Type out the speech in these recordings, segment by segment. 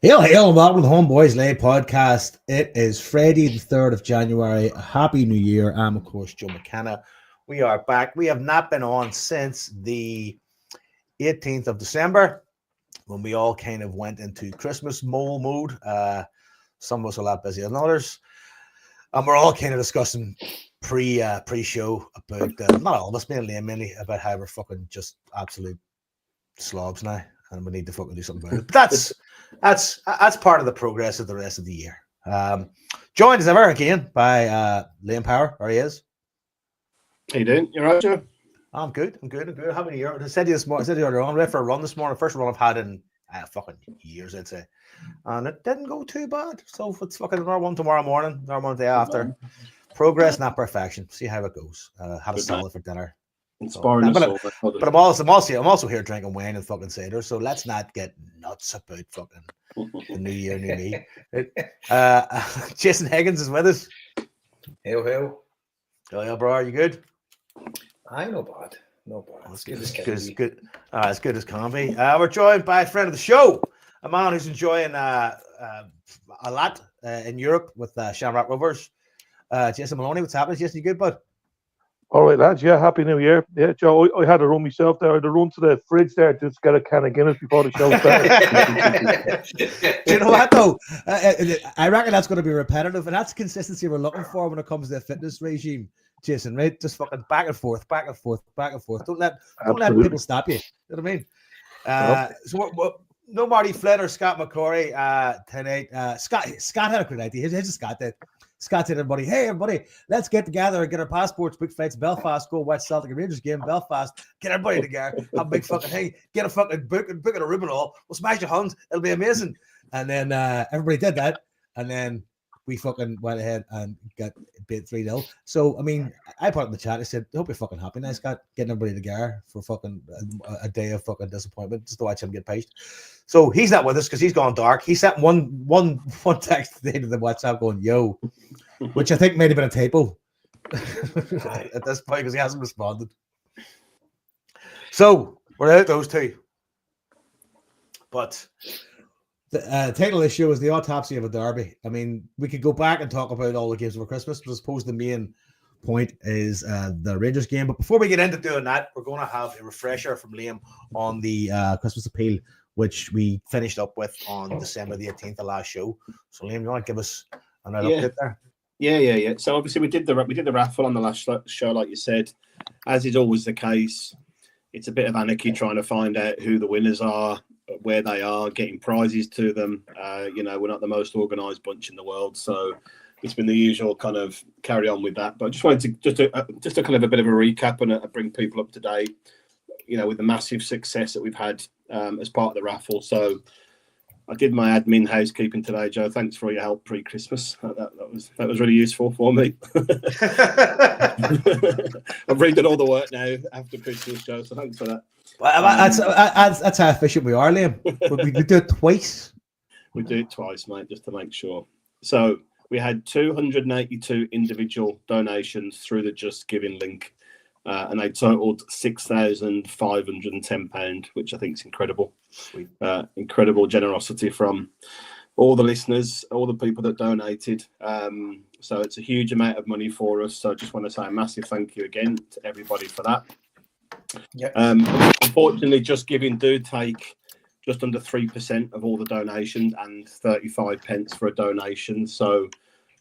Hail, hail, and welcome to the HomeBhoys Live podcast. It is Friday, the 3rd of January. Happy New Year. I'm, of course, Joe McKenna. We are back. We have not been on since the 18th of December when we all kind of went into Christmas mode. Some of us are a lot busier than others. And we're all kind of discussing pre-show about, not all of us, mainly about how we're fucking just absolute slobs now. And we need to fucking do something about it. But that's part of the progress of the rest of the year. Joined as ever again by Liam Power. There he is. How you doing? You all right, Joe? I'm good. How many years? I said to you this morning. I said to you earlier on, ready for a run this morning. First run I've had in fucking years, I'd say. And it didn't go too bad. So it's fucking another one tomorrow morning, another one the day after. Progress, not perfection. See how it goes. Have a salad for dinner. Inspiring. But I'm also here drinking wine and fucking cider. So let's not get nuts about fucking the new year, new me. Jason Higgins is with us. Hail. Hail, bro. Are you good? I no bad. It's good as good as can be. We're joined by a friend of the show, a man who's enjoying a lot in Europe with Shamrock Rovers. Jason Maloney, what's happening? Jason, you good, bud? All right, lads. Yeah, Happy New Year. Yeah, Joe, I had to run myself there. I had to run to the fridge there to get a can of Guinness before the show started. Do you know what, though? I reckon that's going to be repetitive, and that's consistency we're looking for when it comes to the fitness regime, Jason, right? Just fucking back and forth. Don't let people stop you. You know what I mean? So no Marty Flynn or Scott McCrory tonight. Scott had a great idea. Here's Scott did. Scott said, hey, everybody, let's get together and get our passports, book flights, Belfast, go watch Celtic and Rangers game, Belfast, get everybody together, have a big fucking thing, get a fucking book and a room and all, we'll smash the Huns, it'll be amazing. And then everybody did that, and then we fucking went ahead and got beat 3-0. So, I mean, I put it in the chat, I said, I hope you're fucking happy now, Scott, getting everybody together for fucking a day of fucking disappointment, just to watch him get paged. So he's not with us because he's gone dark. He sent one text today to the WhatsApp going, yo, which I think might have been a typo at this point because he hasn't responded. So we're out those two. But the title of this show is The Autopsy of a Derby. I mean, we could go back and talk about all the games over Christmas, but I suppose the main point is the Rangers game. But before we get into doing that, we're going to have a refresher from Liam on the Christmas appeal, which we finished up with on December the 18th, the last show. So, Liam, you want to give us another update there? Yeah. So obviously we did the raffle on the last show, like you said. As is always the case, it's a bit of anarchy trying to find out who the winners are, where they are, getting prizes to them. We're not the most organised bunch in the world, so it's been the usual kind of carry on with that. But I just wanted to just a kind of a bit of a recap and bring people up to date. With the massive success that we've had as part of the raffle. So I did my admin housekeeping today, Joe. Thanks for all your help pre-Christmas. That was really useful for me. I've redone all the work now after Christmas, Joe. So thanks for that. Well, that's how efficient we are, Liam. We do it twice. We do it twice, mate, just to make sure. So we had 282 individual donations through the Just Giving link. And they totaled £6,510, which I think is incredible. Sweet. Incredible generosity from all the listeners, all the people that donated. So it's a huge amount of money for us. So I just want to say a massive thank you again to everybody for that. Yep. Unfortunately, Just Giving do take just under 3% of all the donations and 35 pence for a donation. So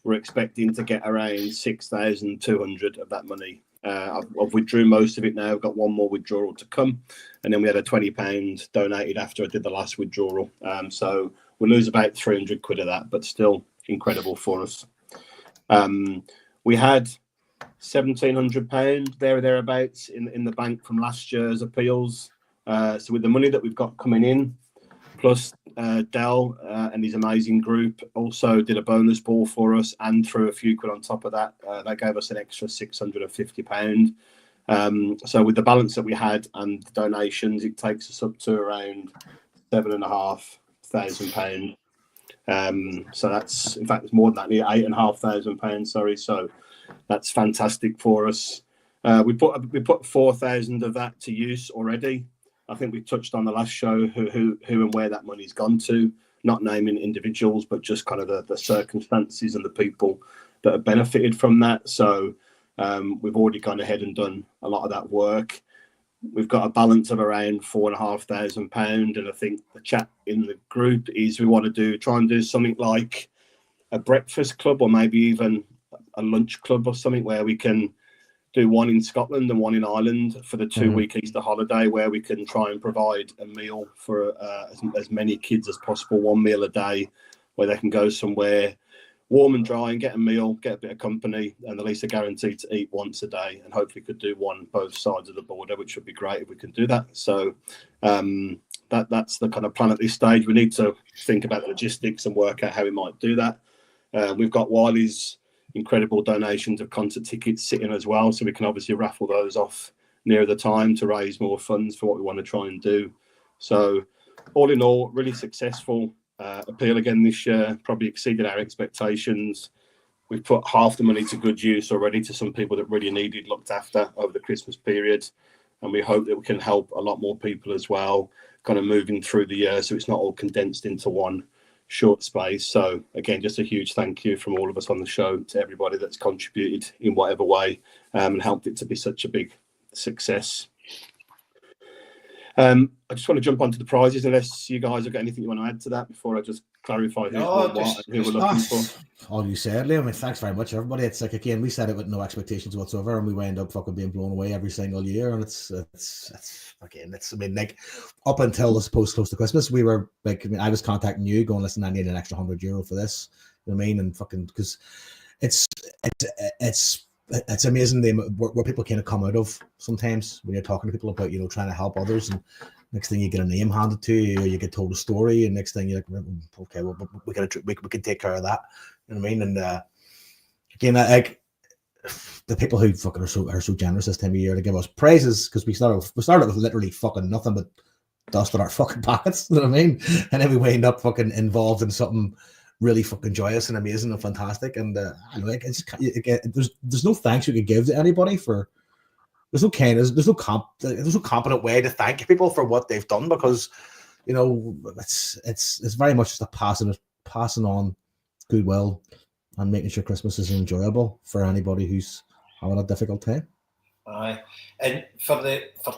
we're expecting to get around 6,200 of that money. I've withdrew most of it now. I've got one more withdrawal to come, and then we had a £20 donated after I did the last withdrawal. So we'll lose about 300 quid of that, but still incredible for us. We had £1,700 there or thereabouts in the bank from last year's appeals. So with the money that we've got coming in, plus Dell and his amazing group also did a bonus ball for us and threw a few quid on top of that. That gave us an extra £650. So with the balance that we had and the donations, it takes us up to around £7,500. So that's, in fact, it's more than that, nearly £8,500. Sorry. So that's fantastic for us. We put 4,000 of that to use already. I think we touched on the last show who and where that money's gone to. not naming individuals, but just kind of the circumstances and the people that have benefited from that. So we've already gone ahead and done a lot of that work. We've got a balance of around £4,500, and I think the chat in the group is we want to try and do something like a breakfast club, or maybe even a lunch club or something, where we can do one in Scotland and one in Ireland for the 2-week Easter holiday, where we can try and provide a meal for as many kids as possible, one meal a day, where they can go somewhere warm and dry and get a meal, get a bit of company, and at least they're guaranteed to eat once a day, and hopefully could do one both sides of the border, which would be great if we can do that. So that's the kind of plan at this stage. We need to think about the logistics and work out how we might do that. We've got Wiley's incredible donations of concert tickets sitting as well, so we can obviously raffle those off near the time to raise more funds for what we want to try and do. So all in all, really successful appeal again this year, probably exceeded our expectations. We've put half the money to good use already to some people that really needed looked after over the Christmas period, and we hope that we can help a lot more people as well, kind of moving through the year, so it's not all condensed into one short space. So again, just a huge thank you from all of us on the show to everybody that's contributed in whatever way and helped it to be such a big success. I just want to jump onto the prizes, unless you guys have got anything you want to add to that before I just clarify who's won what and who we're looking for. All you said, Liam. I mean, thanks very much, everybody. It's like, again, we said it with no expectations whatsoever, and we wind up fucking being blown away every single year. And it's again, I mean, like, up until I suppose close to Christmas, we were like, I mean, I was contacting you, going, listen, I need an extra €100 for this. You know what I mean? And fucking, because it's amazing where people kind of come out of sometimes when you're talking to people about, you know, trying to help others, and next thing you get a name handed to you, or you get told a story, and next thing you're like, okay, well, we can take care of that. You know what I mean? And again, like, the people who fucking are so generous this time of year to give us prizes, because we started with literally fucking nothing but dust in our fucking pockets. You know what I mean? And then we wind up fucking involved in something really fucking joyous and amazing and fantastic. And like, it's there's no thanks you could give to anybody for. There's no competent way to thank people for what they've done, because, you know, it's very much just a passing on goodwill and making sure Christmas is enjoyable for anybody who's having a difficult time. Aye, and for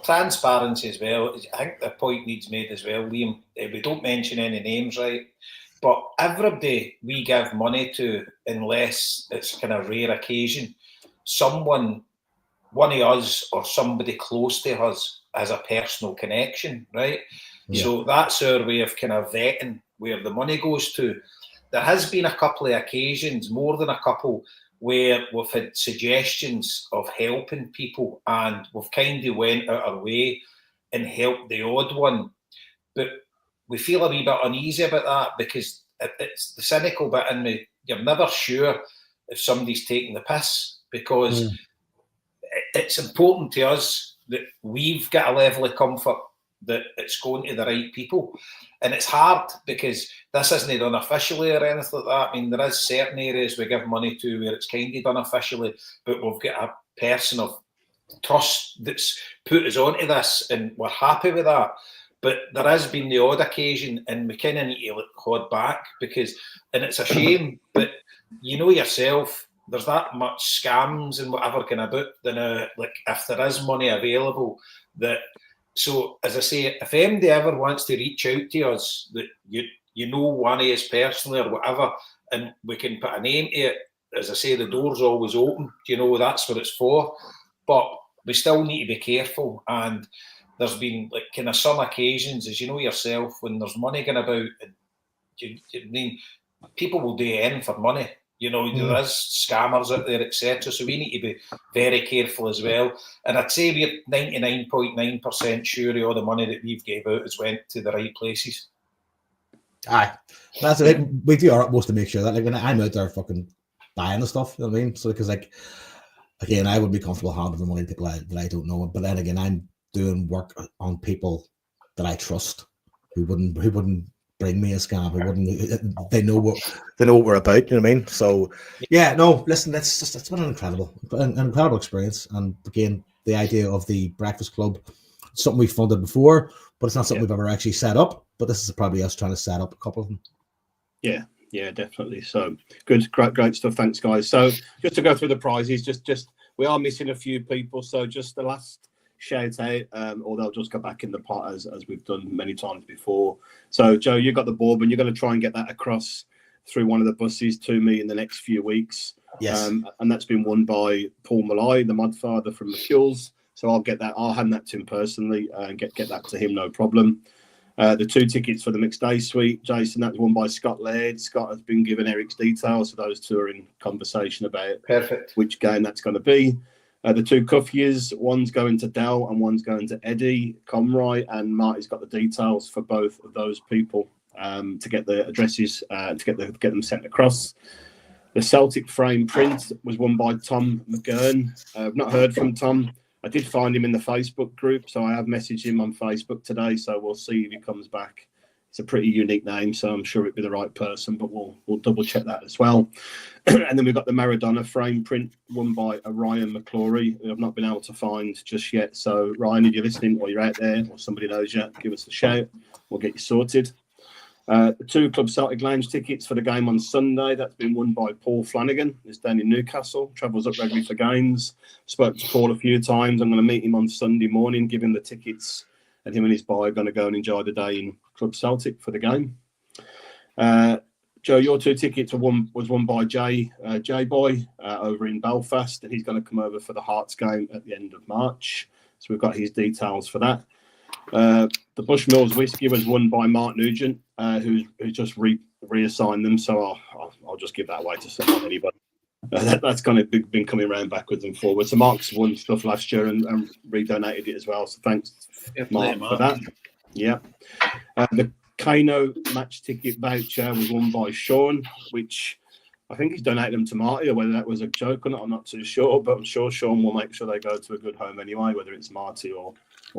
transparency as well, I think the point needs made as well, Liam. We don't mention any names, right? But everybody we give money to, unless it's kind of rare occasion, someone, one of us or somebody close to us, has a personal connection, right? Yeah. So that's our way of kind of vetting where the money goes to. There has been a couple of occasions, more than a couple, where we've had suggestions of helping people, and we've kind of went out our way and helped the odd one. But we feel a wee bit uneasy about that, because it's the cynical bit in me. You're never sure if somebody's taking the piss, because it's important to us that we've got a level of comfort that it's going to the right people. And it's hard because this isn't done officially or anything like that. I mean, there is certain areas we give money to where it's kind of done officially, but we've got a person of trust that's put us onto this, and we're happy with that. But there has been the odd occasion, and we kind of need to hold back, because, and it's a shame, but you know yourself, there's that much scams and whatever kind of book, then like, if there is money available, that. So, as I say, if anybody ever wants to reach out to us, that you know one of us personally or whatever, and we can put a name to it, as I say, the door's always open. You know, that's what it's for. But we still need to be careful. And there's been, like, kind of some occasions, as you know yourself, when there's money going about, and I mean, people will do anything for money. You know, there is scammers out there, etc. So we need to be very careful as well. And I'd say we're 99.9% sure of all the money that we've gave out has went to the right places. Aye, that's it. We do our utmost to make sure that, like, when I'm out there fucking buying the stuff, you know what I mean? So, because, like, again, I wouldn't be comfortable handing the money to people that I don't know. But then again, I'm doing work on people that I trust, who wouldn't bring me a scam. They know what we're about. You know what I mean? So yeah, no, listen, it's been an incredible experience. And again, the idea of the Breakfast Club, something we've funded before, but it's not something we've ever actually set up. But this is probably us trying to set up a couple of them. Yeah, definitely. So good, great stuff. Thanks, guys. So just to go through the prizes, just we are missing a few people. So just the last shout out, or they'll just go back in the pot as we've done many times before. So Joe, you got the board, and you're going to try and get that across through one of the buses to me in the next few weeks. Yes. And that's been won by Paul Malloy, the mod father from McCulls. So I'll hand that to him personally and get that to him, no problem. The 2 tickets for the McStay suite, Jason, that's won by Scott Laird. Scott has been given Eric's details, so those two are in conversation about which game that's going to be. The 2 cuffies, one's going to Dell and one's going to Eddie Comroy, and Marty's got the details for both of those people to get the addresses to get them sent across. The Celtic frame print was won by Tom McGurn. I've not heard from Tom. I did find him in the Facebook group, so I have messaged him on Facebook today. So we'll see if he comes back. It's a pretty unique name, so I'm sure it'll be the right person, but we'll double check that as well. And then we've got the Maradona frame print won by Ryan McClory, who I've not been able to find just yet. So Ryan, if you're listening or you're out there or somebody knows you, give us a shout. We'll get you sorted. The 2 Club Celtic Lounge tickets for the game on Sunday, that's been won by Paul Flanagan. He's down in Newcastle, travels up regularly for games. Spoke to Paul a few times. I'm going to meet him on Sunday morning, give him the tickets, and him and his boy are going to go and enjoy the day in Club Celtic for the game. Joe, your 2 tickets was won by J-Boy over in Belfast, and he's going to come over for the Hearts game at the end of March. So we've got his details for that. The Bushmills whiskey was won by Mark Nugent, who's just reassigned them. So I'll just give that away to someone, anybody. That's kind of been coming around backwards and forwards. So Mark's won stuff last year and redonated it as well. So thanks, Mark, for that. Yeah. The Kano match ticket voucher was won by Sean, which I think he's donated them to Marty, or whether that was a joke or not, I'm not too sure. But I'm sure Sean will make sure they go to a good home anyway, whether it's Marty or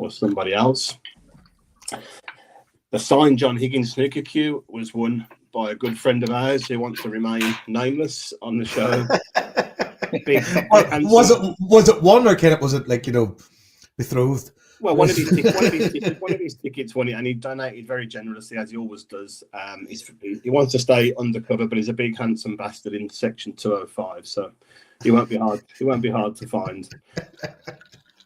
somebody else. The signed John Higgins snooker cue was won by a good friend of ours who wants to remain nameless on the show. Was it one, or was it like, betrothed? Well, one of his tickets won it, and he donated very generously, as he always does. He wants to stay undercover, but he's a big, handsome bastard in section 205, so he won't be hard. He won't be hard to find.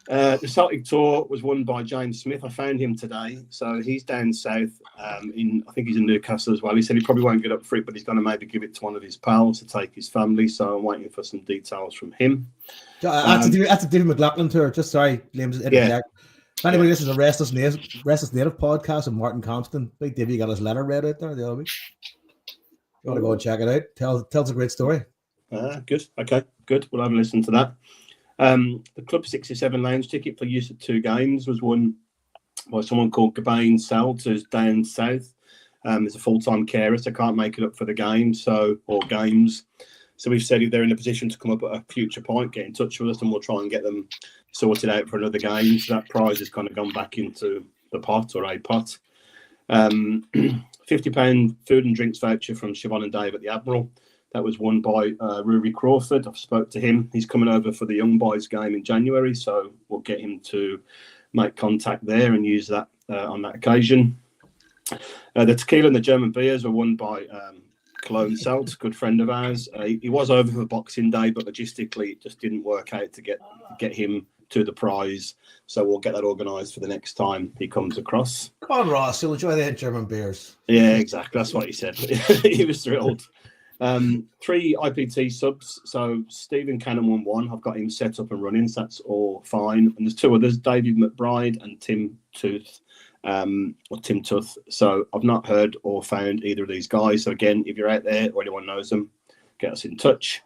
The Celtic tour was won by James Smith. I found him today, so he's down south. I think he's in Newcastle as well. He said he probably won't get up for it, but he's going to maybe give it to one of his pals to take his family. So I'm waiting for some details from him. That's a David McLaughlin tour. Just sorry, Liam's interject. If anybody listens to Restless Native podcast and Martin Compton, Big Davey got his letter read out there the other week. You want to go and check it out? Tells a great story. Good. Okay, good. We'll have a listen to that. The Club 67 lounge ticket for use at 2 games was won by someone called Gabain Seld, who's down south. He's a full-time carer, so can't make it up for the game, or games. So we've said if they're in a position to come up at a future point, get in touch with us, and we'll try and get them sorted out for another game. So that prize has kind of gone back into the pot, or a pot. £50 food and drinks voucher from Siobhan and Dave at the Admiral. That was won by Rory Crawford. I've spoke to him. He's coming over for the Young Boys game in January, so we'll get him to make contact there and use that on that occasion. The tequila and the German beers were won by Cologne Selt, good friend of ours. He was over for Boxing Day, but logistically it just didn't work out to get him to the prize. So we'll get that organised for the next time he comes across. Come on, Ross, you'll enjoy the German beers. Yeah, exactly. That's what he said. He was thrilled. 3 IPT subs. So Stephen Cannon won 1. I've got him set up and running, so that's all fine. And there's 2 others, David McBride and Tim Tooth. So I've not heard or found either of these guys. So again, if you're out there or anyone knows them, get us in touch.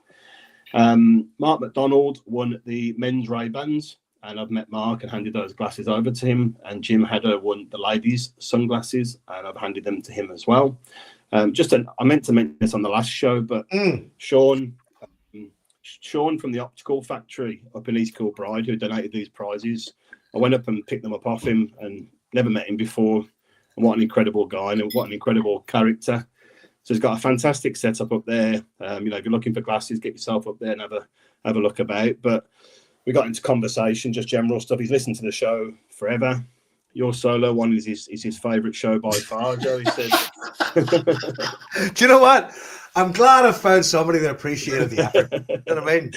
Mark McDonald won the men's Ray-Bans, and I've met Mark and handed those glasses over to him. And Jim Hedder won the ladies' sunglasses, and I've handed them to him as well. I meant to mention this on the last show, but Sean from the Optical Factory up in East Kilbride, who donated these prizes, I went up and picked them up off him, and never met him before. And what an incredible guy, and what an incredible character. So he's got a fantastic setup up there. If you're looking for glasses, get yourself up there and have a look about. But we got into conversation, just general stuff. He's listened to the show forever. your solo one is his favourite show by far, Joe. He said. Do you know what? I'm glad I found somebody that appreciated the effort. You know what I mean?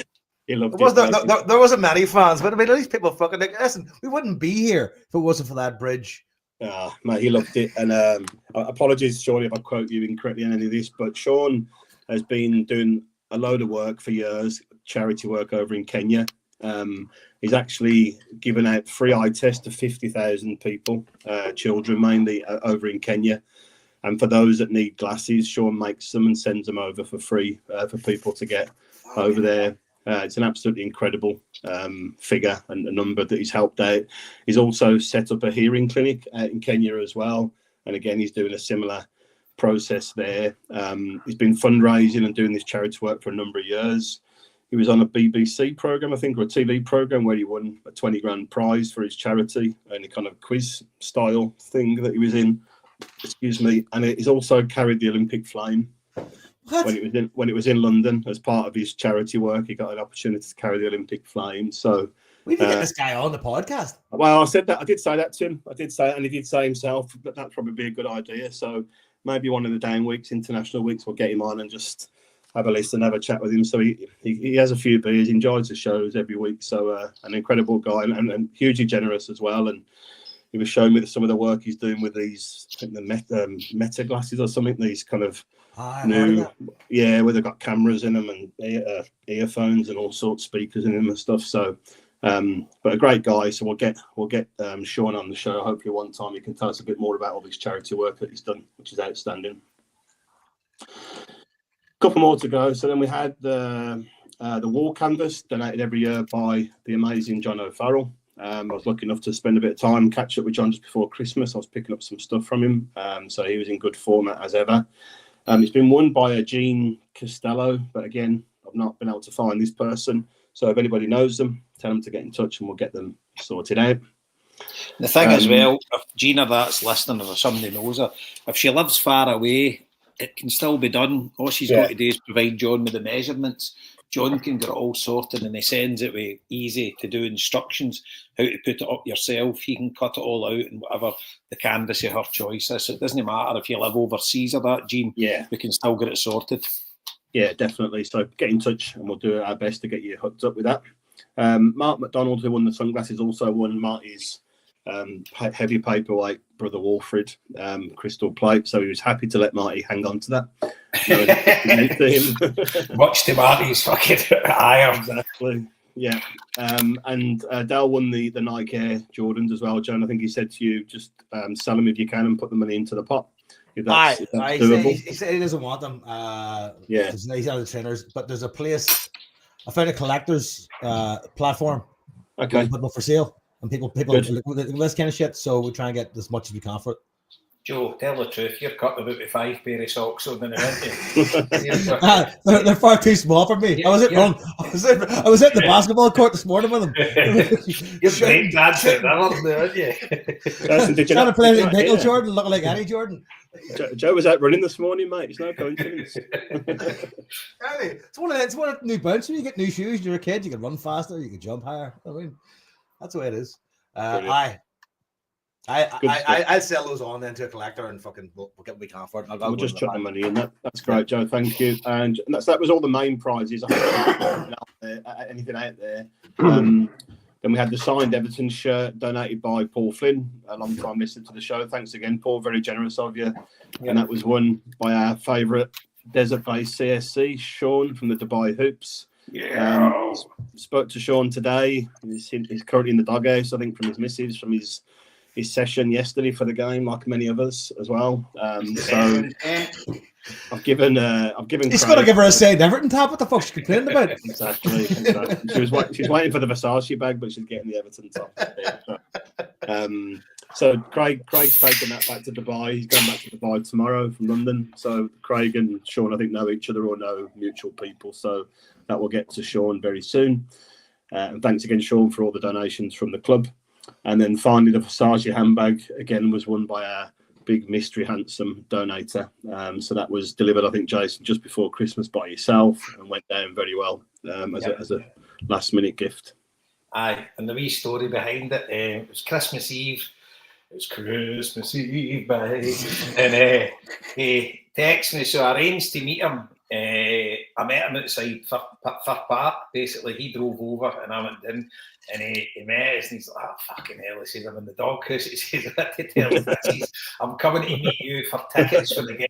He loved there wasn't many fans, but I mean, at least people fucking like, listen, we wouldn't be here if it wasn't for that bridge. Mate, he loved it. And apologies, Sean, if I quote you incorrectly in any of this, but Sean has been doing a load of work for years, charity work over in Kenya. He's actually given out free eye tests to 50,000 people, children mainly, over in Kenya. And for those that need glasses, Sean makes them and sends them over for free for people to get over there. It's an absolutely incredible figure and a number that he's helped out. He's also set up a hearing clinic in Kenya as well. And again, he's doing a similar process there. He's been fundraising and doing this charity work for a number of years. He was on a BBC program, I think, or a TV program where he won a 20 grand prize for his charity, and a kind of quiz style thing that he was in. Excuse me. And he's also carried the Olympic flame. What? When it was in London as part of his charity work. He got an opportunity to carry the Olympic flame. So we need to get this guy on the podcast. Well, I did say that to him. I did say it, and he did say himself that that'd probably be a good idea. So maybe one of the down weeks, international weeks, we'll get him on and just have a listen, have a chat with him. So he has a few beers, he enjoys the shows every week. So an incredible guy and hugely generous as well. And he was showing me some of the work he's doing with these, I think the Meta glasses or something. These kind of new, where they've got cameras in them and earphones and all sorts of speakers in them and stuff. So, but a great guy. So we'll get Sean on the show. Hopefully one time he can tell us a bit more about all this charity work that he's done, which is outstanding. Couple more to go. So then we had the wall canvas donated every year by the amazing John O'Farrell. I was lucky enough to spend a bit of time, catch up with John just before Christmas. I was picking up some stuff from him. So he was in good form as ever. It's been won by Gene Costello, but again, I've not been able to find this person. So if anybody knows them, tell them to get in touch and we'll get them sorted out. The thing as well, if Gina that's listening or somebody knows her, if she lives far away, it can still be done. All she's got to do is provide John with the measurements. John can get it all sorted and he sends it with easy to do instructions, how to put it up yourself. You can cut it all out and whatever the canvas of her choice is. So it doesn't matter if you live overseas or that, Gene. Yeah. We can still get it sorted. Yeah, definitely. So get in touch and we'll do our best to get you hooked up with that. Mark McDonald, who won the sunglasses, also won Marty's heavy paperweight Brother Walfrid crystal plate. So he was happy to let Marty hang on to that. Watch the Marty's fucking iron. Exactly. Yeah. And Dal won the Nike Air Jordans as well, John. I think he said to you, just sell them if you can and put the money into the pot. If that's doable. He said he doesn't want them. He's out of the trainers, but there's a place. I found a collector's platform. Okay. Put them for sale. And people look this kind of shit, so we try and get as much as we can for it. Joe, tell the truth. You're cut about with 5 pair of socks on in the winter. They're far too small for me. I was at the basketball court this morning with them. You're break dancing, aren't you? Trying to play like Michael Jordan, looking like Eddie Jordan. Joe was out running this morning, mate. It's no coincidence. It's one of the new bounce. When you get new shoes, you're a kid, you can run faster, you can jump higher. I mean, that's the way it is. I'd sell those on then to a collector and fucking we'll get what we can for it. I'll just chuck the money in. That's great, Joe. Thank you. And that was all the main prizes. Anything out there. Then we had the signed Everton shirt donated by Paul Flynn, a long time listener to the show. Thanks again, Paul. Very generous of you. And that was won by our favourite desert-based CSC, Sean from the Dubai Hoops. Yeah. Spoke to Sean today. He's currently in the doghouse, I think, from his missus, from his session yesterday for the game, like many of us as well. So I've given. He's got to give her a say. Everton tab. What the fuck's she complaining about? Exactly. She's waiting for the Versace bag, but she's getting the Everton top. So Craig's taking that back to Dubai. He's going back to Dubai tomorrow from London. So Craig and Sean, I think, know each other or know mutual people. So that will get to Sean very soon. And thanks again, Sean, for all the donations from the club. And then finally, the Versace handbag, again, was won by our big mystery handsome donator. So that was delivered, I think, Jason, just before Christmas by yourself and went down very well as a last-minute gift. Aye, and the wee story behind it, it was Christmas Eve. It's Christmas Eve, mate. And he texted me, so I arranged to meet him. I met him outside Firth Park. Basically, he drove over and I went in and he met us and he's like, oh, fucking hell. He says, I'm in the doghouse. He says, I have to tell him this. I'm coming to meet you for tickets for the game.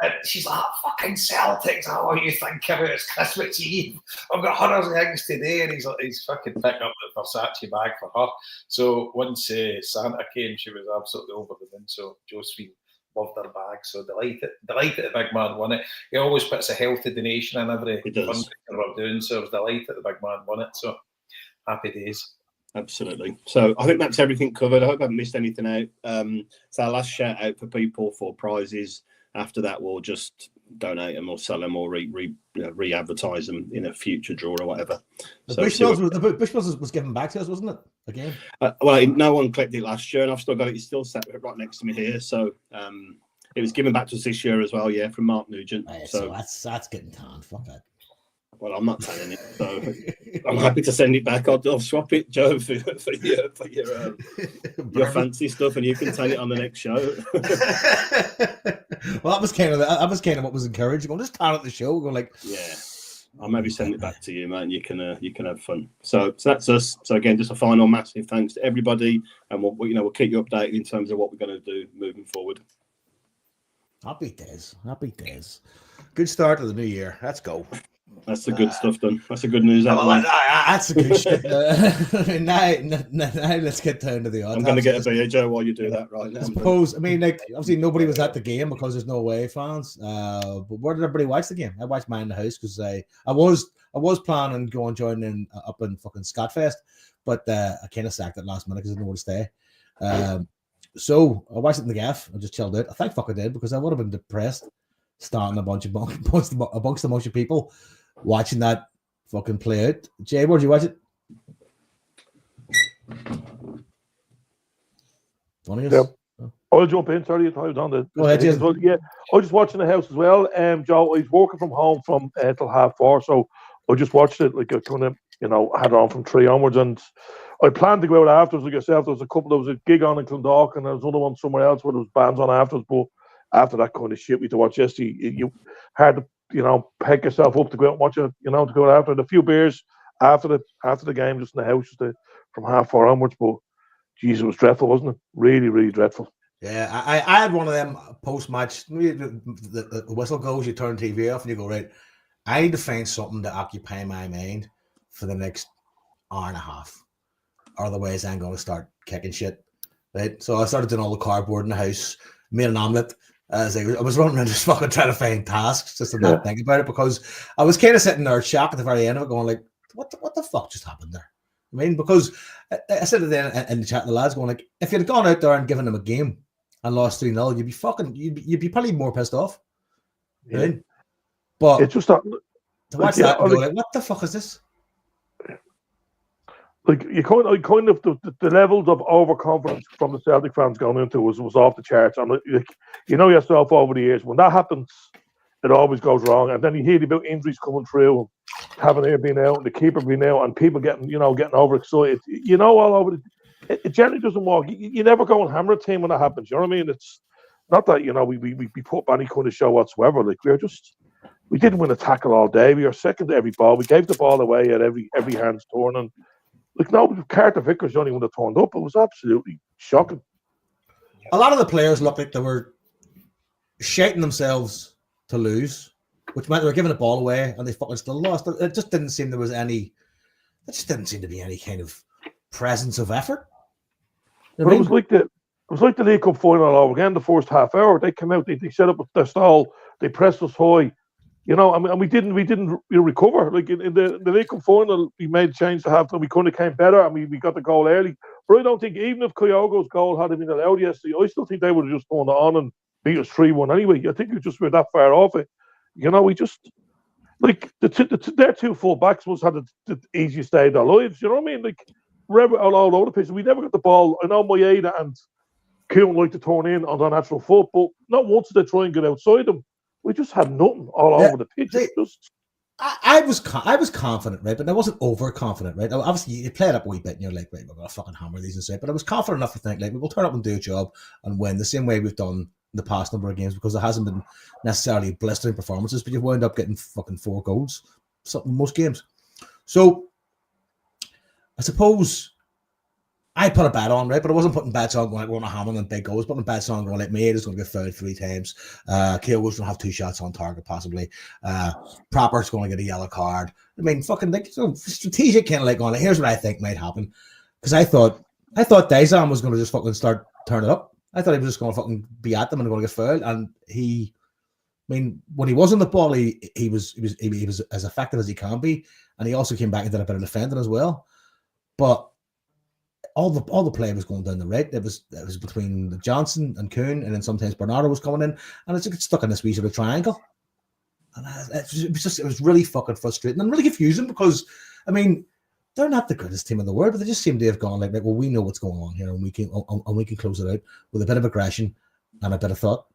And she's like, fucking Celtics. Oh, you think about it? It's Christmas Eve. I've got hundreds of things today. And he's fucking picking up the Versace bag for her. So once Santa came, she was absolutely over the moon. So Josephine loved her bag. So delighted the big man won it. He always puts a healthy donation in every fundraiser we're doing. So I was delighted the big man won it. So happy days. Absolutely. So I think that's everything covered. I hope I haven't missed anything out. So our last shout out for people for prizes. After that, we'll just donate them or sell them or re-advertise them in a future draw or whatever. The Bushmills was given back to us, wasn't it? Again. Well, no one collected it last year, and I've still got it. It's still sat right next to me here. So it was given back to us this year as well. Yeah, from Mark Nugent. So that's getting tanned. Fuck that. Well, I'm not tanning it, so I'm happy to send it back. I'll swap it, Joe, for your fancy stuff, and you can tan it on the next show. Well, that was kind of what was encouraged. Going just tan at the show. Going like, yeah, I'll maybe send it back to you, man. You can have fun. So that's us. So again, just a final massive thanks to everybody, and we'll keep you updated in terms of what we're going to do moving forward. Happy days. Good start to the new year. Let's go. That's the good stuff done. That's the good news. That's the good shit. Now let's get down to the autopsy. I'm going to get a beer, Joe, while you do that right now. I suppose, obviously nobody was at the game because there's no away fans. But where did everybody watch the game? I watched mine in the house because I was planning to go and join in up in fucking Scotfest, but I kind of sacked it last minute because I didn't know where to stay. So I watched it in the gaff. I just chilled out. I thank fuck I did because I would have been depressed starting amongst a bunch of people watching that fucking play out. Jay, where'd you watch it? Yeah. I'll jump in. Sorry, I was on the. Go ahead, Jason. Well, yeah, I was just watching the house as well. Joe, I was working from home from till 4:30, so I just watched it. Like I kind of, had it on from 3 onwards, and I planned to go out afterwards. Like yourself, there was a gig on in Clondalk, and there was another one somewhere else where there was bands on afterwards. But after that kind of shit we had to watch yesterday, you had to, pick yourself up to go out and watch it, to go out after. And a few beers after the game, just in the house, from 4:30 onwards. But Jesus, it was dreadful, wasn't it? Really, really dreadful. Yeah, I had one of them post-match. The whistle goes, you turn the TV off, and you go, right, I need to find something to occupy my mind for the next hour and a half. Otherwise, I'm going to start kicking shit. Right? So I started doing all the cardboard in the house, made an omelette. I was running around just fucking trying to find tasks just to not think about it, because I was kind of sitting there shocked at the very end of it, going like, what the fuck just happened there? I mean, because I said it then in the chat, the lads going like, if you'd gone out there and given them a game and lost 3-0, you'd be probably more pissed off. Yeah. Right? But it's just that to watch that and go like, what the fuck is this? Like you kind of the levels of overconfidence from the Celtic fans going into was off the charts. And like, yourself over the years, when that happens, it always goes wrong. And then you hear about injuries coming through, and having air being out, and the keeper being out, and people getting overexcited. All over. It generally doesn't work. You never go and hammer a team when that happens. You know what I mean? It's not that we put up any kind of show whatsoever. Like we didn't win a tackle all day. We were second to every ball. We gave the ball away at every hand's turn. And Carter Vickers, the only one that turned up. It was absolutely shocking. A lot of the players looked like they were shouting themselves to lose, which meant they were giving the ball away, and they fucking still lost. It just didn't seem to be any kind of presence of effort. It was like the League Cup final all over again. The first half hour, they came out, they set up their stall, they pressed us high. And we didn't recover. Like in the League Cup final, we made a change to half-time. We kind of came better, and we got the goal early. But I don't think, even if Kyogo's goal had been allowed yesterday, I still think they would have just gone on and beat us 3-1 anyway. I think we're that far off it. We just their two full backs must have the easiest day of their lives. You know what I mean? Like we're all over the pitch. We never got the ball. I know Maeda and Kuhn like to turn in on their natural foot, but not once did they try and get outside them. We just had nothing all over the pitch. I was confident, right? But I wasn't overconfident, right? Obviously, you play it up a wee bit, and you're like, right, we're gonna fucking hammer these and say. But I was confident enough to think, like, we'll turn up and do a job and win the same way we've done in the past number of games, because there hasn't been necessarily blistering performances, but you've wound up getting fucking 4 goals, something most games. So I suppose I put a bet on, right? But I wasn't putting bets on going, like, we're not hammering big goals, putting bets on going, like, Maid is going to get fouled 3 times. Keelwood's going to have 2 shots on target, possibly. Proper's going to get a yellow card. I mean, fucking, like, so strategic kind of like going, like, here's what I think might happen. Because I thought Dizan was going to just fucking start turning it up. I thought he was just going to fucking be at them and going to get fouled. And he, I mean, when he was on the ball, he was as effective as he can be. And he also came back and did a bit of defending as well. But all the play was going down the right. It was between Johnson and Kuhn, and then sometimes Bernardo was coming in, and it's just stuck in this wee sort of triangle. And it was really fucking frustrating and really confusing, because I mean, they're not the greatest team in the world, but they just seem to have gone like, well, we know what's going on here, and we can close it out with a bit of aggression and a bit of thought.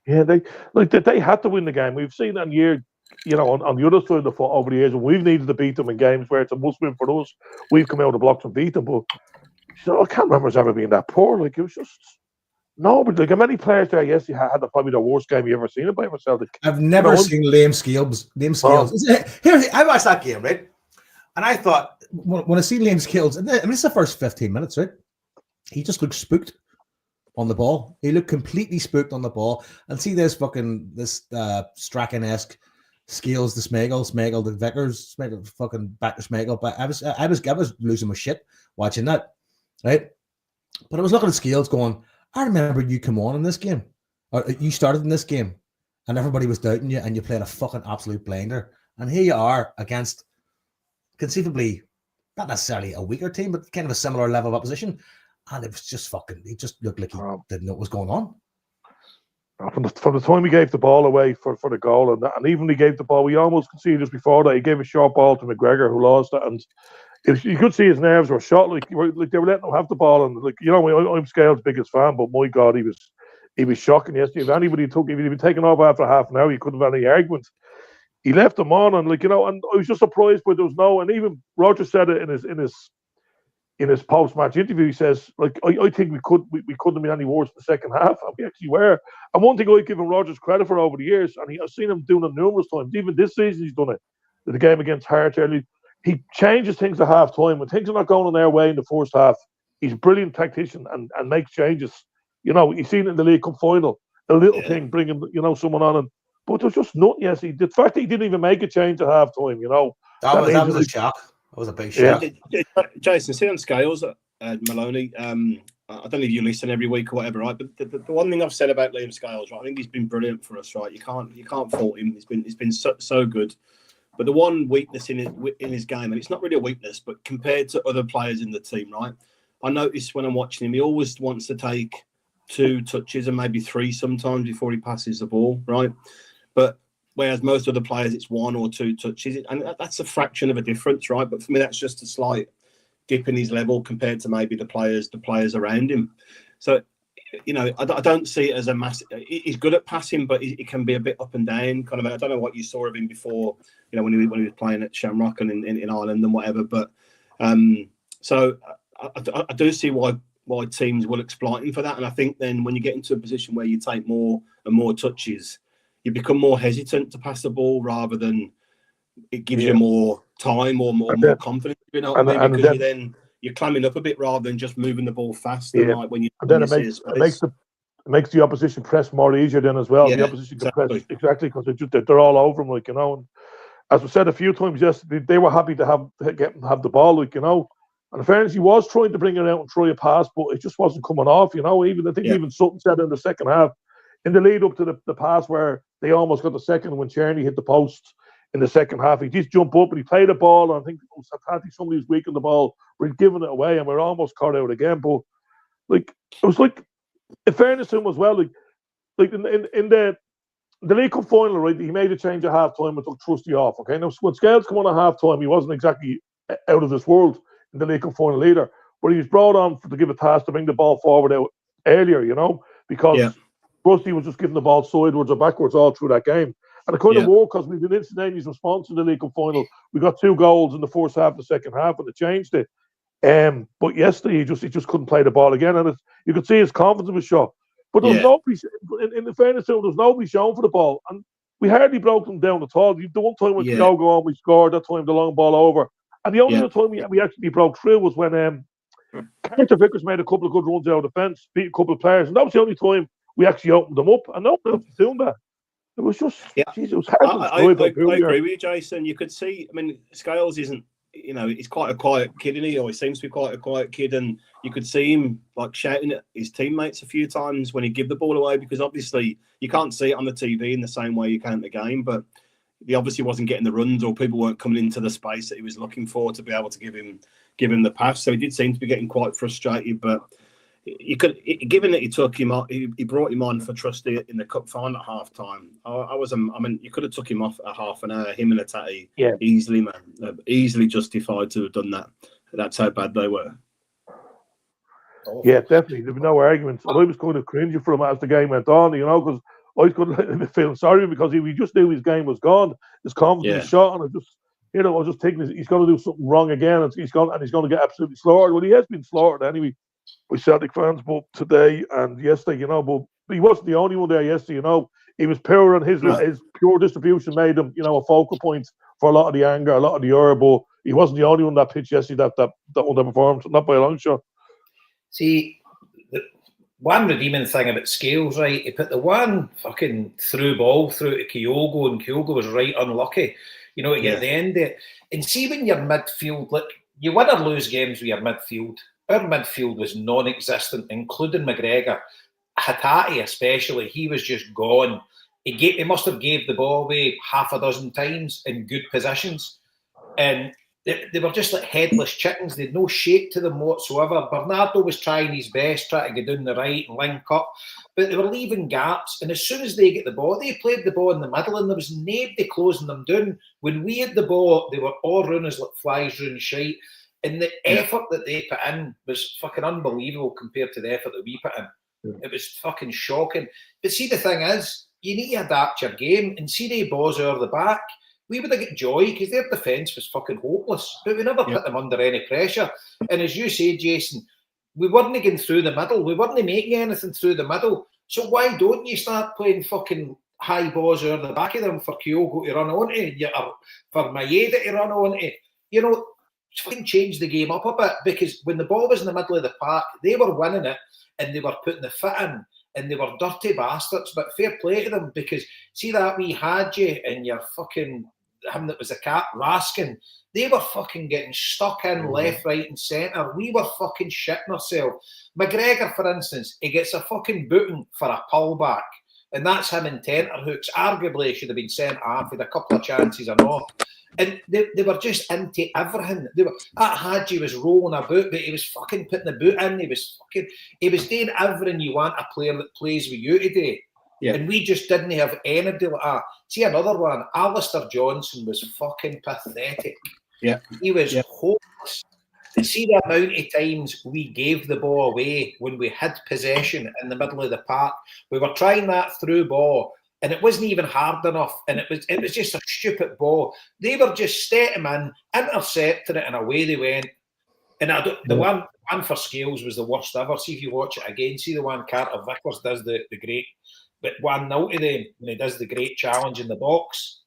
Yeah, they had to win the game. We've seen that in year. You know, on the other side of the foot over the years, and we've needed to beat them in games where it's a must win for us. We've come out of the blocks and beat them, but I can't remember us ever being that poor. Like, it was just but like, how many players there? Yes, you had probably the worst game you ever seen it by Celtic. I've never seen Liam Scales. Here, I watched that game, right? And I thought, when I see Liam Scales, I mean, it's the first 15 minutes, right? He just looked spooked on the ball. He looked completely spooked on the ball. And see this Strachan-esque Scales, the Smegel, the Vickers, fucking back to Smegel. But I was losing my shit watching that, right? But I was looking at Scales going, I remember you come on in this game, or you started in this game, and everybody was doubting you, and you played a fucking absolute blinder. And here you are against conceivably not necessarily a weaker team, but kind of a similar level of opposition. And it was just fucking, he just looked like he didn't know what was going on. From the time he gave the ball away for the goal, and even he gave the ball, we almost conceded just before that. He gave a short ball to McGregor, who lost it, and you could see his nerves were shot. Like they were letting him have the ball, and like, you know, I'm Scales' biggest fan, but my God, he was shocking yesterday. If anybody if he'd been taken off after half an hour, he couldn't have any argument. He left him on, and like, you know, and I was just surprised, but there was no. And even Roger said it in his post-match interview. He says, like, I think we couldn't have been any worse in the second half, and we actually were. And one thing I've given Rogers credit for over the years, and I've seen him doing it numerous times, even this season he's done it, the game against Hearts early, he changes things at half-time. When things are not going in their way in the first half, he's a brilliant tactician and makes changes. You know, you've seen it in the League Cup final, a little thing, bringing, you know, someone on, but there's just nothing. Yes, the fact that he didn't even make a change at half-time, you know. That was a shock. That was a big shock. Yeah. Jason, see on Scales, Maloney, I don't know if you listen every week or whatever, right? But the one thing I've said about Liam Scales, right, I think he's been brilliant for us, right? You can't fault him. He's been so good. But the one weakness in his game, and it's not really a weakness, but compared to other players in the team, right? I notice when I'm watching him, he always wants to take 2 touches and maybe 3 sometimes before he passes the ball, right? But whereas most other players, it's 1 or 2 touches, and that's a fraction of a difference, right? But for me, that's just a slight dip in his level compared to maybe the players around him. So, you know, I don't see it as a massive. He's good at passing, but it can be a bit up and down. Kind of, I don't know what you saw of him before, you know, when he was playing at Shamrock and in Ireland and whatever. But so I do see why teams will exploit him for that. And I think then when you get into a position where you take more and more touches, you become more hesitant to pass the ball rather than it gives you more time or more confidence. You know what I mean? Because you're climbing up a bit rather than just moving the ball faster. Yeah. Like when you, and then it makes the opposition press more easier then as well. Yeah, the opposition can press because they're all over him, like, you know. And as we said a few times yesterday, they were happy to have the ball, like, you know. And in fairness, he was trying to bring it out and try a pass, but it just wasn't coming off, you know. Even Sutton said in the second half, in the lead up to the pass where they almost got the second when Tierney hit the post in the second half, he just jumped up and he played the ball. And I think it was Satati, somebody was weak on the ball. We're giving it away and we're almost caught out again. But like, it was like, in fairness to him as well, like in the League Cup final, right? He made a change at half time and took Trusty off. Okay, now when Scales come on at half time, he wasn't exactly out of this world in the League Cup final either, but he was brought on to give a task to bring the ball forward out earlier, you know, because Rusty was just giving the ball sideways or backwards all through that game. And it kind of worked because we did instantaneous response in the League Cup final. We got 2 goals in the first half, the second half, and it changed it. But yesterday he just couldn't play the ball again, and you could see his confidence was shot. But there was nobody, in the fairness to him, there was nobody shown for the ball, and we hardly broke them down at all. The one time when Kyogo on, we scored. That time the long ball over, and the only other time we actually broke through was when Carter Vickers made a couple of good runs out of the fence, beat a couple of players, and that was the only time we actually opened them up. And no one else was doing that. It was just, geez, it was hard to describe. I agree with you, Jason. You could see, I mean, Scales isn't, he's quite a quiet kid, isn't he? Or he seems to be quite a quiet kid, and you could see him like shouting at his teammates a few times when he give the ball away, because obviously you can't see it on the TV in the same way you can at the game, but he obviously wasn't getting the runs, or people weren't coming into the space that he was looking for to be able to give him the pass. So he did seem to be getting quite frustrated, but you could, given that he took him on, he brought him on for Trusty in the cup final at half time. I mean, you could have took him off a half an hour, him and Atati, easily, man, easily justified to have done that. That's how bad they were. Yeah, definitely. There was no arguments. I was kind of cringing for him as the game went on, because I was going to feel sorry because we just knew his game was gone, his confidence was shot, and I was just thinking he's going to do something wrong again, and he's going to get absolutely slaughtered. Well, he has been slaughtered anyway by Celtic fans, both today and yesterday, but he wasn't the only one there yesterday, he was poor, and his pure distribution made him, a focal point for a lot of the anger, a lot of the ire, but he wasn't the only one that pitch yesterday that underperformed, not by a long shot. See, the one redeeming thing about Scales, right, he put the one fucking through ball through to Kyogo, and Kyogo was right unlucky, to get the end of it. And see, when you're midfield, like, you win or lose games with your midfield. Our midfield was non-existent, including McGregor. Hatate especially, he was just gone. He must have gave the ball away half a dozen times in good positions. And they were just like headless chickens. They had no shape to them whatsoever. Bernardo was trying his best, trying to go down the right and link up, but they were leaving gaps. And as soon as they get the ball, they played the ball in the middle, and there was nobody closing them down. When we had the ball, they were all running us like flies running shite. And the effort that they put in was fucking unbelievable compared to the effort that we put in. It was fucking shocking. But see, the thing is, you need to adapt your game. And see, they balls over the back, we would have got joy because their defence was fucking hopeless. But we never put them under any pressure. And as you say, Jason, we weren't getting through the middle. We weren't making anything through the middle. So why don't you start playing fucking high balls over the back of them for Kyogo to run onto, or for Maeda to run onto? Fucking change the game up a bit, because when the ball was in the middle of the park, they were winning it and they were putting the fit in, and they were dirty bastards. But fair play to them, because see that wee Hadji and your fucking him that was a cat Raskin, they were fucking getting stuck in left, right, and centre. We were fucking shitting ourselves. McGregor, for instance, he gets a fucking booting for a pullback, and that's him in tenterhooks. Arguably, should have been sent off with a couple of chances or not. And they were just into everything. That Hadji was rolling a boot, but he was fucking putting the boot in. He was doing everything you want a player that plays with you today. Yeah. And we just didn't have anybody like that. See, another one, Alistair Johnson was fucking pathetic. Yeah. He was hopeless. And see the amount of times we gave the ball away when we had possession in the middle of the park. We were trying that through ball, and it wasn't even hard enough, and it was just a stupid ball. They were just stepping in, intercepting it, and away they went. And the one for Scales was the worst ever. See if you watch it again. See the one Carter Vickers does the great, but 1-0 to them when he does the great challenge in the box.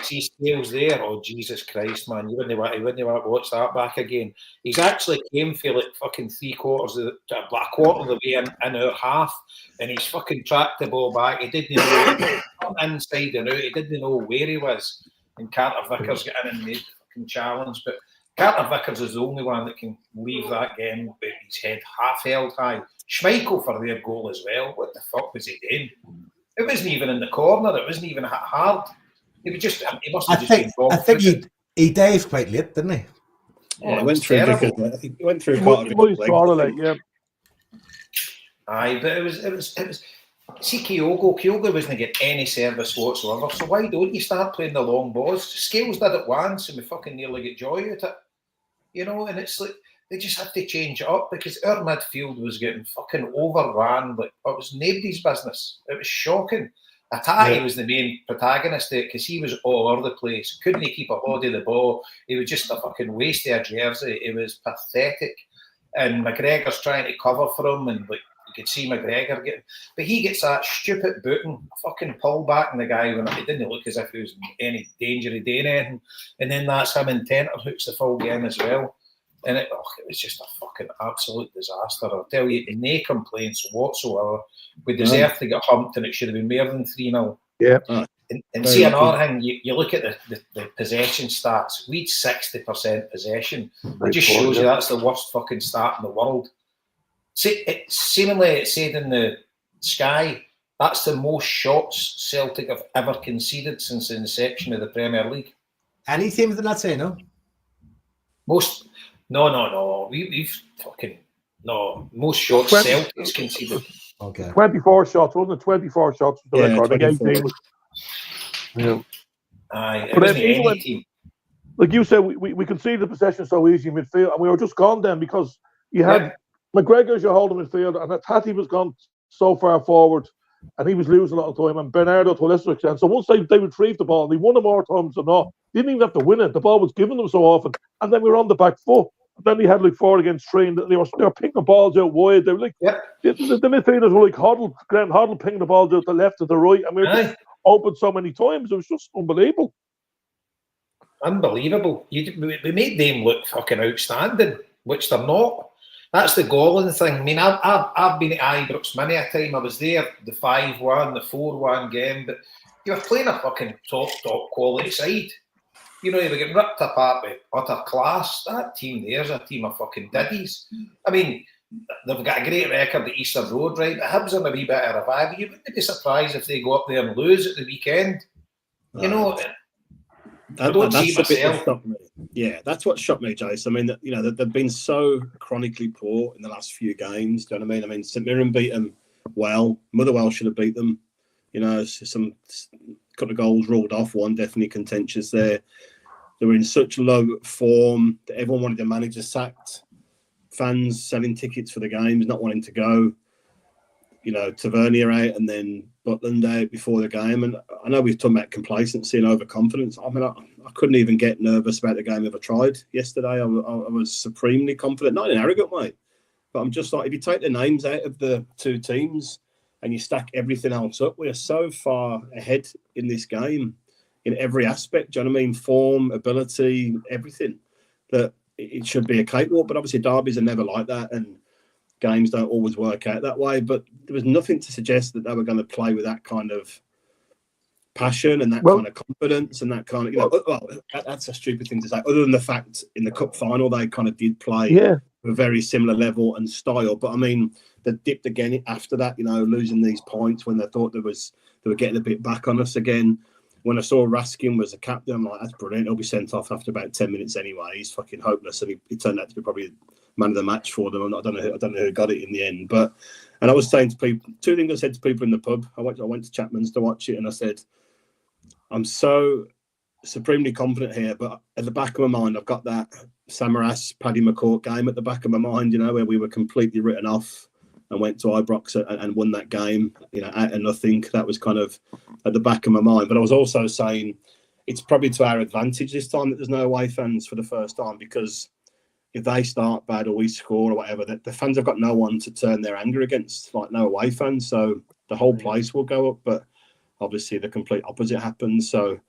See Scales there. Oh Jesus Christ, man! You wouldn't want to watch that back again. He's actually came for like fucking a quarter of the way in our half, and he's fucking tracked the ball back. He didn't know inside and out. He didn't know where he was. And Carter Vickers got in and made the fucking challenge. But Carter Vickers is the only one that can leave that game with his head half held high. Schmeichel for their goal as well. What the fuck was he doing? It wasn't even in the corner. It wasn't even hard. He must have just been wrong. I think he dived quite late, didn't he? Yeah, he went through Vickers. He went through Aye, but it was. See, Kyogo wasn't getting any service whatsoever. So why don't you start playing the long balls? Scales did it once, and we fucking nearly get joy out of it. And it's like they just have to change it up, because our midfield was getting fucking overrun. Like it was nobody's business. It was shocking. Atati was the main protagonist there because he was all over the place. Couldn't he keep a hold of the ball? He was just a fucking waste of a jersey. It was pathetic. And McGregor's trying to cover for him, and like you could see McGregor getting, but he gets that stupid booting, fucking pull back in the guy when it didn't look as if he was in any danger of doing anything. And then that's him in tenterhooks the full game as well. And it was just a fucking absolute disaster. I'll tell you, no complaints whatsoever. We deserved to get humped, and it should have been more than 3-0. Yeah. And see, another thing, you look at the possession stats. We'd 60% possession. It just shows you that's the worst fucking stat in the world. See, seemingly it said in the Sky, that's the most shots Celtic have ever conceded since the inception of the Premier League. Any team than that say no? Most. No. We've fucking most shots Celtic's conceded. Okay. 24 shots, wasn't it? 24 shots was the record. 24. Aye, it wasn't any team. Like you said, we conceded the possession so easy in midfield, and we were just gone then because you had McGregor, you hold in midfield, and Atati was gone so far forward, and he was losing a lot of time, and Bernardo to a lesser extent. So once they retrieved the ball, they won it more times than not. They didn't even have to win it. The ball was given them so often, and then we were on the back foot. And then they had like 4 against 3, and they were picking balls out wide. They were like the midfielders were like Graham Hoddle picking the balls out the left to the right, and we were just open so many times. It was just unbelievable. Unbelievable. We made them look fucking outstanding, which they're not. That's the galling thing. I mean, I've been at Ibrox many a time. I was there the 5-1, the 4-1 game, but you were playing a fucking top quality side. You know, you were getting ripped apart with utter class. That team there's a team of fucking diddies. I mean, they've got a great record at Easter Road, right? The Hibs are a wee bit of a revival. You wouldn't be surprised if they go up there and lose at the weekend. You know, I don't see myself. Yeah, that's what shocked me, Jason. I mean, they've been so chronically poor in the last few games. Do you know what I mean? I mean, St Mirren beat them well. Motherwell should have beat them. You know, some couple of goals rolled off. One definitely contentious there. They were in such low form that everyone wanted their manager sacked. Fans selling tickets for the games, not wanting to go. You know, Tavernier out and then Butland out before the game. And I know we've talked about complacency and overconfidence. I mean, I couldn't even get nervous about the game if I tried yesterday. I was supremely confident, not in an arrogant way, but I'm just like, if you take the names out of the two teams and you stack everything else up, we are so far ahead in this game in every aspect. Do you know what I mean? Form, ability, everything, that it should be a cakewalk. But obviously derbies are never like that, and games don't always work out that way. But there was nothing to suggest that they were going to play with that kind of passion and that kind of confidence and that kind of, that's a stupid thing to say, other than the fact in the cup final they kind of did play a very similar level and style. But I mean, they dipped again after that, losing these points when they thought they were getting a bit back on us again. When I saw Raskin was a captain, I'm like, that's brilliant. He'll be sent off after about 10 minutes anyway. He's fucking hopeless. And he turned out to be probably man of the match for them. I don't know who got it in the end. And I was saying to people, two things I said to people in the pub. I went to Chapman's to watch it, and I said, I'm so supremely confident here, but at the back of my mind, I've got that Samaras, Paddy McCourt game at the back of my mind, where we were completely written off and went to Ibrox and won that game, out of nothing. That was kind of at the back of my mind. But I was also saying it's probably to our advantage this time that there's no away fans for the first time, because if they start bad or we score or whatever, the fans have got no one to turn their anger against, like no away fans. So the whole place will go up. But obviously the complete opposite happens. So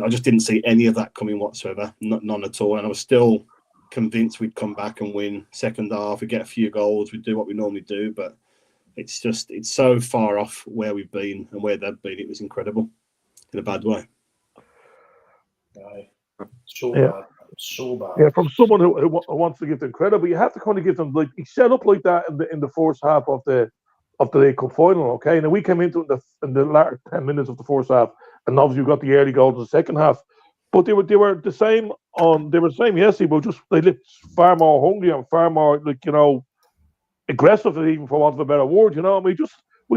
I just didn't see any of that coming whatsoever, none at all. And I was still convinced we'd come back and win second half. We'd get a few goals. We'd do what we normally do. But it's so far off where we've been and where they've been. It was incredible in a bad way. So bad. Yeah, from someone who wants to give them credit, but you have to kind of give them, like, he set up like that in the first half of the League Cup final. Okay, now we came into it in the latter 10 minutes of the first half, and obviously we got the early goals in the second half. But they were the same yesterday, but just they looked far more hungry and far more aggressive, even for want of a better word. And we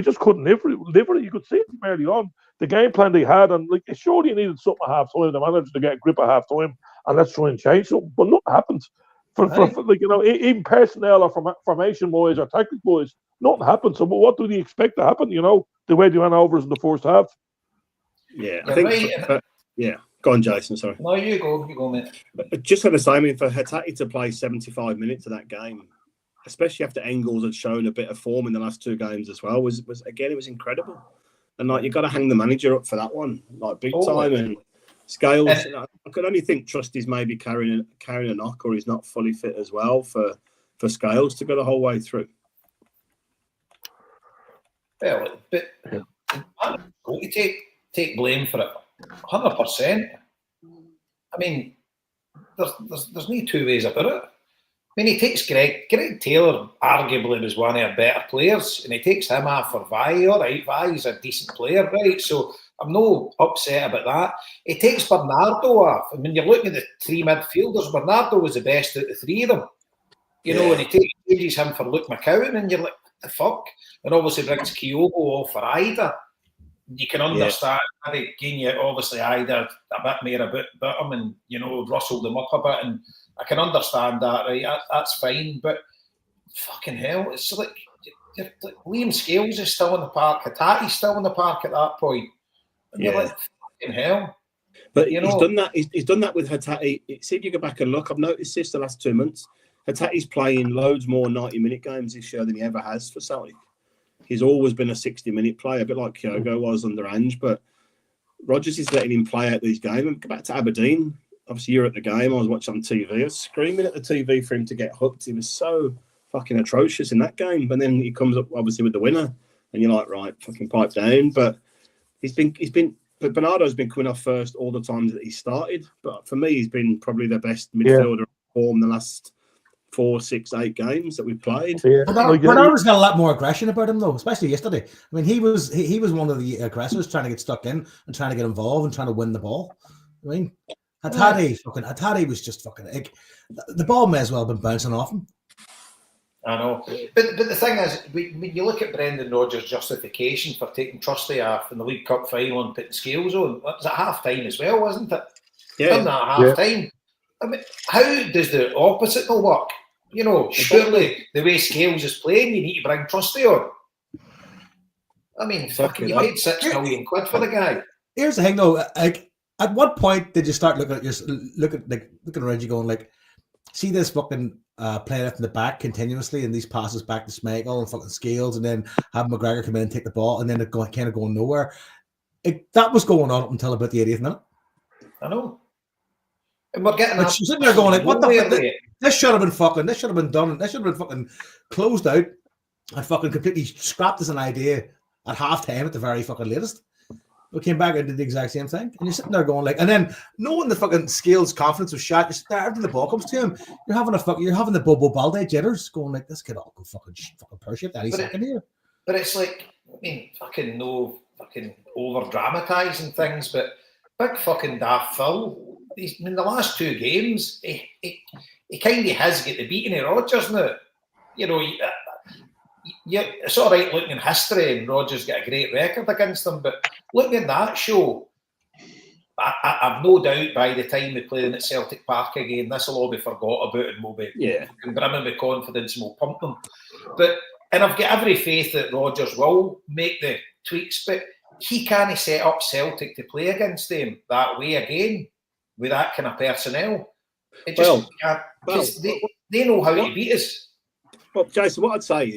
just couldn't live it. You could see it from early on. The game plan they had, and surely you needed something at half time. The manager to get a grip at half time, and let's try and change something. But nothing happened. Even personnel or formation wise or tactic wise, nothing happened. So what do they expect to happen? the way they ran overs in the first half. Yeah, I think. Yeah, go on, Jason. Sorry. No, you go, mate. Just going to say, I mean, for Hatate to play 75 minutes of that game, especially after Engels had shown a bit of form in the last 2 games as well, was again, it was incredible. And like, you got to hang the manager up for that one, like big time. And Scales, I could only think Trusty's maybe carrying a knock, or he's not fully fit as well for Scales to go the whole way through. Well, but I'm going to take blame for it, 100%. I mean, there's no 2 ways about it. I mean, he takes Greg Taylor, arguably was one of our better players, and he takes him off for Vi. All right, Vi's a decent player, right? So I'm no upset about that. He takes Bernardo off. I mean, you're looking at the 3 midfielders. Bernardo was the best out of the 3 of them. You know, and he changes him for Luke McCowan, and you're like, what the fuck? And obviously brings Kyogo off for Ida. You can understand, again, you obviously Ida a bit more about him and, you know, rustled him up a bit, and I can understand that, right? That's fine, but fucking hell, it's like Liam Scales is still in the park, Hatate's still in the park at that point. And you're like, fucking hell. But you know, he's done that with Hatate. See if you go back and look, I've noticed this the last 2 months. Hatate's playing loads more 90-minute games this year than he ever has for Celtic. He's always been a 60-minute player, a bit like Kyogo was under Ange, but Rodgers is letting him play out these games. And go back to Aberdeen. Obviously, you're at the game. I was watching on TV. I was screaming at the TV for him to get hooked. He was so fucking atrocious in that game. But then he comes up, obviously, with the winner. And you're like, right, fucking pipe down. But but Bernardo's been coming off first all the times that he started. But for me, he's been probably the best midfielder form the last 4, 6, 8 games that we've played. Yeah. Bernardo's got a lot more aggression about him, though, especially yesterday. I mean, he was one of the aggressors, trying to get stuck in and trying to get involved and trying to win the ball. I mean, Hatate was just fucking. The ball may as well have been bouncing off him. I know, but the thing is, when you look at Brendan Rodgers' justification for taking Trusty off in the League Cup final and putting Scales on, it was at half time as well, wasn't it? Yeah, done that at half time. I mean, how does the opposite not work? You know, surely the way Scales is playing, you need to bring Trusty on. I mean, fucking, you paid £6 million for the guy. Here's the thing, though. Like, at what point did you start looking around you, going like, see this fucking playing it in the back continuously, and these passes back to Schmeichel and fucking Scales, and then have McGregor come in and take the ball, and then it kind of going nowhere. That was going on up until about the 80th minute. I know. And we're getting like, sitting there going like, what the fuck? This should have been fucking. This should have been done. This should have been fucking closed out and fucking completely scrapped as an idea at half time at the very fucking latest. We came back and did the exact same thing, and you're sitting there going like, and then knowing the fucking Scales' confidence was shot, you're sitting there, after the ball comes to him, you're having the Bobo Balde jitters, going like, this kid ought to go fucking pear-shaped any second here. But it's like, I mean, fucking over dramatising things, but big fucking daft Phil. In the last 2 games, he kind of has got the beating of Rodgers now. You know, it's all right looking in history, and Rodgers got a great record against them, but looking at that show, I've no doubt by the time we play them at Celtic Park again, this will all be forgot about, and we'll be brimming with confidence, and we'll pump them. And I've got every faith that Rodgers will make the tweaks, but he can't set up Celtic to play against them that way again with that kind of personnel. It just can't. They know how to beat us. Well, Jason, what I'd say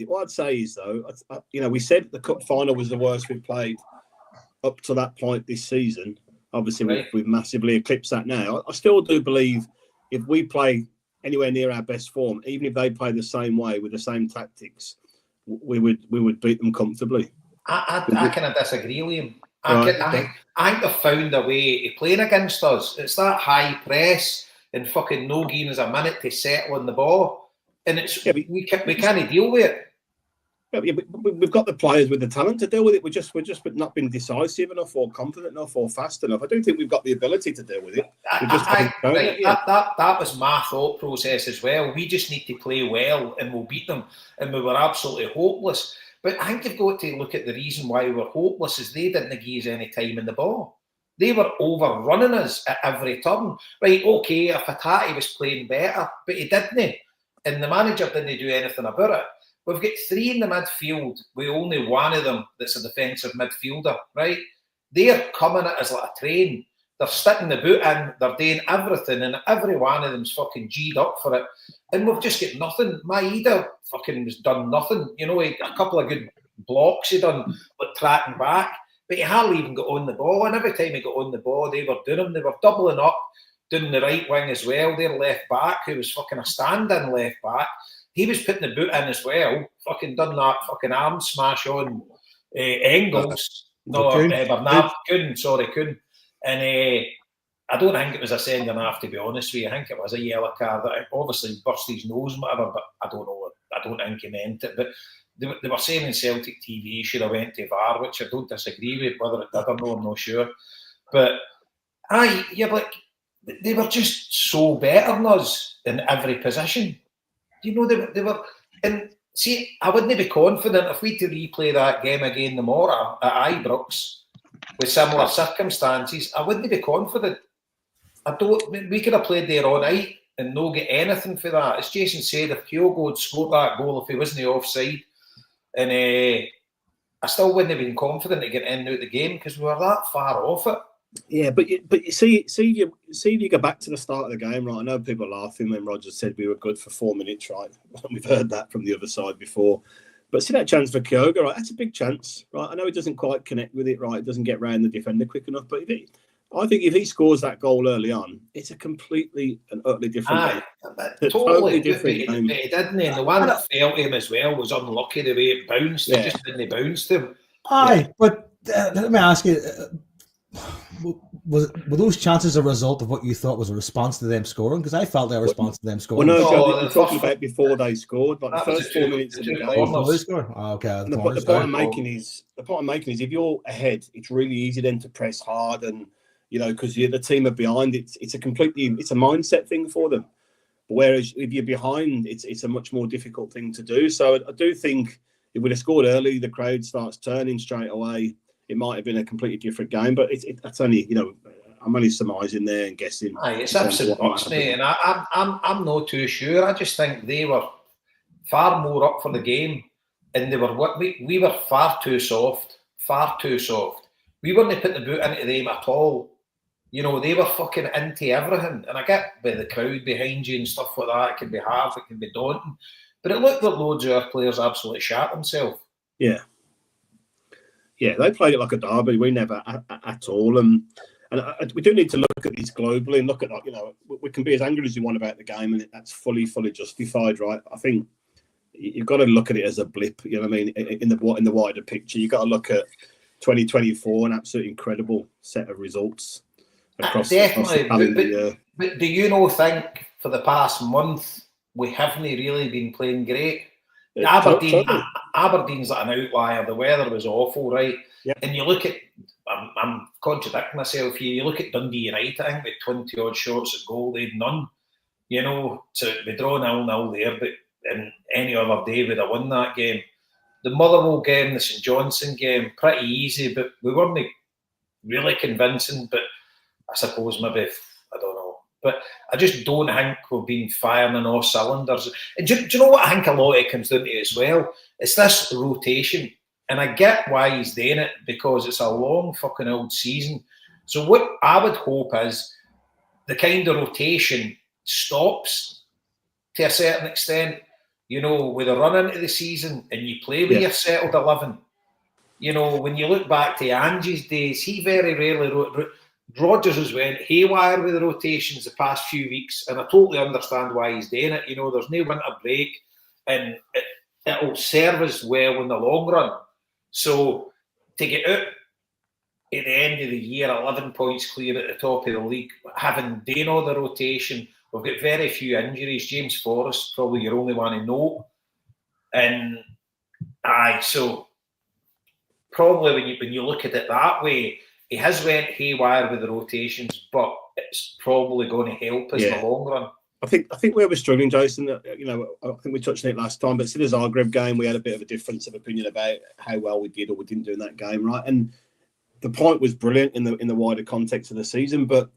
is though, we said the cup final was the worst we've played up to that point this season. Obviously, we've massively eclipsed that now. I still do believe if we play anywhere near our best form, even if they play the same way with the same tactics, we would beat them comfortably. I kind of disagree, Liam. I think they've found a way of playing against us. It's that high press and fucking no giving us a minute to settle on the ball, and it's we can't deal with it. Yeah, we've got the players with the talent to deal with it. We're just not been decisive enough, or confident enough, or fast enough. I don't think we've got the ability to deal with it. That was my thought process as well. We just need to play well, and we'll beat them. And we were absolutely hopeless. But I think you've got to look at the reason why we were hopeless is they didn't give us any time in the ball. They were overrunning us at every turn. Right, okay, if Hatate was playing better, but he didn't. And the manager didn't do anything about it. We've got 3 in the midfield with only one of them that's a defensive midfielder, right? They're coming at us like a train. They're sticking the boot in, they're doing everything, and every one of them's fucking G'd up for it. And we've just got nothing. Maeda fucking has done nothing. You know, a couple of good blocks he done, but tracking back. But he hardly even got on the ball. And every time he got on the ball, they were doing him. They were doubling up, doing the right wing as well. Their left back, who was fucking a stand-in left back, he was putting the boot in as well. Fucking done that fucking arm smash on Engels. Bernard Kuhn. And I don't think it was a sending off, to be honest with you. I think it was a yellow card that obviously burst his nose and whatever, but I don't know. I don't think he meant it. But they were saying in Celtic TV he should have went to VAR, which I don't disagree with. Whether it did or no, I'm not sure. But they were just so better than us in every position. You know, they were. And see, I wouldn't be confident if we to replay that game again tomorrow at Ibrox with similar circumstances. I wouldn't be confident. We could have played there all night and no get anything for that. As Jason said, if Kyogo had scored that goal, if he wasn't offside, and I still wouldn't have been confident to get in and out of the game because we were that far off it. Yeah, but you see if you go back to the start of the game, right? I know people are laughing when Roger said we were good for 4 minutes, right? We've heard that from the other side before. But see that chance for Kyogo, right? That's a big chance, right? I know he doesn't quite connect with it, right? It doesn't get round the defender quick enough. But I think if he scores that goal early on, it's a completely and utterly different game. Totally different game. He didn't. And the one that fell to him as well was unlucky the way it bounced. It just didn't bounce to him. But let me ask you, were those chances a result of what you thought was a response to them scoring? Because I felt a response to them scoring. Well, no, I'm talking about before they scored, like the first 4 minutes of the game. The point I'm making is, if you're ahead, it's really easy then to press hard, and you know, because the team are behind. It's a mindset thing for them. Whereas if you're behind, it's a much more difficult thing to do. So I do think if we'd have scored early, the crowd starts turning straight away. It might have been a completely different game, but that's only, you know, I'm only surmising there and guessing. It's absolute box, mate, and I'm not too sure. I just think they were far more up for the game, and we were far too soft. We weren't putting the boot into them at all. You know, they were fucking into everything, and I get with the crowd behind you and stuff like that. It can be hard, it can be daunting, but it looked like loads of our players absolutely shat themselves. Yeah, they played it like a derby. We never at all. And we do need to look at these globally and look at, like, you know, we can be as angry as you want about the game, and that's fully justified, right? I think you've got to look at it as a blip. You know what I mean? In the wider picture, you've got to look at 2024, an absolutely incredible set of results across definitely. The calendar year. But do you think for the past month we haven't really been playing great? Aberdeen's like an outlier. The weather was awful, right? Yep. And you look at, I'm contradicting myself here. You look at Dundee United, I think with 20 odd shots at goal, they'd none. You know, so we draw 0-0 there, but in any other day we'd have won that game. The Motherwell game, the St Johnstone game, pretty easy, but we weren't really convincing. But I suppose maybe, I don't know. But I just don't think we've been firing on all cylinders. And do you know what I think a lot of it comes down to as well? It's this rotation. And I get why he's doing it, because it's a long fucking old season. So what I would hope is the kind of rotation stops to a certain extent. You know, with a run into the season and you play with your settled 11. You know, when you look back to Angie's days, he very rarely Rodgers has went haywire with the rotations the past few weeks, and I totally understand why he's doing it. You know, there's no winter break, and it'll serve us well in the long run. So to get out at the end of the year, 11 points clear at the top of the league, having done all the rotation, we've got very few injuries. James Forrest, probably your only one to know. And so probably when you look at it that way, he has went haywire with the rotations, but it's probably going to help us in the long run. I think where we're struggling, Jason, you know, I think we touched on it last time, but see the Zagreb game, we had a bit of a difference of opinion about how well we did or we didn't do in that game, right? And the point was brilliant in the wider context of the season, but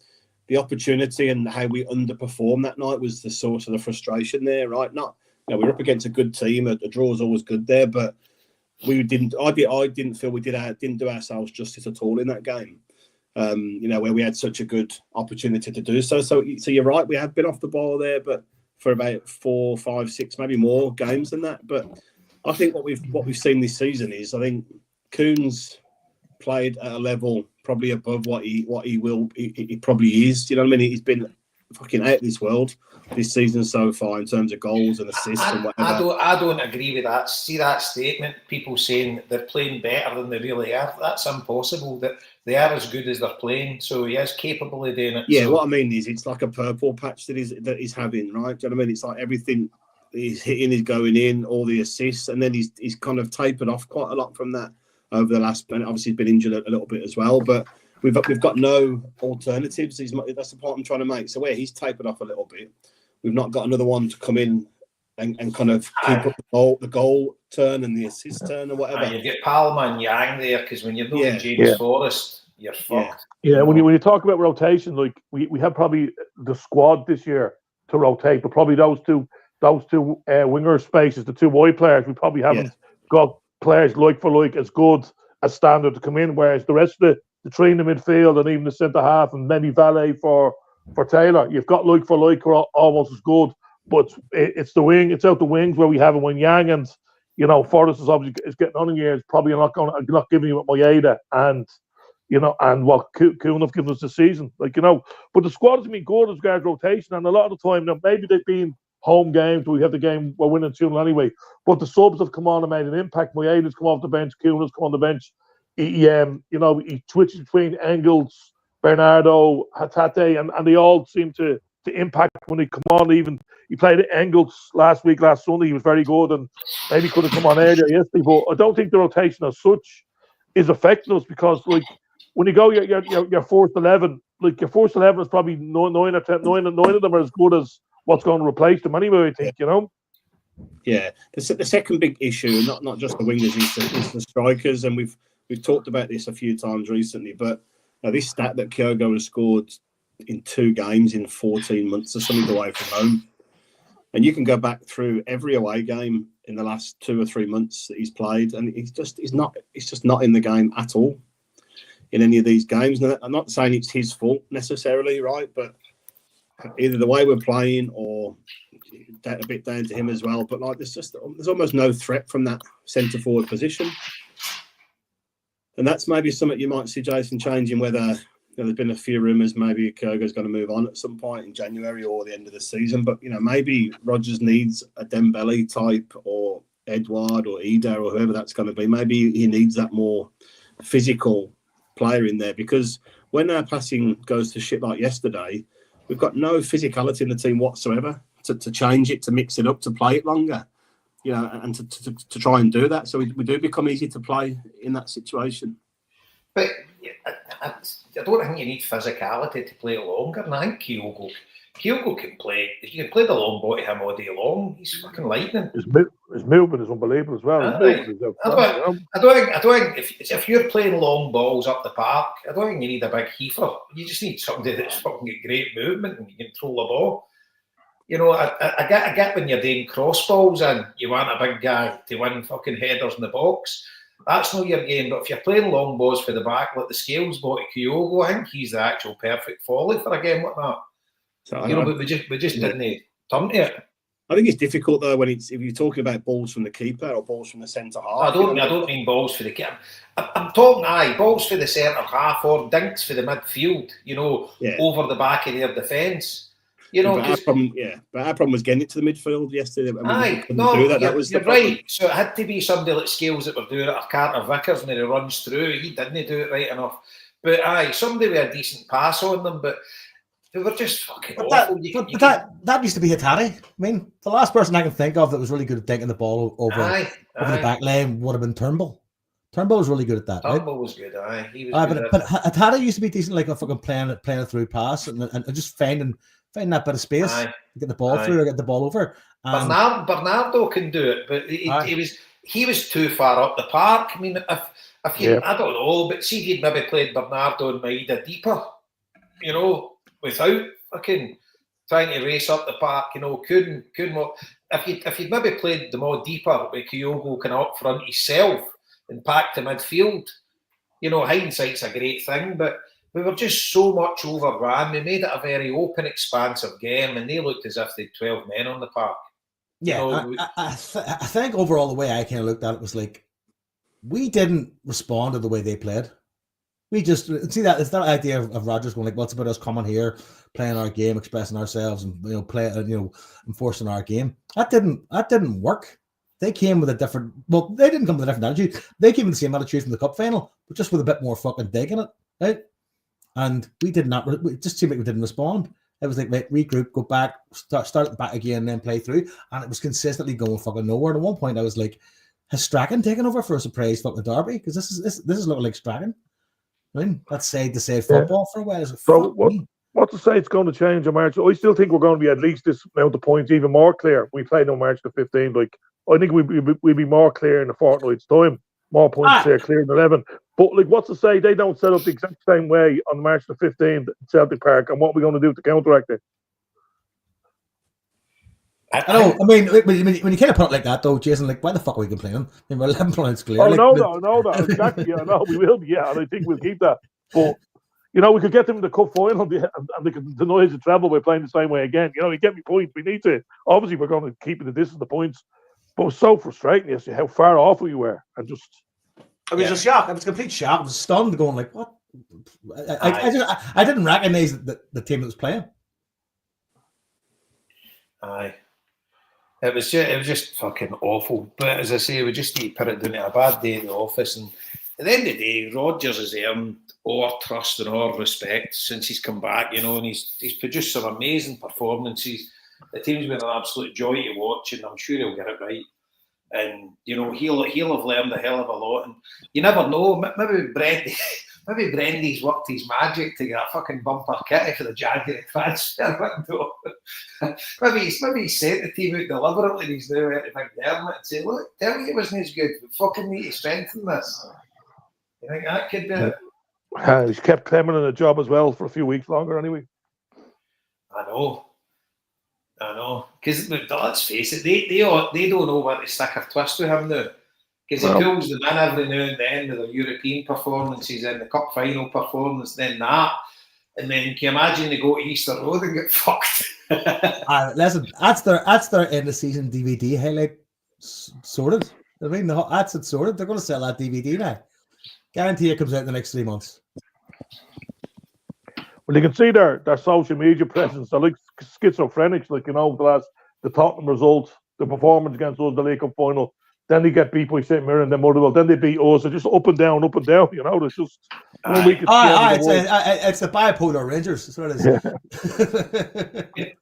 the opportunity and how we underperformed that night was the source of the frustration there, right? Not we were up against a good team. A draw is always good there, but we didn't. I didn't feel we didn't do ourselves justice at all in that game. Where we had such a good opportunity to do so. So you're right. We have been off the ball there, but for about 4, 5, 6, maybe more games than that. But I think what we've seen this season is I think Kuhn's played at a level probably above what he probably is. You know what I mean? He's been fucking out of this world this season so far in terms of goals and assists and whatever. I don't agree with that. See that statement? People saying they're playing better than they really are. That's impossible. That they are as good as they're playing. So he is capable of doing it. Yeah, so. what I mean is it's like a purple patch that he's having, right? Do you know what I mean? It's like everything he's hitting is going in, all the assists, and then he's kind of tapered off quite a lot from that over the last. And obviously he's been injured a little bit as well, but we've got no alternatives. That's the point I'm trying to make. So where he's tapered off a little bit, we've not got another one to come in and kind of keep up the goal turn and the assist turn or whatever. You get Palma and Yang there because when you're not James Forrest, you're fucked. Yeah, when you talk about rotation, like we have probably the squad this year to rotate, but probably those two winger spaces, the two wide players, we probably haven't got players like for like as good as standard to come in. Whereas the rest of the three in the midfield and even the centre half and maybe Valet for Taylor, you've got like for like are almost as good. But it's out the wings where we have it when Yang and Forrest is obviously is getting on in years. Probably not giving you Moyeda and what Kuhn have given us this season. But the squad has been good as regards rotation, and a lot of the time maybe they've been home games. We have the game we're winning 2-0 anyway. But the subs have come on and made an impact. Moyeda's come off the bench. Kuhn has come on the bench. He switches between Engels, Bernardo, Hatate, and they all seem to impact when they come on. Even he played Engels last Sunday. He was very good, and maybe could have come on earlier yesterday. But I don't think the rotation as such is affecting us because, when you go your first 11, your first 11 is probably 9 of them are as good as what's going to replace them anyway. I think Yeah, the second big issue, not just the wingers, is the strikers, and we've talked about this a few times recently. But this stat that Kyogo has scored in 2 games in 14 months or something away from home, and you can go back through every away game in the last 2 or 3 months that he's played, and he's just not in the game at all in any of these games. Now, I'm not saying it's his fault necessarily, right? But either the way we're playing or a bit down to him as well. But there's almost no threat from that centre forward position, and that's maybe something you might see Jason changing. Whether there's been a few rumours maybe Kyogo's going to move on at some point in January or the end of the season, but maybe Rodgers needs a Dembele type or Edouard or Eder or whoever that's going to be. Maybe he needs that more physical player in there, because when our passing goes to shit like yesterday, we've got no physicality in the team whatsoever to change it, to mix it up, to play it longer, and to try and do that. So we do become easy to play in that situation. But I don't think you need physicality to play it longer. And I think Kyogo can play. You can play the long ball to him all day long. He's fucking lightning. His movement is unbelievable as well. I don't think if you're playing long balls up the park, I don't think you need a big heifer. You just need somebody that's fucking got great movement and you can control the ball. I get when you're doing cross balls and you want a big guy to win fucking headers in the box. That's not your game. But if you're playing long balls for the back, like the Scales ball to Kyogo, I think he's the actual perfect volley for a game like that. So but we just didn't turn to it. I think it's difficult though if you're talking about balls from the keeper or balls from the centre half. I don't mean balls for the keeper. I'm talking balls for the centre half or dinks for the midfield. Over the back of their defence. But our problem was getting it to the midfield yesterday. You're right. So it had to be somebody like Scales that were doing it, or Carter Vickers when he runs through. He didn't do it right enough. But somebody with a decent pass on them, but they were just fucking awful. That used to be Hatate. I mean, the last person I can think of that was really good at dinking the ball over the back lane would have been Turnbull. Turnbull was really good at that. Turnbull was good, He was good but Hatate used to be decent, like a fucking playing a through pass and just finding that bit of space, get the ball through or get the ball over. Bernardo can do it, but he was too far up the park. I mean, if you, I don't know, but see if you'd maybe played Bernardo and Maida deeper, without fucking trying to race up the park, couldn't. if you'd maybe played them all deeper with Kyogo kind of up front himself and packed to midfield, hindsight's a great thing, but we were just so much overrun. We made it a very open, expansive game, and they looked as if they'd 12 men on the park. Yeah, I think overall the way I kind of looked at it was like, we didn't respond to the way they played. We just see that it's that idea of Rodgers going like, "What's about us coming here, playing our game, expressing ourselves, and enforcing our game." That didn't work. They came with a different. Well, they didn't come with a different attitude. They came with the same attitude from the cup final, but just with a bit more fucking dig in it, right? And we did not. It just seemed like we didn't respond. It was like, right, regroup, go back, start back again, and then play through. And it was consistently going fucking nowhere. And at one point, I was like, "Has Strachan taken over for a surprise fucking derby? Because this is looking like Strachan." I mean, that's side-to-side football for a while. So what to say it's going to change in March? I still think we're going to be at least this amount of points, even more clear. We played on March the 15th. Like, I think we'll be more clear in a fortnight's time. More points clear in 11. But like, what's to say they don't set up the exact same way on March the 15th at Celtic Park, and what we're going to do to counteract it? I know. I mean, when you kind of put it like that, though, Jason, like, why the fuck are we complaining? I mean, we're 11 points clear. Oh, no, exactly. Yeah, no, we will be. Yeah, and I think we'll keep that. But we could get them in the cup final, and they could deny us the treble by playing the same way again. You get me point. We need to. Obviously, we're going to keep it at this is the points. But it was so frustrating yesterday how far off we were, and just. I was a shock. I was a complete shock. I was stunned, going like, "What?" I didn't recognize the team that was playing. Aye. It was just fucking awful. But as I say, we just need to put it down to a bad day in the office. And at the end of the day, Rodgers has earned all our trust and all our respect since he's come back, and he's produced some amazing performances. The team's been an absolute joy to watch, and I'm sure he'll get it right. And he'll have learned a hell of a lot. And you never know, maybe Brendy's worked his magic to get a fucking bumper kitty for the January transfer window. maybe he's sent the team out deliberately. He's now out to McDermott and say, "Look, tell me it wasn't as good. We fucking need to strengthen this." You think that could be it? He's kept Clement in a job as well for a few weeks longer anyway. I know. Because let's face it, they don't know what to stick or twist with him now. Because he pulls them in every now and then with the European performances and the cup final performance, then that. And then can you imagine they go to Easter Road and get fucked? Listen, that's their end of season DVD highlight sorted. I mean, that's it sorted. They're going to sell that DVD now. Guarantee it comes out in the next 3 months. Well, you can see their social media presence. They're like schizophrenics, the Tottenham result, the performance against us, the League Cup final. Then they get beat by St. Mirren, then Motherwell. Then they beat us. They're just up and down. There's just it's the bipolar Rangers. That's what it is.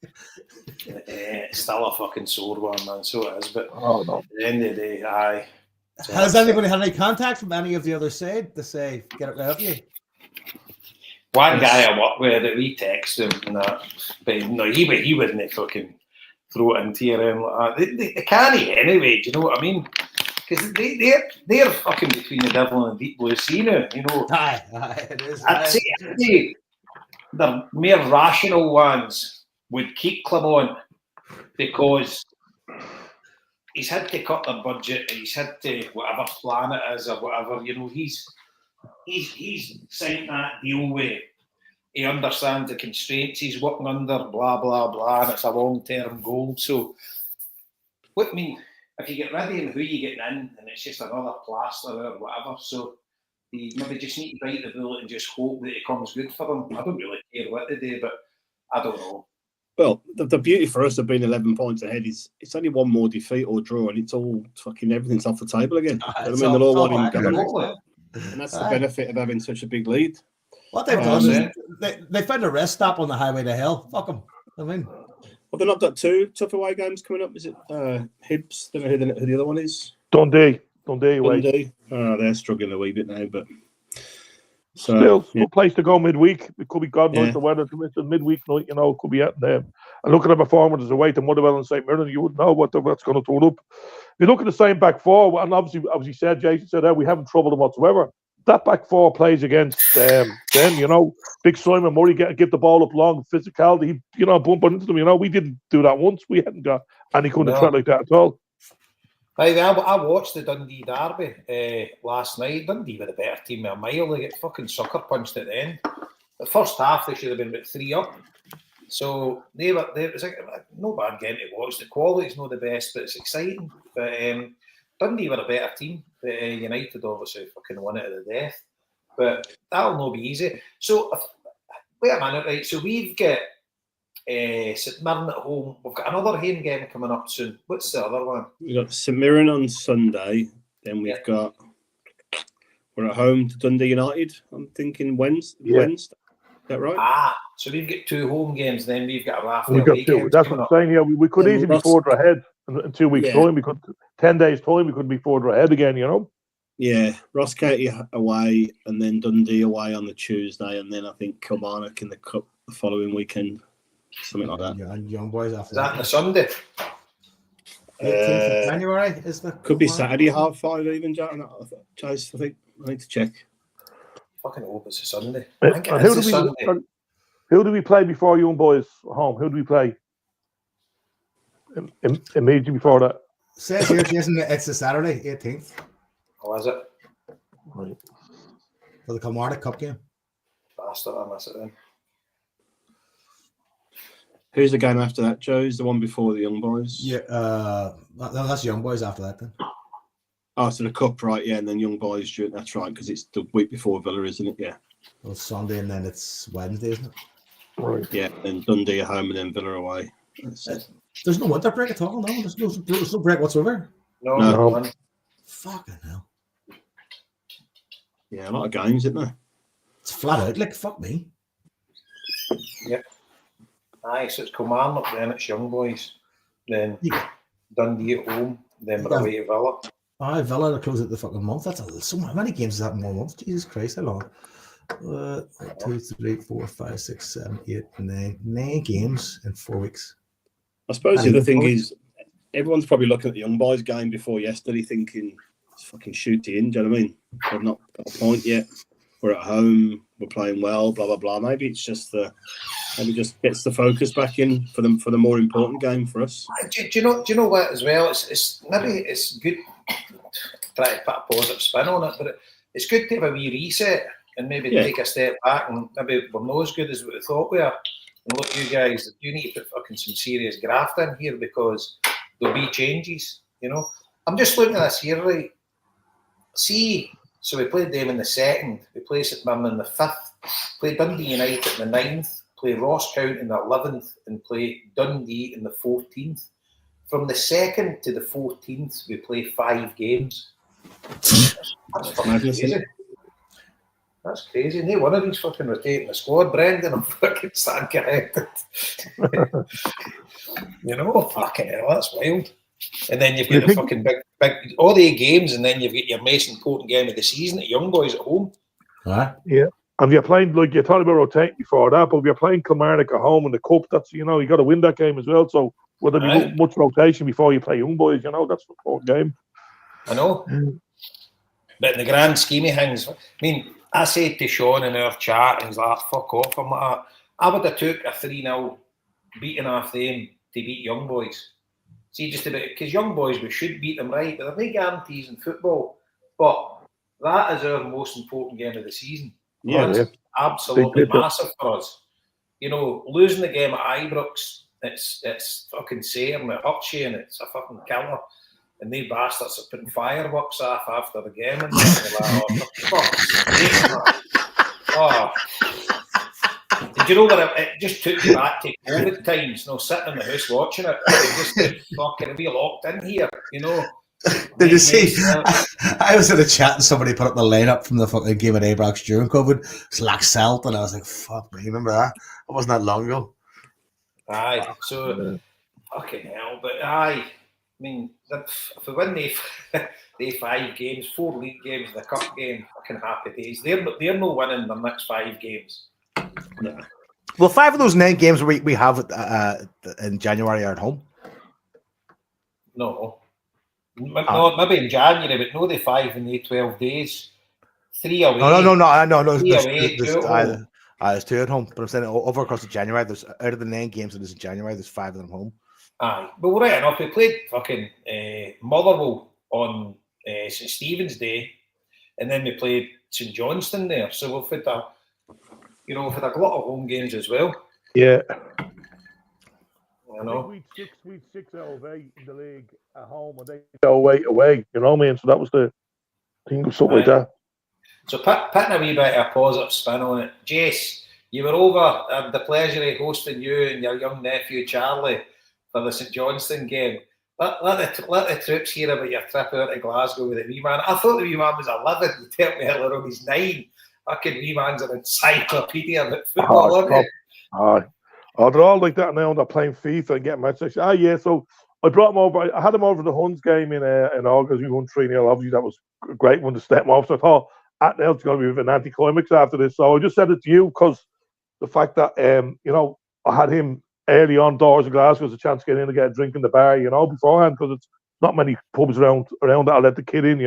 It's still a fucking sore one, man. So it is. But no. At the end of the day, aye. Has anybody had any contact from any of the other side to say, "Get it right up you"? One guy I work with, that we text him and that, but no, he wouldn't fucking throw it into your like that. They can't anyway. Do you know what I mean? Because they're fucking between the devil and the deep blue sea now. Aye, it is. I'd say the more rational ones would keep Clement because he's had to cut the budget and he's had to whatever plan it is or whatever. He's signed that deal with. He understands the constraints he's working under, blah, blah, blah, and it's a long-term goal. So, if you get rid of him, who are you getting in? And it's just another plaster or whatever. So, you maybe just need to bite the bullet and just hope that it comes good for them. I don't really care what they do, but I don't know. Well, the beauty for us of being 11 points ahead is it's only one more defeat or draw, and it's all fucking everything's off the table again. They're all wanting to go. And that's the benefit of having such a big lead. What they've done is they found a rest stop on the highway to hell. Fuck them. I mean, well, they've not got 2 tough away games coming up. Is it Hibs? Don't know who the other one is. Dundee away. They're struggling a wee bit now, but still place to go midweek. It could be God knows the weather. It's a midweek night, it could be at them. And looking at the performances away to Motherwell and St. Mirren, you wouldn't know what's going to turn up. If you look at the same back four, and obviously, as you said, Jason said, we haven't troubled them whatsoever. That back four plays against them, Big Simon Murray get the ball up long, physicality, bumping into them. We didn't do that once. We hadn't got And he couldn't try like that at all. I watched the Dundee derby last night. Dundee were a better team by a mile. They get fucking sucker punched at the end. The first half they should have been about 3 up. So it was like no bad game to watch. The quality's not the best, but it's exciting. But Dundee were a better team. United obviously fucking won it to the death. But that'll not be easy. So wait a minute, right? So we've got St Mirren at home. We've got another home game coming up soon. What's the other one? We've got St Mirren on Sunday. Then we're at home to Dundee United. I'm thinking Wednesday. Is that right? So we've got 2 home games. Then we've got a Raphael. We've got 2. That's what I'm saying. Yeah, we could easily be further ahead in 2 weeks' time. We could 10 days' time. We could be further ahead again. You know. Yeah, Ross County away, and then Dundee away on the Tuesday, and then I think Kilmarnock in the Cup the following weekend. Something like that. Yeah, and Young Boys after that. Is that on a Sunday? 18th of January is the could be Saturday 5:30 even, Chase, I think. I need to check. Fucking hope it's a Sunday. Who do we play before Young Boys home? Who do we play immediately before that? Says here, Jason, it's a Saturday, 18th. Oh, is it? Right. For the Kilmarnock Cup game. Bastard, I miss it then. Who's the game after that, Joe? Is the one before the Young Boys? Yeah, no, that's Young Boys after that then. Oh, so the Cup, right, yeah, and then Young Boys, that's right, because it's the week before Villa, isn't it? Yeah. Well, it's Sunday and then it's Wednesday, isn't it? Right. Yeah, then Dundee at home and then Villa away. There's no winter break at all, no? There's no break whatsoever? No. Fucking hell. Yeah, a lot of games, isn't there? It's flat out, like, fuck me. Yep. Aye, so it's Kilmarnock, then it's Young Boys, then Dundee at home, then we're away to Villa. Aye, Villa to close out the fucking month. That's so many games is that in 1 month. Jesus Christ, how long? 2, 3, 4, 5, 6, 7, 8, 9. 9 games in 4 weeks. I suppose the other thing is everyone's probably looking at the Young Boys game before yesterday thinking it's fucking shoot in, do you know what I mean? We've not got a point yet. We're at home, we're playing well, blah blah blah. Maybe it's just maybe just gets the focus back in for the more important game for us. Do you know what as well? It's maybe it's good try to put a positive spin on it, but it's good to have a wee reset and maybe take a step back and maybe we're not as good as we thought we are. And look, you guys, you need to put fucking some serious graft in here because there'll be changes, you know. I'm just looking at this here, right? See, so we played them in the 2nd, we played St Mirren in the 5th, played Dundee United in the 9th, play Ross County in the 11th, and play Dundee in the 14th. From the 2nd to the 14th, we play 5 games. That's fucking crazy. That's crazy. No one of these fucking rotating the squad, Brendan. I'm fucking stand corrected. You know, fucking hell, that's wild. And then you've got the fucking big all the games, and then you've got your most important game of the season at Young Boys at home. Yeah. And you're playing, like you're talking about rotating before that, but you're playing Kilmarnock at home in the Cup. That's, you know, you got to win that game as well. So will there be much rotation before you play Young Boys? You know, that's an important game. I know. But in the grand scheme of things, I mean, I said to Sean in our chat, and he's like, fuck off. I'm like, I would have took a 3-0 beating off them to beat Young Boys. See, just about, because Young Boys, we should beat them, right? But there are no guarantees in football. But that is our most important game of the season. Yeah, it's absolutely massive for us. You know, losing the game at Ibrox, it's fucking saying it hurts you and it's a fucking killer. And they bastards are putting fireworks off after the game and like, for fuck's sake, man. Oh. Did you know what it just took me back to COVID times, sitting in the house watching it. It just fucking be locked in here, you know. Did you see? I was in a chat and somebody put up the lineup from the fucking game at Ibrox during COVID. It's like Celtic, and I was like, fuck me, remember that? It wasn't that long ago. Aye, so fucking hell, but aye. I mean, if we win the 5 games, 4 league games, the cup game, fucking happy days. They're no winning the next 5 games. No. Well, 5 of those 9 games we have in January are at home. No, maybe in January, but no, the 5 in the 12 days. 3 away. No. 3 away. There's 2 at home, but I'm saying over across the January, there's out of the 9 games that is in January, there's 5 of them home. Aye, well, right enough. We played fucking Motherwell on St Stephen's Day, and then we played St Johnstone there. So we've had we've had a lot of home games as well. Yeah. You know, we'd 6 out of 8 in the league at home, and they go 8 away. You know what I mean? So that was the thing, something like that. So putting a wee bit of a positive spin on it, Jace, you were over. I had the pleasure of hosting you and your young nephew Charlie for the St Johnstone game. Let the troops hear about your trip out to Glasgow with the wee man. I thought the wee man was 11. You told me earlier on he's 9. Fucking wee man's an encyclopedia about football, isn't it? Aye. Oh, they're all like that now. They're playing FIFA and getting matches. Yeah. So I brought him over. I had him over the Huns game in August. We won 3-0. Obviously, that was a great one to step him off. So I thought, now it's going to be an anticlimax after this. So I just said it to you because the fact that I had him early on doors in Glasgow as a chance to get in and get a drink in the bar, beforehand, because it's not many pubs around that I'll let the kid in,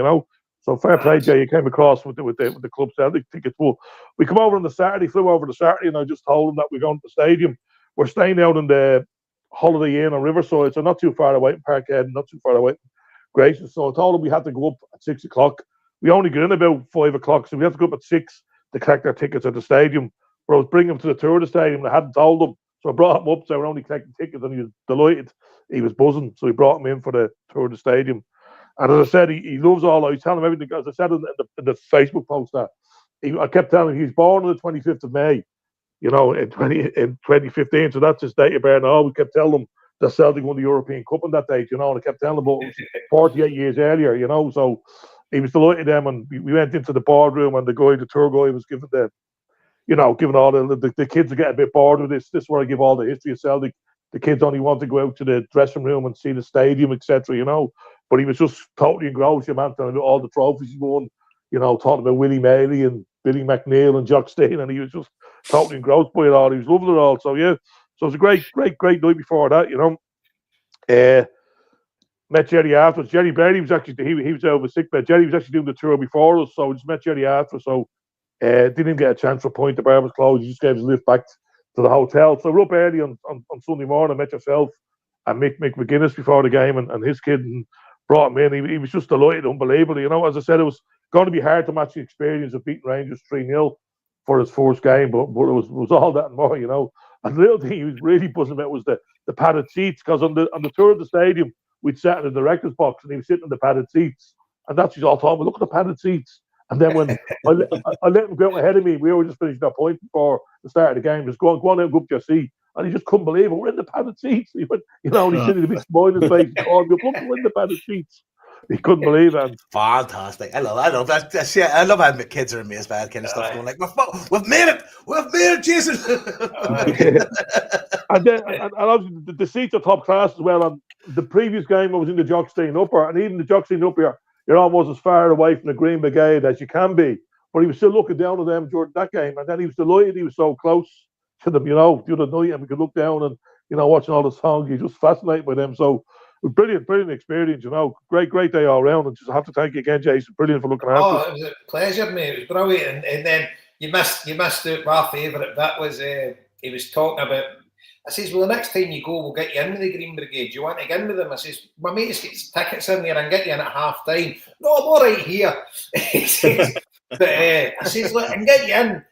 So fair play, Jay. You came across with the club Celtic tickets. Well, we come over on the Saturday, flew over the Saturday, and I just told him that we're going to the stadium. We're staying out in the Holiday Inn on Riverside, so not too far away from Parkhead, not too far away from Grayson. So I told him we had to go up at 6 o'clock. We only get in about 5 o'clock, so we have to go up at 6 to collect our tickets at the stadium. But I was bringing him to the tour of the stadium, and I hadn't told him. So I brought him up, so we're only collecting tickets, and he was delighted. He was buzzing, so we brought him in for the tour of the stadium. And as I said, he loves all that. He's telling him everything. As I said in the Facebook post, that I kept telling him he was born on the 25th of May, in 2015. So that's his date of birth. And we kept telling him that Celtic won the European Cup on that date, and I kept telling him about it was 48 years earlier, So he was delighted then, and we went into the boardroom, and the tour guy was giving giving all the kids to get a bit bored with this. This is where I give all the history of Celtic. The kids only want to go out to the dressing room and see the stadium, etc. But he was just totally engrossed, man, telling about all the trophies he won. Talking about Willie Maley and Billy McNeil and Jock Stein, and he was just totally engrossed by it all. He was loving it all. So yeah, so it was a great night before that. Met Jerry afterwards. Jerry Berry was actually he was out of a sick bed. Jerry was actually doing the tour before us, so we just met Jerry after. So didn't get a chance for a point. The bar was closed. He just gave us a lift back to the hotel. So we're up early on Sunday morning. Met yourself and Mick McGuinness before the game, and his kid, and brought him in. He was just delighted, unbelievable. As I said, it was going to be hard to match the experience of beating Rangers 3-0 for his first game, but it was all that and more, And the little thing he was really buzzing about was the padded seats, because on the tour of the stadium, we'd sat in the director's box, and he was sitting in the padded seats, and that's what he's all talking about. Look at the padded seats. And then when I let him go out ahead of me, we were just finishing our point before the start of the game. Just go on out and go up to your seat. And he just couldn't believe it. We're in the padded seats. He went, he's sitting a big smile in his face. He called me, we're in the padded seats. He couldn't believe it. Fantastic. I love that. I love how kids are amazed by that kind of stuff. Going like, we've made it, Jason. and obviously the seats are top class as well. On the previous game, I was in the Jock Stein Upper, and even the Jock Stein Upper, you're almost as far away from the Green Brigade as you can be. But he was still looking down at them during that game, and then he was delighted he was so close to them, the other night, and we could look down and, watching all the songs. He's just fascinated by them. So brilliant experience, Great day all round. And just have to thank you again, Jason. Brilliant for looking after us. It was a pleasure, mate. It was brilliant. And then you missed out my favourite bit was he was talking about. I says, well, the next time you go, we'll get you in with the Green Brigade. Do you want to get in with them? I says, my mate's got tickets in there and get you in at half time. No, I'm all right here. He says, but I says, look, I can get you in.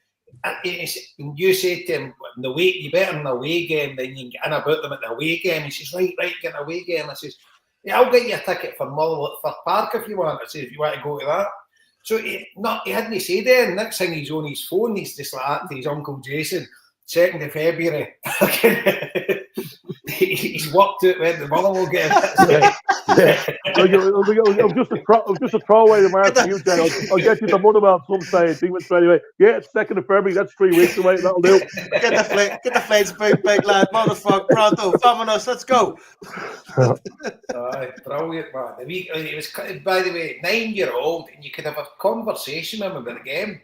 And you say to him, you better in the away game than you can get in about them at the away game. He says, right, get an away game. I says, yeah, I'll get you a ticket for Motherwell Park if you want. I says, if you want to go to that. So he hadn't said that. Next thing he's on his phone, he's just like that to his Uncle Jason. 2nd of February. He's worked out when the Motherwell game. I'll just a throwaway remark to you, Jay. I'll get you the Motherwell some stage. He went straight away. Yeah, it's 2nd of February. That's 3 weeks away. That'll do. Get the flames, big lad. Motherfucker, pronto. Vamonos. Let's go. Brilliant, man. He was, by the way, 9-year-old, and you could have a conversation with him about the game.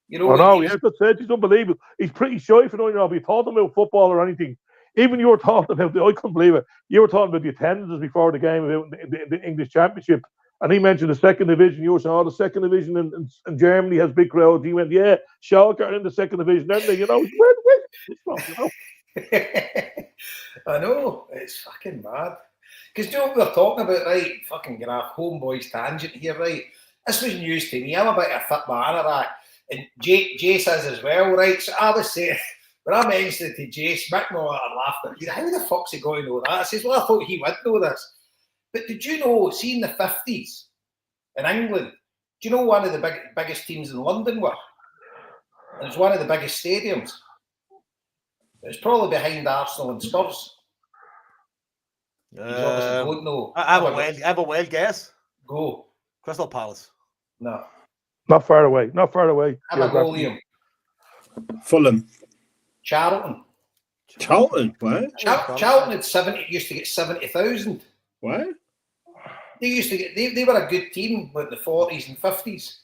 That's it. He's unbelievable. He's pretty shy for 9-year-old. If you taught him about football or anything, even you were talking about I couldn't believe it. You were talking about the attendances before the game in the English Championship, and he mentioned the 2nd division. You were saying, the 2nd division in Germany has big crowds. He went, yeah, Schalke are in the 2nd division, aren't they? I know, it's fucking mad. Because do you know what we're talking about, right? Fucking graph, HomeBhoys tangent here, right? This was news to me. I'm a bit of a fit anorak. And Jay says as well, right? So I was saying, when I mentioned it to Jace, Mick and I laughed at me. How the fuck's he going to know that? I says, well, I thought he would know this. But did you know, see in the 50s in England, do you know one of the biggest teams in London were? And it's one of the biggest stadiums. It's probably behind Arsenal and Spurs. You obviously don't know. I have a wild guess. Go. Crystal Palace. No. Not far away. Not far away. Have a go, Liam. Fulham. Charlton. Charlton, where? Charlton had used to get 70,000. Where? They used to get. They were a good team in the 40s and 50s.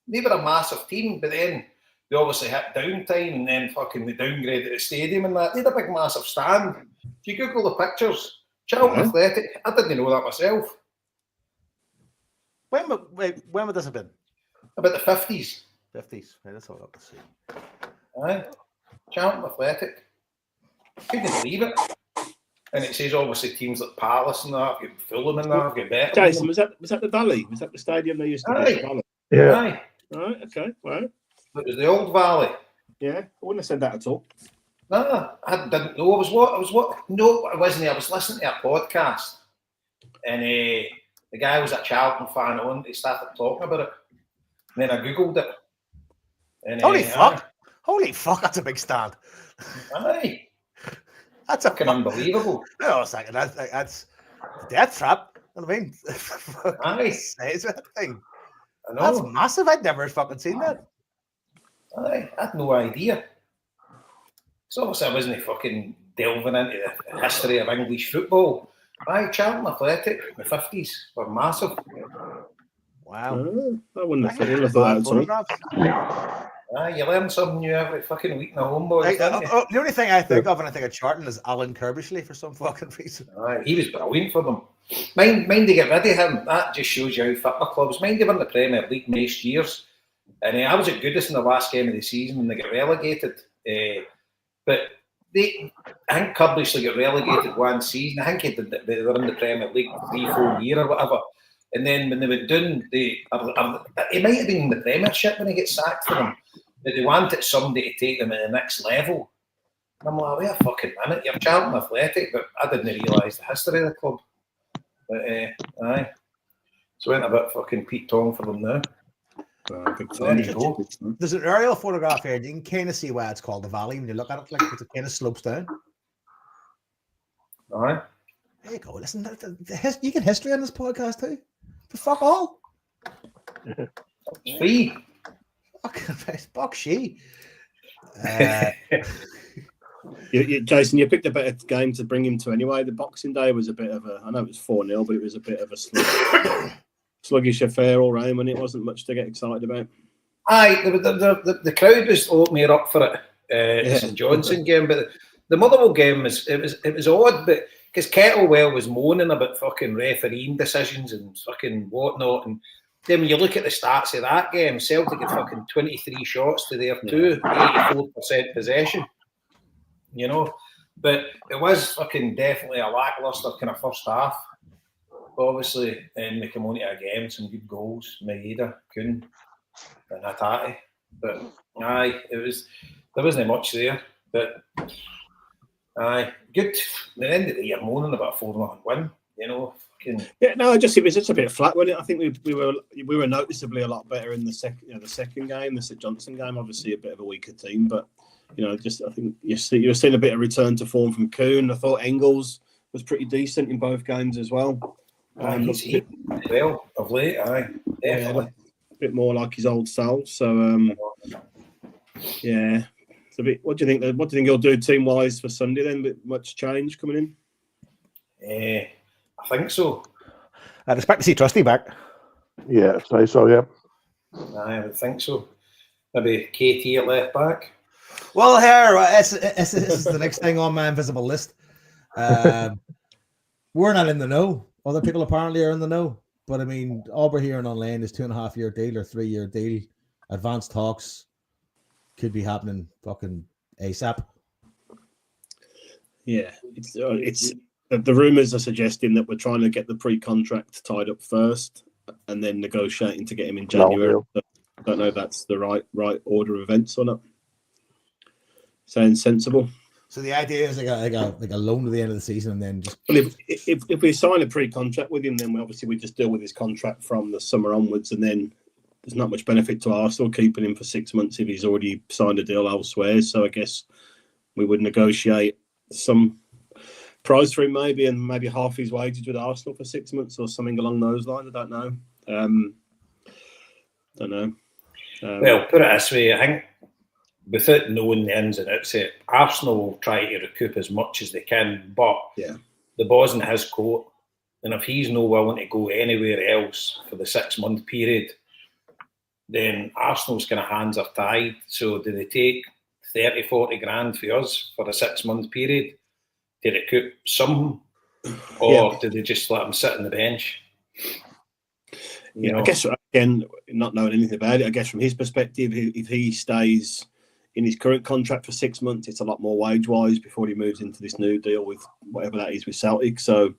They were a massive team, but then they obviously hit downtime and then fucking they downgraded the stadium and that. They had a big, massive stand. If you Google the pictures, Charlton Athletic. I didn't know that myself. When would this have been? About the 50s. 50s. Right, that's all I have to see. Aye. Charlton Athletic. Couldn't believe it. And it says obviously teams like Palace and that, I've got Fulham and that, I've got better. Jason, was that the Valley? Was that the stadium they used to play? The Valley? Yeah. Aye. Right, okay, right. It was the old Valley. Yeah, I wouldn't have said that at all. No, I didn't know. No, I wasn't. I was listening to a podcast, and the guy was a Charlton fan. And he started talking about it, and then I googled it. And, Holy fuck! Holy fuck! That's a big stand. Aye, that's fucking unbelievable. No, a second. That's a death trap. You know what I mean? Aye, says that thing. I know. That's massive. I'd never fucking seen that. Aye, I had no idea. So obviously I wasn't fucking delving into the history of English football. Aye, Charlton Athletic in the 50s were massive. Wow. I wouldn't have thought that at all. Aye, you learn something new every fucking week in the HomeBhoys. The only thing I think of when I think of Charlton is Alan Kirbishley for some fucking reason. Aye, he was brilliant for them. Mind to get rid of him. That just shows you how fit my clubs. Mind they were in the Premier League most years. And I was at Goodison in the last game of the season when they got relegated. But I think Kirbishley got relegated one season. I think they were in the Premier League 3-4 years or whatever. And then when they went down, he might have been in the Premiership when he gets sacked for them. But they wanted somebody to take them to the next level. And I'm like, wait a fucking minute, you're Charlton Athletic, but I didn't realise the history of the club. But aye. So went a bit fucking Pete Tong for them now. There's an aerial photograph here. You can kind of see why it's called the Valley when you look at it. Like it kind of slopes down. All right. There you go. Listen, you get history on this podcast too. For fuck all. Free. Fuck she. Jason, you picked a better game to bring him to anyway. The Boxing Day was a bit of I know it was 4-0, but it was a bit of a sluggish affair all round when it wasn't much to get excited about. Aye, the crowd was opening up for it. St Johnson game, but the Motherwell game was odd, but because Kettlewell was moaning about fucking refereeing decisions and fucking whatnot, and then when you look at the stats of that game, Celtic had fucking 23 shots to their 84% possession. You know, but it was fucking definitely a lackluster kind of first half. But obviously, we came on to again, some good goals, Maeda, Kuhn, and Hatati. But aye, there wasn't much there. But aye, good. At the end of the year, moaning about a 4-0 win. You know, fucking. Yeah, no, it was just a bit flat, wasn't it? I think we were noticeably a lot better in the second game, the St Johnson game. Obviously, a bit of a weaker team, but you know, I think you're seeing a bit of return to form from Kuhn. I thought Engels was pretty decent in both games as well. He's well of late, aye, definitely. A bit more like his old self. So, yeah. It's a bit. What do you think? What do you think he'll do team wise for Sunday then? Much change coming in? I think so. I'd expect to see Trusty back. Yeah, I so. Yeah. I would think so. Maybe KT at left back. Well, here this is the next thing on my invisible list. We're not in the know. Other people apparently are in the know. But I mean, all we're hearing online is 2.5-year deal or 3-year deal. Advanced talks could be happening fucking ASAP. Yeah, it's the rumours are suggesting that we're trying to get the pre-contract tied up first, and then negotiating to get him in January. I don't know if that's the right order of events or not. Sounds sensible. So the idea is like a loan to the end of the season, and then just. Well, if we sign a pre-contract with him, then we just deal with his contract from the summer onwards, and then there's not much benefit to Arsenal keeping him for 6 months if he's already signed a deal elsewhere. So I guess we would negotiate some price for him maybe, and maybe half his wages with Arsenal for 6 months or something along those lines. I don't know. Well, put it this way, I think without knowing the ins and outs, Arsenal will try to recoup as much as they can, but the ball's in his court, and if he's not willing to go anywhere else for the 6 month period, then Arsenal's kind of hands are tied. So do they take 30, 40 grand for us for a 6 month period to recoup some, or do they just let him sit on the bench? I guess, again, not knowing anything about it, I guess from his perspective, if he stays in his current contract for 6 months, it's a lot more wage-wise before he moves into this new deal with whatever that is with Celtic. So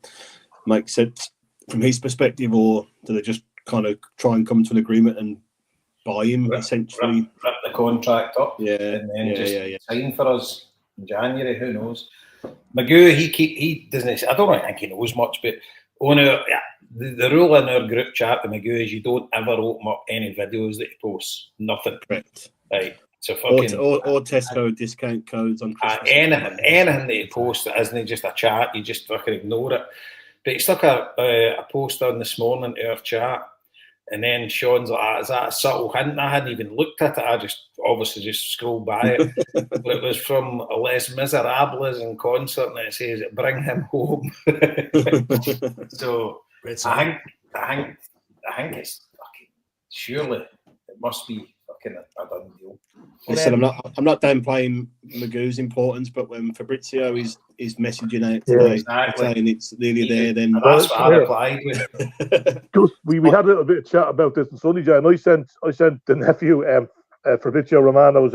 makes sense from his perspective, or do they just kind of try and come to an agreement and buy him, essentially? Rip the contract up, and then sign for us in January, who knows? Magoo, he doesn't, I don't think he knows much, but the rule in our group chat with Magoo is you don't ever open up any videos that he posts. Nothing. Correct. Right. So fucking or Tesco discount codes on Christmas. Anything that he posts that isn't just a chat, you just fucking ignore it. But he stuck a post on this morning to our chat, and then Sean's like, is that a subtle hint? I hadn't even looked at it. I just obviously just scrolled by it. But it was from Les Miserables in concert, and it says, "Bring him home." So I think it's fucking, surely it must be fucking a done deal. Listen, I'm not downplaying Magoo's importance, but when Fabrizio is messaging out today, saying it's nearly there, then that's what I replied with. We had a little bit of chat about this on Sunday, Jay, and I sent the nephew Fabrizio Romano's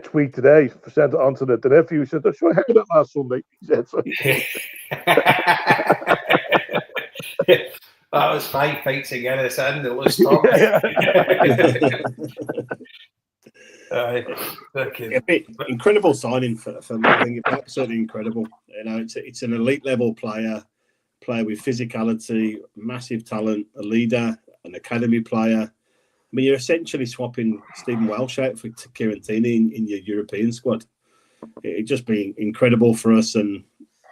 tweet today, sent it on to the nephew. He said, "Sure, I heard that last Sunday." He said, so. That was 5 fights again. It's in the loose top. Incredible signing for me. I think it's absolutely incredible. It's an elite level player with physicality, massive talent, a leader, an academy player. I mean, you're essentially swapping Stephen Welsh out for Kieran Tierney in your European squad. It'd just be incredible for us, and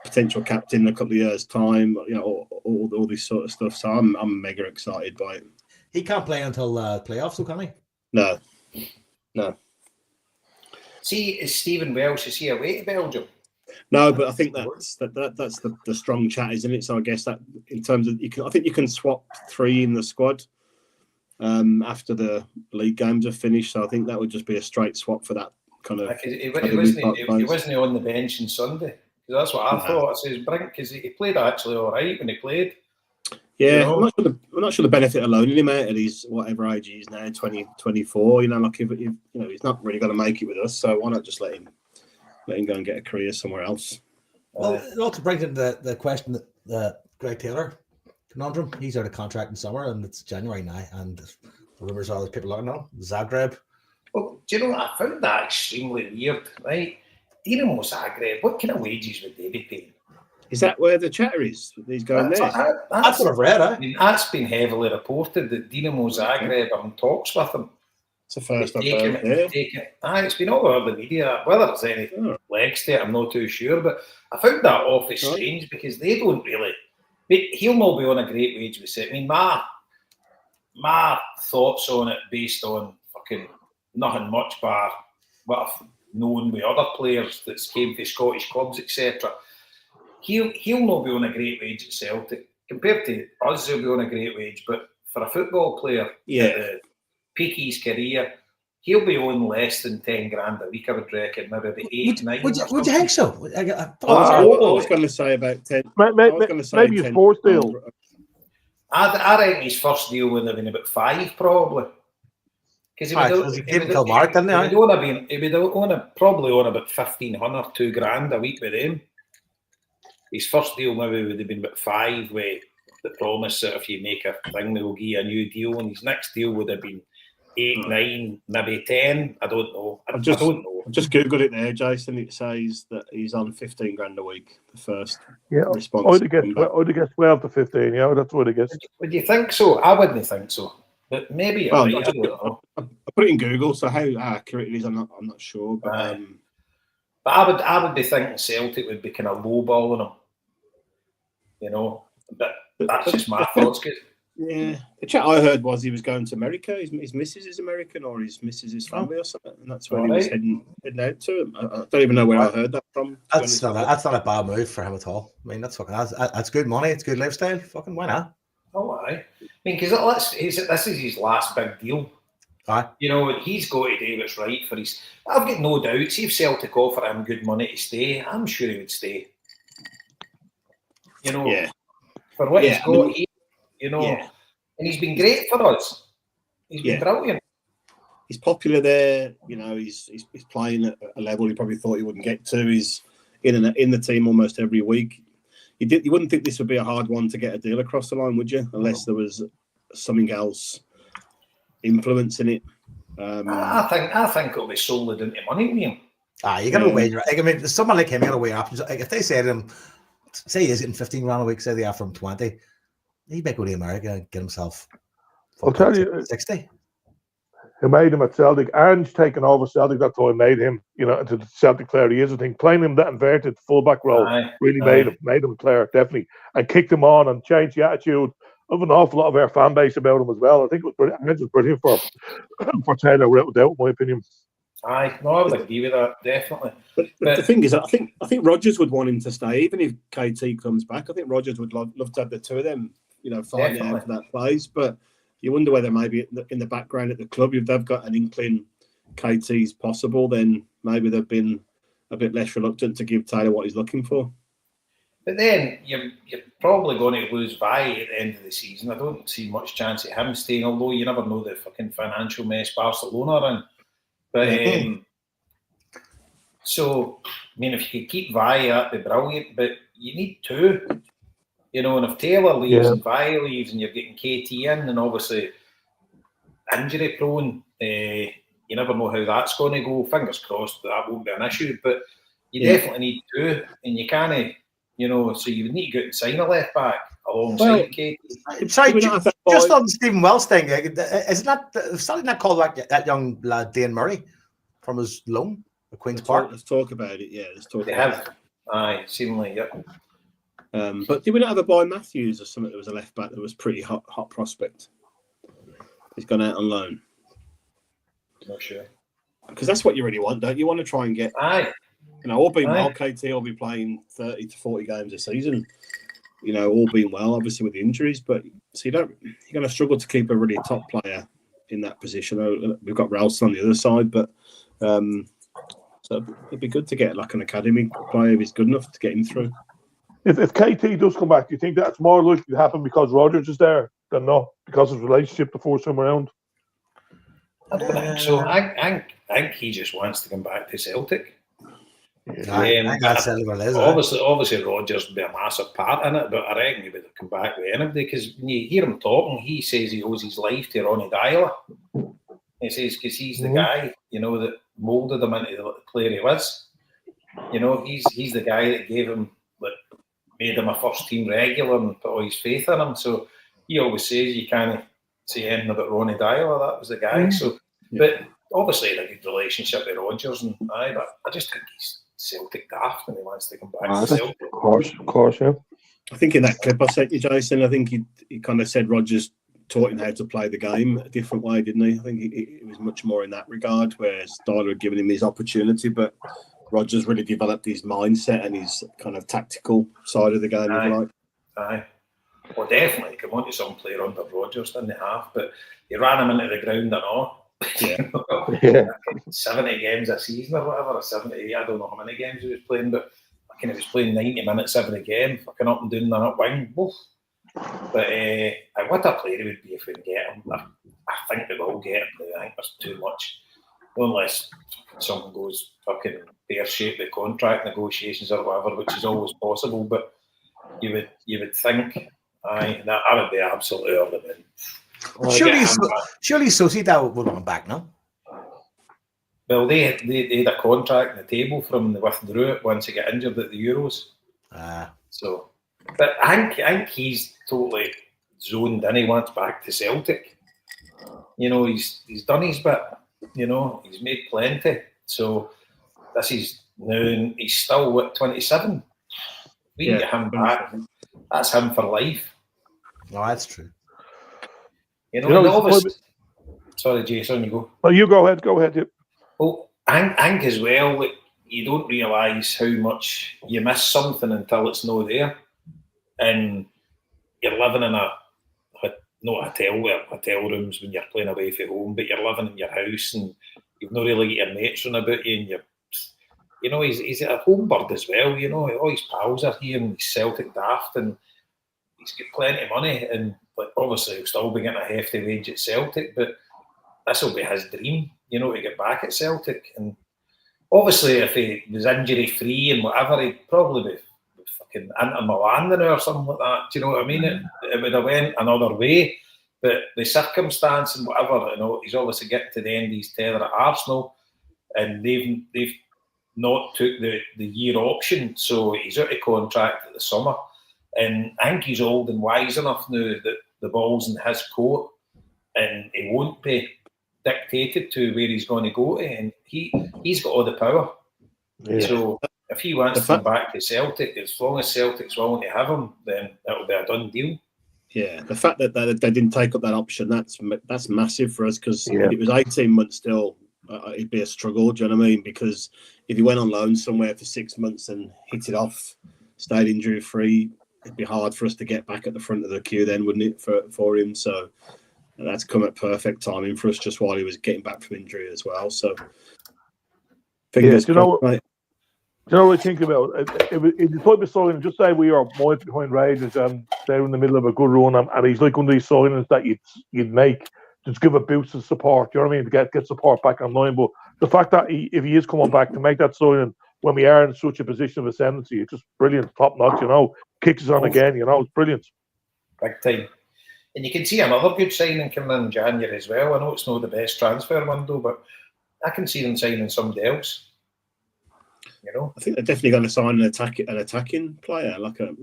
potential captain in a couple of years' time. All this sort of stuff. So I'm mega excited by it. He can't play until playoffs, so can he? No. See, is Stephen Welsh, is he away to Belgium? No, but I think that's the strong chat, isn't it? So I guess that in terms of I think you can swap 3 in the squad after the league games are finished. So I think that would just be a straight swap for that kind of. He wasn't on the bench on Sunday. That's what I thought. I says bring, because he played actually all right when he played. Yeah, I'm not sure the benefit of loaning him out at his whatever age he is now, 20, 24. Like if he's not really going to make it with us, so why not just let him go and get a career somewhere else? Well, it also brings into the question that Greg Taylor conundrum. He's out of contract in summer, and it's January now, and the rumours are that people looking at him. Zagreb. Well, do you know, I found that extremely weird, right? Dinamo Zagreb, what kind of wages would they be paying? Is that where the chatter is? He's going there. That's what I've read. I mean, that's been heavily reported that Dinamo Zagreb are in talks with him. It's the first I've heard. It's been all over the media. Whether there's any legs to it, I'm not too sure. But I found that awfully strange because they don't really. He'll not be on a great wage with it. I mean, my thoughts on it based on fucking nothing much bar what I've known with other players that came from Scottish clubs, etc. He'll not be on a great wage at Celtic. Compared to us, he'll be on a great wage. But for a football player, at the peak of his career, he'll be on less than 10 grand a week, I would reckon. Maybe 8, 9. Would you think so? I was going to say about 10. Maybe his fourth deal. I reckon his first deal would have been about 5, probably. Because he came Kilmarnock, didn't he? He would probably own about 1,500, £2,000 a week with him. His first deal maybe would have been about 5, with the promise that if you make a thing, they'll give you a new deal. And his next deal would have been 8, 9, maybe 10. I don't know. I don't know. I've just googled it there, Jason. It says that he's on 15,000 a week. The first response. I'd have guessed 12 to 15. Yeah, that's what I guess. Would you think so? I wouldn't think so. But maybe you're right. I put it in Google, so how accurate it is, I'm not sure. But I would be thinking Celtic would be kind of lowballing him. You know, but that's just my thoughts. Yeah, the chat I heard was he was going to America. His missus is American, or his missus is family or something, and that's where he was heading out to. I don't even know where I heard that from. That's not a bad move for him at all. I mean, that's good money. It's good lifestyle. Fucking why not? Oh, aye. I mean, because this is his last big deal. Aye. You know, he's got to do what's right for his. I've got no doubt. See if Celtic offer him good money to stay, I'm sure he would stay. You know, for what he's got, and he's been great for us. He's been brilliant. He's popular there. You know, he's playing at a level he probably thought he wouldn't get to. He's in the team almost every week. You wouldn't think this would be a hard one to get a deal across the line, would you? Unless there was something else influencing it. I think it'll be solely into money, Liam. You got to wager. I mean, someone like him, you got to weigh options. Like if they say to him, say he's getting 15 grand a week, say they offer him 20, he might go to America and get himself. I'll tell you, 60. Who made him at Celtic? Ange taking over Celtic. That's how I made him, into the Celtic player he is. I think playing him that inverted fullback role really made him a player, definitely, and kicked him on and changed the attitude of an awful lot of our fan base about him as well. I think it was brilliant for Taylor, without doubt, in my opinion. Aye, no, I would agree with that, definitely. But the thing is, I think Rodgers would want him to stay, even if KT comes back. I think Rodgers would love to have the two of them, fighting out for that place. But you wonder whether maybe in the background at the club, if they've got an inkling KT's possible, then maybe they've been a bit less reluctant to give Taylor what he's looking for. But then you're probably going to lose Vi at the end of the season. I don't see much chance of him staying, although you never know the fucking financial mess Barcelona are in. But so, I mean, if you could keep Vi, that'd be brilliant. But you need two. And if Taylor leaves and Vi leaves and you're getting KT in, and obviously injury prone, you never know how that's going to go. Fingers crossed that won't be an issue, but you definitely need two, and you can't, so you would need to go out and sign a left back alongside KT. Sorry, just on the Stephen Wells thing, isn't that called that young lad Dane Murray from his loan at Queen's Park? Let's talk about it. Yeah, let's talk. They have, seemingly, yeah. But did we not have a boy Matthews or something that was a left back that was pretty hot prospect? He's gone out on loan. Not sure. Because that's what you really want, don't you? You want to try and get, all being well, KT will be playing 30 to 40 games a season. All being well, obviously with the injuries, but so you're going to struggle to keep a really top player in that position. We've got Ralston on the other side, but so it'd be good to get like an academy player if he's good enough to get him through. If KT does come back, do you think that's more likely to happen because Rodgers is there than not because of his relationship to force him around? I don't think so. I think he just wants to come back to Celtic. Obviously, Rodgers would be a massive part in it, but I reckon he would have come back with anybody because when you hear him talking, he says he owes his life to Ronnie Dyler. He says because he's the guy, that moulded him into the player he was. He's the guy that gave him, made him a first team regular and put all his faith in him. So he always says you can't say anything about Ronnie Dyler. That was the guy. So, but obviously, he had a good relationship with Rodgers, but I just think he's Celtic daft and he wants to come back to Celtic. Of course, yeah. I think in that clip I sent you, Jason, I think he kind of said Rodgers taught him how to play the game a different way, didn't he? I think it was much more in that regard, whereas Dyler had given him his opportunity, but Rodgers really developed his mindset and his kind of tactical side of the game, if you like. Aye. Well, definitely. Come on to some player under Rodgers, didn't they have? But he ran him into the ground and all. Yeah. 70 games a season or whatever, or 70, I don't know how many games he was playing, but he was playing 90 minutes every game, fucking up and down that wing. Woof. But what a player he would be if we can get him. I think we will get him. I think there's too much. Unless something goes fucking pear-shaped with contract negotiations or whatever, which is always possible. But you would think, that I would be absolutely over the moon. Surely Sociedad will run back, no? Well, they had a contract on the table from they withdrew it once he got injured at the Euros. So, but I think he's totally zoned in. He wants back to Celtic. He's done his bit. He's made plenty. So this is now. He's still 27. We can get him back. That's him for life. No, that's true. Sorry, Jason, you go. Oh, you go ahead. Go ahead. Well, I think as well, like, you don't realise how much you miss something until it's not there. And you're living in not hotel rooms when you're playing away from home, but you're living in your house and you've not really got your mates run about you, and he's a home bird as well, all his pals are here and he's Celtic daft and he's got plenty of money and obviously he'll still be getting a hefty wage at Celtic, but this will be his dream, to get back at Celtic. And obviously if he was injury free and whatever, he'd probably be fucking Inter Milan or something like that. Do you know what I mean? It would have went another way. But the circumstance and whatever, he's obviously getting to the end of his tether at Arsenal, and they've not took the year option, so he's out of contract at the summer. And I think he's old and wise enough now that the ball's in his court, and he won't be dictated to where he's going to go to, and he's got all the power. Yeah. So if he wants to come back to Celtic, as long as Celtic's willing to have him, then that'll be a done deal. Yeah, the fact that they didn't take up that option, that's massive for us, because if it was 18 months still, it'd be a struggle, do you know what I mean? Because if he went on loan somewhere for 6 months and hit it off, stayed injury free, it'd be hard for us to get back at the front of the queue then, wouldn't it, for him? So that's come at perfect timing for us, just while he was getting back from injury as well. So fingers crossed, mate. Do you know what I think about? If you type of signing, just say we are miles behind Rangers and they're in the middle of a good run, and he's like one of these signings that you'd make, just give a boost of support. Do you know what I mean? To get support back online. But the fact that if he is coming back to make that signing when we are in such a position of ascendancy, it's just brilliant, top notch. Kicks us on again. It's brilliant, big time. And you can see another good signing coming in January as well. I know it's not the best transfer window, but I can see them signing somebody else. I think they're definitely going to sign an attacking player, like a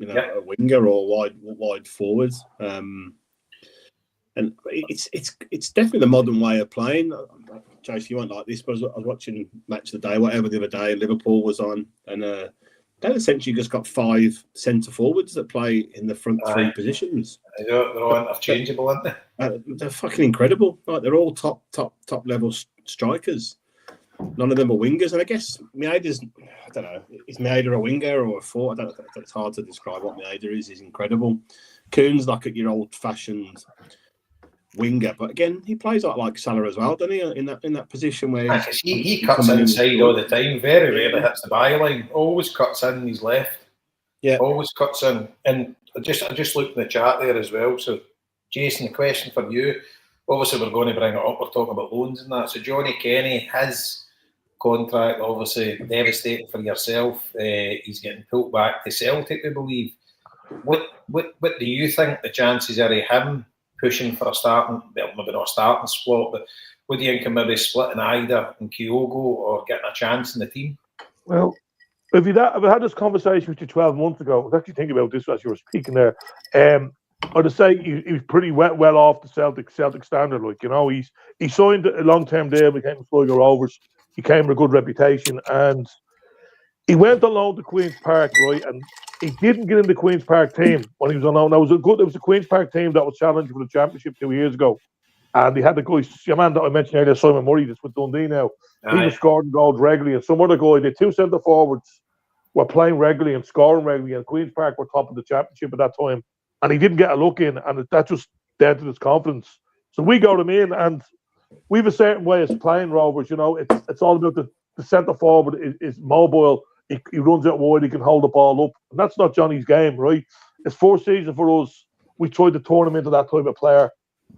winger or wide forward. And it's definitely the modern way of playing. Jason, you won't like this, but I was watching Match of the Day, whatever, the other day, and Liverpool was on, and they essentially just got 5 centre forwards that play in the front 3 positions. They're all interchangeable, aren't they? They're fucking incredible. Like, they're all top level strikers. None of them are wingers, and I guess Maeda's, I don't know, is Maeda a winger or a forward? I don't know. It's hard to describe what Maeda is. He's incredible. Kuhn's like your old-fashioned winger, but again, he plays like Salah as well, doesn't he? In that position where he cuts inside all the time. Very rarely hits the byline. Always cuts in. He's left. Yeah, always cuts in. And I just looked in the chat there as well. So, Jason, the question for you. Obviously, we're going to bring it up. We're talking about loans and that. So, Johnny Kenny, his contract obviously devastating for yourself. He's getting pulled back to Celtic, we believe. What do you think the chances are of him pushing for a starting, well, maybe not a starting spot, but what do you think of maybe splitting Ida and Kyogo or getting a chance in the team? Well, if I had this conversation with you 12 months ago, I was actually thinking about this as you were speaking there. I'd say he was pretty well off the Celtic standard. He signed a long-term deal, became a Sligo Rovers. He came with a good reputation, and he went on loan to Queen's Park, right? And he didn't get in the Queen's Park team when he was on loan. It was a Queen's Park team that was challenging for the championship 2 years ago, and they had the guy, your man that I mentioned earlier, Simon Murray, that's with Dundee now. He was scoring goals regularly, and some other guy, the 2 centre forwards were playing regularly and scoring regularly, and Queen's Park were top of the championship at that time, and he didn't get a look in, and that just dented his confidence. So we got him in, and we have a certain way of playing Rovers. It's all about the centre forward is mobile. He runs out wide. He can hold the ball up, and that's not Johnny's game, right? It's 4 seasons for us. we tried to turn him into that type of player.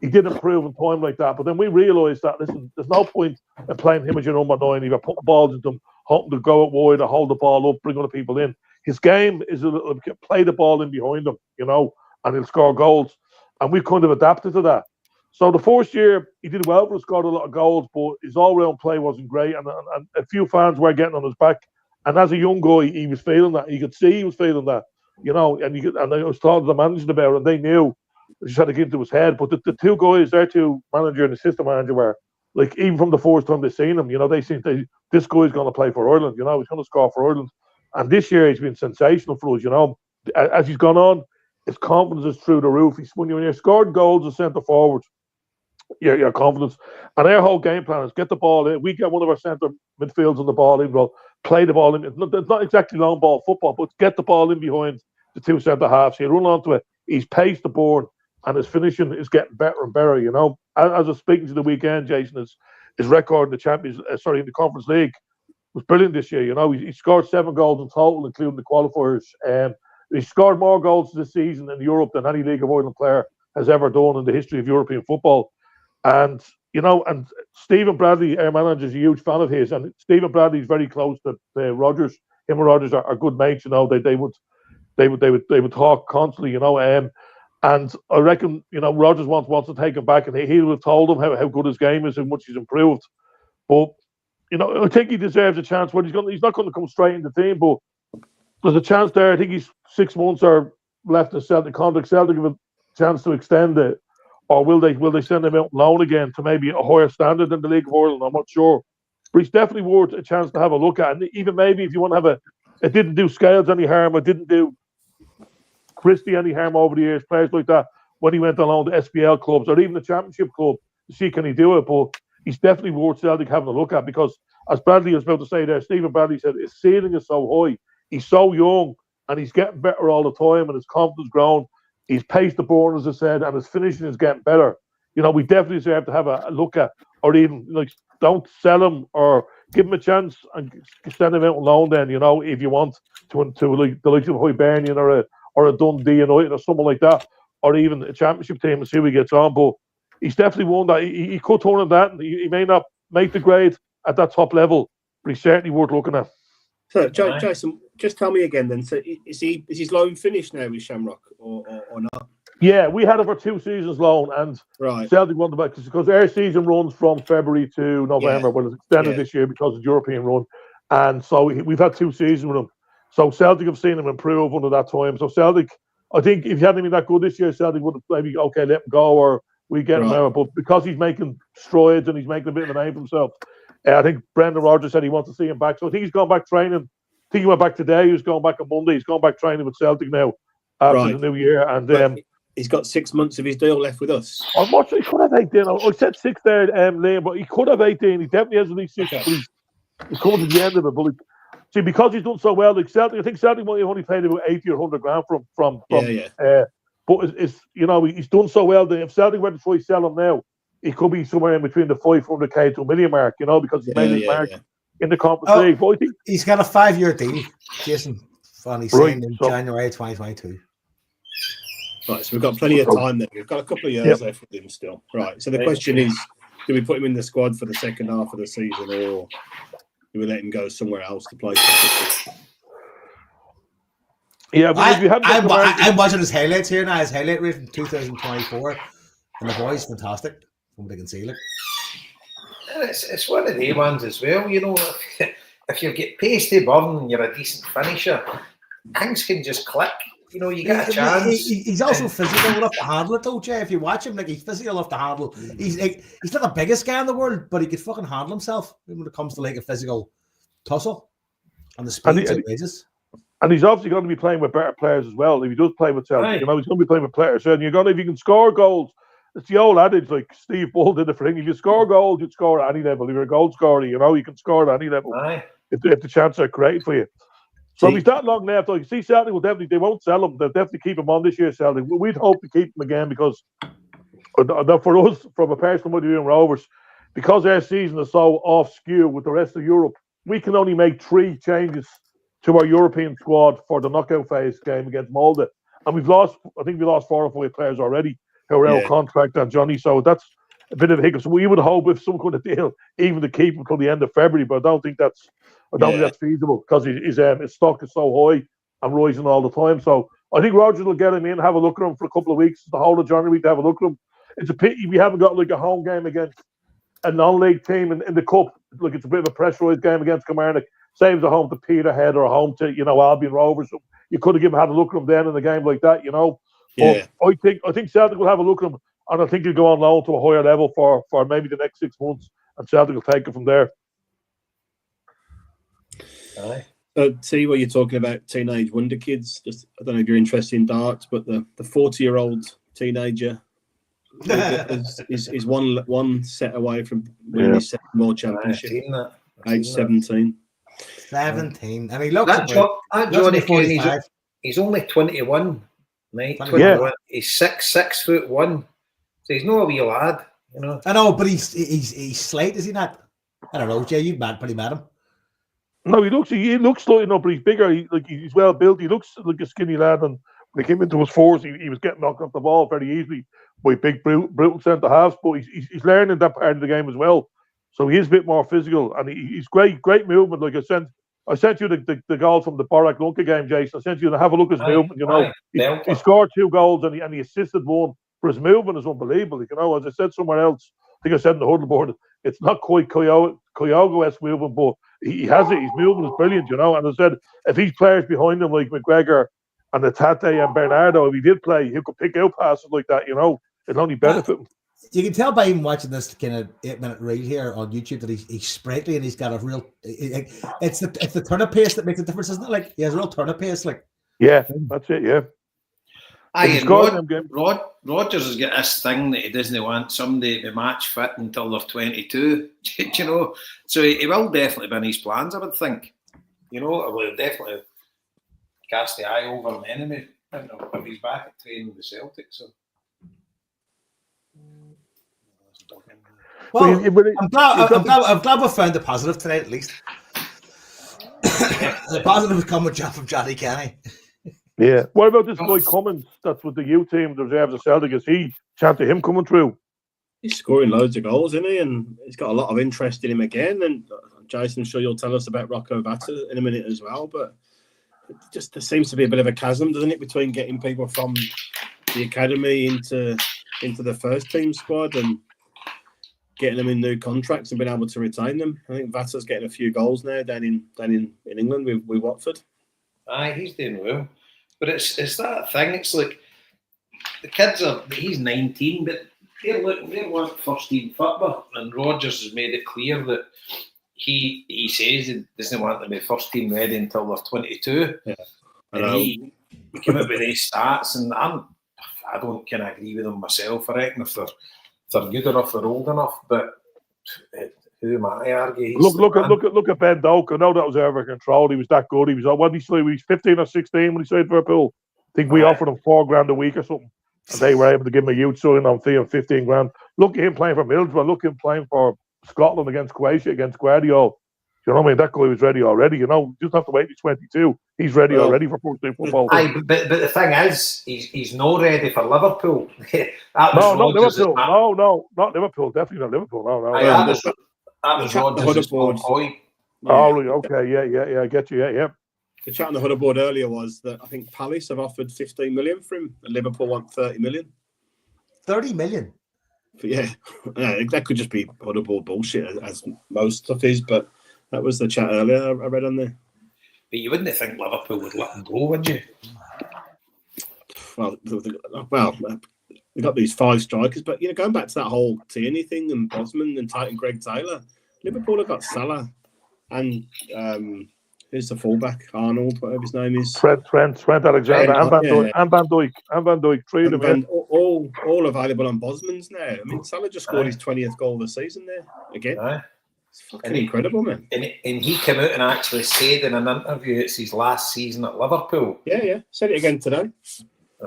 He did improve in time like that, but then we realised that, listen, there's no point in playing him as your number 9 if you're putting balls into him, hoping to go out wide or hold the ball up, bring other people in. His game is a little play the ball in behind him, and he'll score goals. And we've kind of adapted to that. So the first year, he did well, but scored a lot of goals, but his all-round play wasn't great, and a few fans were getting on his back. And as a young guy, he was feeling that. You could see he was feeling that, and I was talking to the managers about it, and they knew they just had to get into his head. But the two guys, their two manager and assistant manager, were like, even from the first time they seen him, they seen this guy's going to play for Ireland, he's going to score for Ireland. And this year he's been sensational for us, as he's gone on, his confidence is through the roof. When you're scoring goals as centre forward, your confidence. And our whole game plan is get the ball in. We get one of our centre midfields on the ball in, well, play the ball in. It's not exactly long ball football, but get the ball in behind the two centre halves. He'll run onto it. He's paced the board, and his finishing is getting better and better. As I was speaking to the weekend, Jason, his record in the in the Conference League was brilliant this year. He scored 7 goals in total, including the qualifiers. He scored more goals this season in Europe than any League of Ireland player has ever done in the history of European football. And Stephen Bradley, our manager, is a huge fan of his, and Stephen Bradley is very close to Rodgers. Him and Rodgers are good mates. They would talk constantly. And I reckon Rodgers wants to take him back, and he would have told him how good his game is and much he's improved. But I think he deserves a chance. He's not going to come straight in the team, but there's a chance there. I think he's 6 months or left in Celtic contract. Celtic have a chance to extend it. Or will they send him out on loan again to maybe a higher standard than the League of Ireland? I'm not sure. But he's definitely worth a chance to have a look at. And even maybe if you want to have it didn't do Scales any harm, it didn't do Christie any harm over the years, players like that, when he went on loan to SPL clubs or even the Championship club, to see can he do it. But he's definitely worth Celtic having a look at, because, as Bradley was about to say there, Stephen Bradley said his ceiling is so high. He's so young and he's getting better all the time, and his confidence grown. He's paced the board, as I said, and his finishing is getting better. We definitely deserve to have a look at, or even don't sell him or give him a chance and send him out on loan. Then if you want to like the likes of Hibernian or a Dundee United or something like that, or even a Championship team, and see how he gets on. But he's definitely one that he could turn in that. He may not make the grade at that top level, but he's certainly worth looking at. So, Jason, just tell me again then. So, is his loan finished now with Shamrock or not? Yeah, we had him for 2 seasons loan, and Celtic won the back because our season runs from February to November. Well, it's extended this year because of the European run, and so we've had 2 seasons with him. So Celtic have seen him improve under that time. So Celtic, I think if he hadn't been that good this year, Celtic would have maybe let him go, or we get him out. But because he's making strides and he's making a bit of a name for himself. I think Brendan Rodgers said he wants to see him back. So I think he's gone back training. I think he went back today. He was going back on Monday. He's gone back training with Celtic now after the new year. And he's got 6 months of his deal left with us. I'm not sure. He could have 18. I said 6 there, Liam, but he could have 18. He definitely has at least 6. Okay. He's coming to the end of it. But see, because he's done so well, like Celtic, I think Celtic might have only paid about 80 or 100 grand from but it's he's done so well that if Celtic were to try to sell him now, he could be somewhere in between the 500k to $1 million mark, because he's made his mark in the Conference League. But I think he's got a 5-year deal, Jason. And he's signed in January 2022. Right, so we've got plenty of time there. We've got a couple of years left with him still. Right, so the question is, do we put him in the squad for the second half of the season, or do we let him go somewhere else to play? Yeah, I'm watching his highlights here now. His highlight rate from 2024, and the boy's fantastic. From what I can see, look. It's one of the ones as well. If you get pace to burn and you're a decent finisher, things can just click. You get a chance. He's also physical enough to handle it, though, Jay. If you watch him, he's physical enough to handle. He's not the biggest guy in the world, but he could fucking handle himself when it comes to a physical tussle. And the speed outrageous. And he's obviously going to be playing with better players as well. If he does play with Celtic, he's going to be playing with players. And if you can score goals, it's the old adage, like Steve Bull did the thing. If you score goals, you'd score at any level. If you're a goal scorer, you can score at any level. If the chances are created for you. So if he's that long left, like see, Celtic will they won't sell him. They'll definitely keep him on this year, Celtic. We'd hope to keep him again because for us, from a personal point of view in Rovers, because our season is so off skew with the rest of Europe, we can only make 3 changes to our European squad for the knockout phase game against Molde. and I think we lost 4 or 5 players already who are out of contract and Johnny. So that's a bit of a hiccup. So we would hope if some kind of deal, even to keep him until the end of February, but I don't think that's feasible because his stock is so high and rising all the time. So I think Rogers will get him in, have a look at him for a couple of weeks, the whole of January to have a look at him. It's a pity we haven't got like a home game against a non-league team in the cup. Like it's a bit of a pressurised game against Kilmarnock. Saves a home to Peterhead or a home to Albion Rovers. So you could have had a look at him then in a game like that, But I think Celtic will have a look at him, and I think he'll go on loan to a higher level for maybe the next 6 months, and Celtic will take it from there. See what you're talking about, teenage wonder kids. Just I don't know if you're interested in darts, but the 40-year-old teenager is one set away from winning his second world championship. Age 17. 17, and he looks that Johnny Kane, he's only 21, right? 21. He's 6'1", so he's not a wee lad, I know, but he's slight, is he not? I don't know, Jay. You've probably met him. No, he looks slightly enough, but he's bigger. He's well built. He looks like a skinny lad, and when he came into his fours, he was getting knocked off the ball very easily by big, brutal centre halves. But he's learning that part of the game as well. So he is a bit more physical, and he's great movement. Like I sent you the goal from the Borac Lunka game, Jason. I sent you to have a look at his movement. He scored 2 goals and he assisted 1. But his movement is unbelievable. As I said somewhere else, I think I said in the huddle board, it's not quite Kyogo-esque movement, but he has it. His movement is brilliant, And I said if he's players behind him like McGregor and Atate and Bernardo, if he did play, he could pick out passes like that. It'll only benefit him. You can tell by him watching this kind of 8-minute reel here on YouTube that he's sprightly and he's got a real. It's the turn of pace that makes a difference, isn't it? Like he has a real turn of pace. Like that's it. Yeah. Rogers has got this thing that he doesn't want somebody to be match fit until they're 22. So he will definitely be in his plans, I would think. It will definitely cast the eye over him anyway. I don't know if he's back at training with Celtic. So. Well, I'm glad we found the positive tonight, at least. The positive has come from Johnny Kenny. Yeah. What about this boy Cummins? That's with the youth team, the reserves of Celtic. Is he chance of him coming through? He's scoring loads of goals, isn't he? And he's got a lot of interest in him again. And Jason, I'm sure you'll tell us about Rocco Vata in a minute as well. But there seems to be a bit of a chasm, doesn't it, between getting people from the academy into the first team squad and getting them in new contracts and being able to retain them. I think Vata's getting a few goals now down in England with Watford. Aye, he's doing well. But it's that thing. It's like the kids he's 19, but they want first team football, and Rogers has made it clear that he says he doesn't want them to be first team ready until they're 22. Yeah. And he came up with these stats, and I don't kind of agree with them myself. I reckon if they're good enough, they're old enough, but who am I to argue? Look at Ben Doak. I know that was over control. He was that good. He was 15 or 16 when he signed for a pool. I think we offered him $4,000 a week or something, and they were able to give him a youth sign on fee of $15,000. Look at him playing for Middlesbrough. Look at him playing for Scotland against Croatia, against Guardiola. You know what I mean? That guy was ready already. Just have to wait till 22. He's ready already for first team football. But the thing is, he's not ready for Liverpool. Not Liverpool. No, not Liverpool. Definitely not Liverpool. No. That was Rogers' point. Oh, okay. Yeah. I get you. Yeah. The chat on the huddle board earlier was that I think Palace have offered 15 million for him, and Liverpool want 30 million. 30 million? Yeah, that could just be huddle board bullshit, as most stuff is, but that was the chat earlier I read on there. But you wouldn't think Liverpool would let him go, would you? Well, we got these 5 strikers, but going back to that whole Tierney thing and Bosman and Greg Taylor, Liverpool have got Salah and who's the fullback? Arnold, whatever his name is. Trent Alexander and Van Dijk. 3 of them. All available on Bosman's now. I mean, Salah just scored his 20th goal of the season there again. It's fucking incredible, man. And he came out and actually said in an interview it's his last season at Liverpool. Yeah. Said it again today.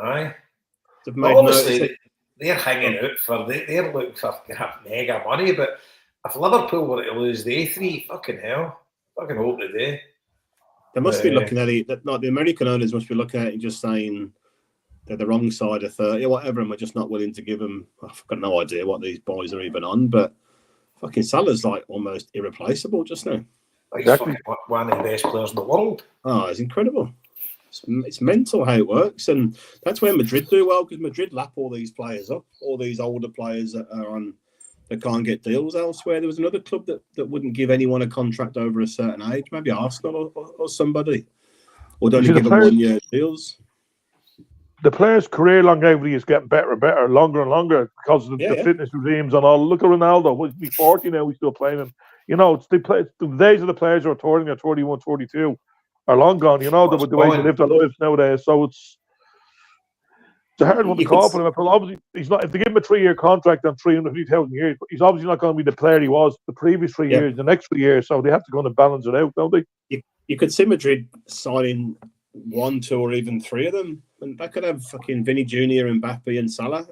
Aye. Well, obviously, they're hanging out they're looking for mega money, but if Liverpool were to lose the A3, fucking hell. Fucking hope they do. They must be looking at it, the American owners must be looking at it and just saying, they're the wrong side of 30 or whatever, and we're just not willing to give them. I've got no idea what these boys are even on, but fucking Salah's like almost irreplaceable just now. He's fucking one of the best players in the world. Oh, it's incredible. It's mental how it works, and that's where Madrid do well, because Madrid lap all these players up, all these older players that are on that can't get deals elsewhere. There was another club that wouldn't give anyone a contract over a certain age, maybe Arsenal or somebody, or don't give them 1 year deals. The players' career longevity is getting better and better, longer and longer because of the fitness regimes and all. Look at Ronaldo. He's 40 now. He's still playing. And, you know, it's the days of the players who are touring at 31, 32 are long gone. You know, the way they live their lives nowadays. So it's a hard one to call for him. But obviously, he's not. If they give him a 3-year contract on 350,000 years, he's obviously not going to be the player he was the previous 3 years, the next 3 years. So they have to go and balance it out, don't they? You could see Madrid signing 1, 2, or even 3 of them, and that could have fucking Vinny Jr., Mbappe, and Salah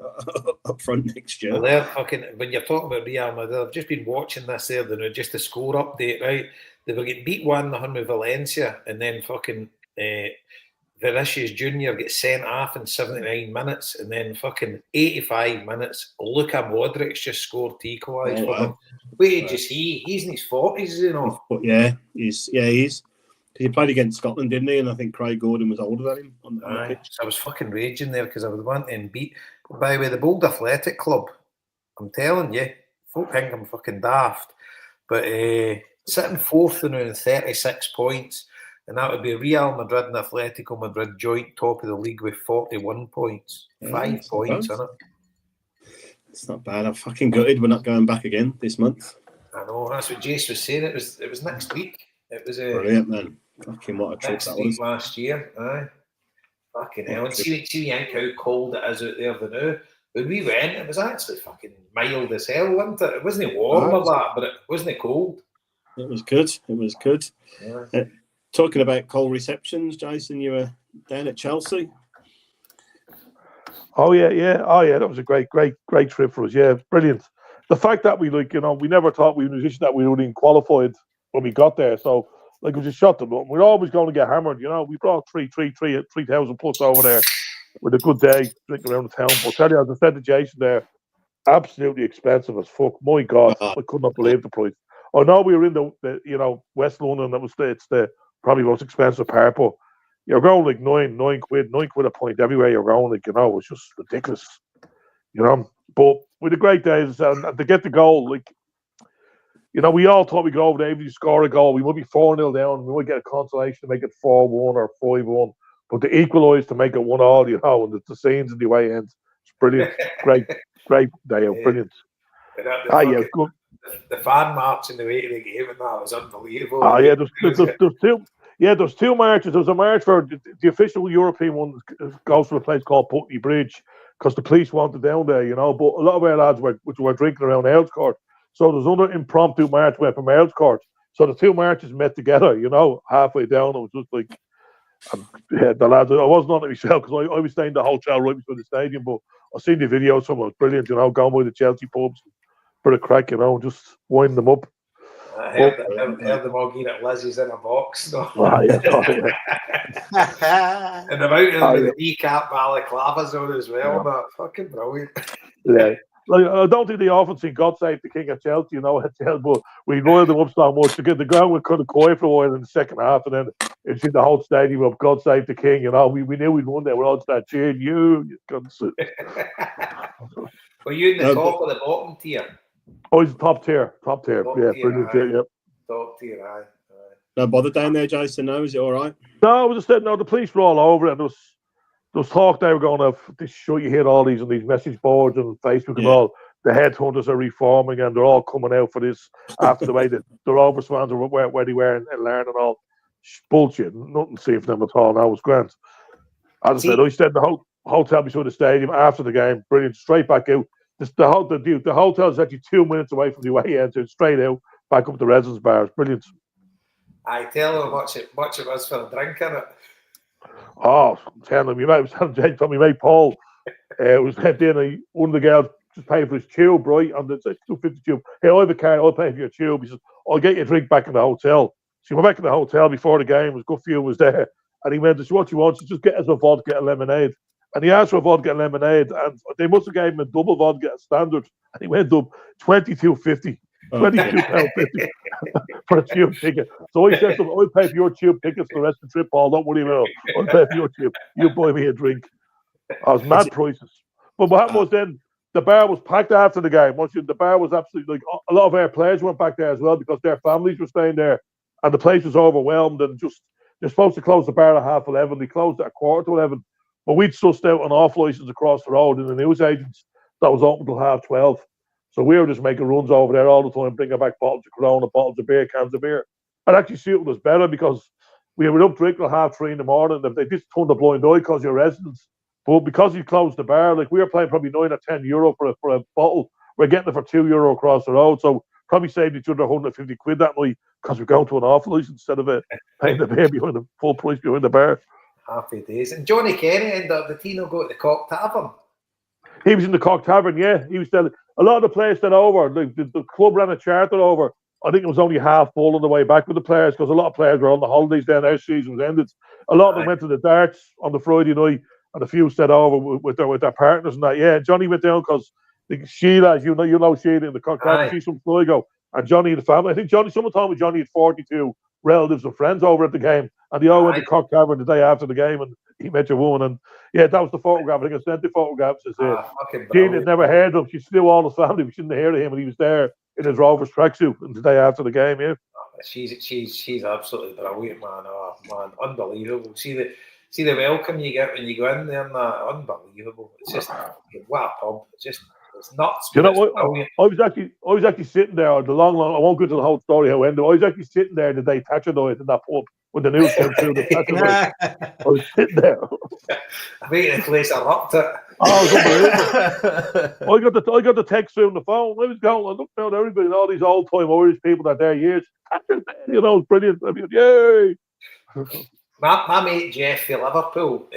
up front next year. Well, they're fucking. When you're talking about Real Madrid, I've just been watching this there. Just the score update, right? They were getting beat 1-0 with Valencia, and then fucking Vinicius Jr. gets sent off in 79 minutes, and then fucking 85 minutes, Luka Modric just scored to equalise for them. What age is he? He's in his 40s, you know. Yeah, he's. Because he played against Scotland, didn't he? And I think Craig Gordon was older than him on the pitch. So I was fucking raging there because I was wanting to beat. By the way, the Bold Athletic Club, I'm telling you, folk think I'm fucking daft, but sitting fourth now in 36 points, and that would be Real Madrid and Atletico Madrid joint top of the league with 41 points. 5 points, isn't it? It's not bad. I'm fucking gutted we're not going back again this month. I know, that's what Jace was saying. It was next week. It was brilliant, man. Fucking what a trip that was. Last year, aye. Fucking hell. And see how cold it is out there the now. When we went, it was actually fucking mild as hell, wasn't it? It wasn't warm or that, but it wasn't cold. It was good. It was good. Yeah. Talking about cold receptions, Jason, you were down at Chelsea. Oh yeah. That was a great trip for us. Yeah, brilliant. The fact that we we never thought we were in a position that we were even qualified when we got there. So it was a shot to them. We're always going to get hammered. You know, we brought 3,000 plus over there with a good day drinking around the town. But I tell you, as I said to Jason there, absolutely expensive as fuck. My God, I could not believe the price. I know we were in the West London. It's the probably most expensive part, but you're going like nine quid a point everywhere you're going. It's just ridiculous. But with the great days and to get the goal, we all thought we'd go over there, if you score a goal, we would be 4-0 down, we would get a consolation to make it 4-1 or 5-1. But to equalise to make it 1-1, and the scenes in the away end, it's brilliant. Great day out, brilliant. Good. The fan march in the way to the game and that was unbelievable. There's two marches. There's a march for the official European one goes to a place called Putney Bridge because the police wanted down there, but a lot of our lads were drinking around Earls Court. So there's another impromptu march went from Earls Court. So the two marches met together, halfway down. It was just like, the lads, I wasn't on it myself because I was staying in the hotel right beside the stadium, but I seen the videos from it. It was brilliant, going by the Chelsea pubs, bit of crack, just winding them up. I heard them all getting at Lizzie's in a box. No. And about the kneecap balaclavas on as well. Yeah. Fucking brilliant. Yeah. I don't think they often see God Save the King at Chelsea, but we roiled them up so much to get the ground was kind of quiet for a while in the second half, and then it's in the whole stadium of God Save the King. We knew we'd won there. We're all start cheering you guns. Were you in the top or the bottom tier? Oh, he's top tier. Brilliant tier, yeah. Top tier, aye. No bother down there, Jason, no? Is it all right? No, I was just saying, the police were all over it, and there was talk they were going to this show. You hear all these on these message boards and Facebook and all. The headhunters are reforming, and they're all coming out for this after the way that their Rovers fans are where they were and learn and all. Bullshit. Nothing safe for them at all. Now it was grand. As I said, I stayed in the hotel beside the stadium after the game. Brilliant. Straight back out. The hotel is actually 2 minutes away from the away end, so straight out back up the residence bars. Brilliant. I tell them much it was for a drink in it. Oh, I'm telling him, I was telling Jake from my mate Paul. It was head in. One of the girls just paid for his tube, right? And it's like $2.50 tube. Hey, I have a car. I'll pay for your tube. He says, I'll get you a drink back in the hotel. So he went back in the hotel before the game. His good fuel was there, and he went, "What you want? So just get us a vodka, a lemonade." and he asked for a vodka and lemonade, and they must have gave him a double vodka standard, and he went up £22.50. £22.50 for a tube ticket. So I said to him, I'll pay for your tube tickets for the rest of the trip, Paul. Don't worry about it. I'll pay for your tube. You buy me a drink. I was mad prices. But what happened was then the bar was packed after the game. The bar was absolutely, like, a lot of our players went back there as well because their families were staying there, and the place was overwhelmed. And just they're supposed to close the bar at 11:30. They closed at 11:15. But we'd sussed out an off license across the road in the newsagents that was open till 12:30. So we were just making runs over there all the time, bringing back bottles of Corona, bottles of beer, cans of beer. It actually suited us better because we were up drinking till 3:30 in the morning. They just turned a blind eye because you're residents. But because you closed the bar, like we were paying probably €9 or €10 for a bottle, we're getting it for €2 across the road. So probably saved each other £150 that night because we're going to an off license instead of paying the beer behind the full price behind the bar. Happy days. And Johnny Kenny ended up, did he not go to the Cock Tavern? He was in the Cock Tavern, yeah. He was telling a lot of the players stayed over. The club ran a charter over. I think it was only half full on the way back with the players because a lot of players were on the holidays then. Their season was ended. A lot of them went to the darts on the Friday night, and a few stayed over with their partners and that. Yeah, Johnny went down because Sheila, you know Sheila in the Cock Tavern. She's from Sligo, and Johnny and the family. I think someone told me Johnny had 42 relatives and friends over at the game, and they all went to Cock Tavern the day after the game, and he met your woman. And yeah, that was the photograph. I think I sent the photographs. Jean had never heard of him. She knew all the family. We shouldn't have heard of him, and he was there in his Rovers tracksuit the day after the game. Yeah, she's absolutely brilliant, man. Oh man, unbelievable. See the welcome you get when you go in there, man. Unbelievable. It's just what a pub. It's nuts. You know what? I was actually sitting there the long. I won't go into the whole story how it ended. I was actually sitting there the day Thatcher died in that pub when the news came through. I was sitting there. I think the place erupted. Oh, it was unbelievable. I got the text through on the phone. I was going. I looked down at everybody and all these old time Irish people that there years. You know, it's brilliant. I mean, yay! My mate Jeff for Liverpool,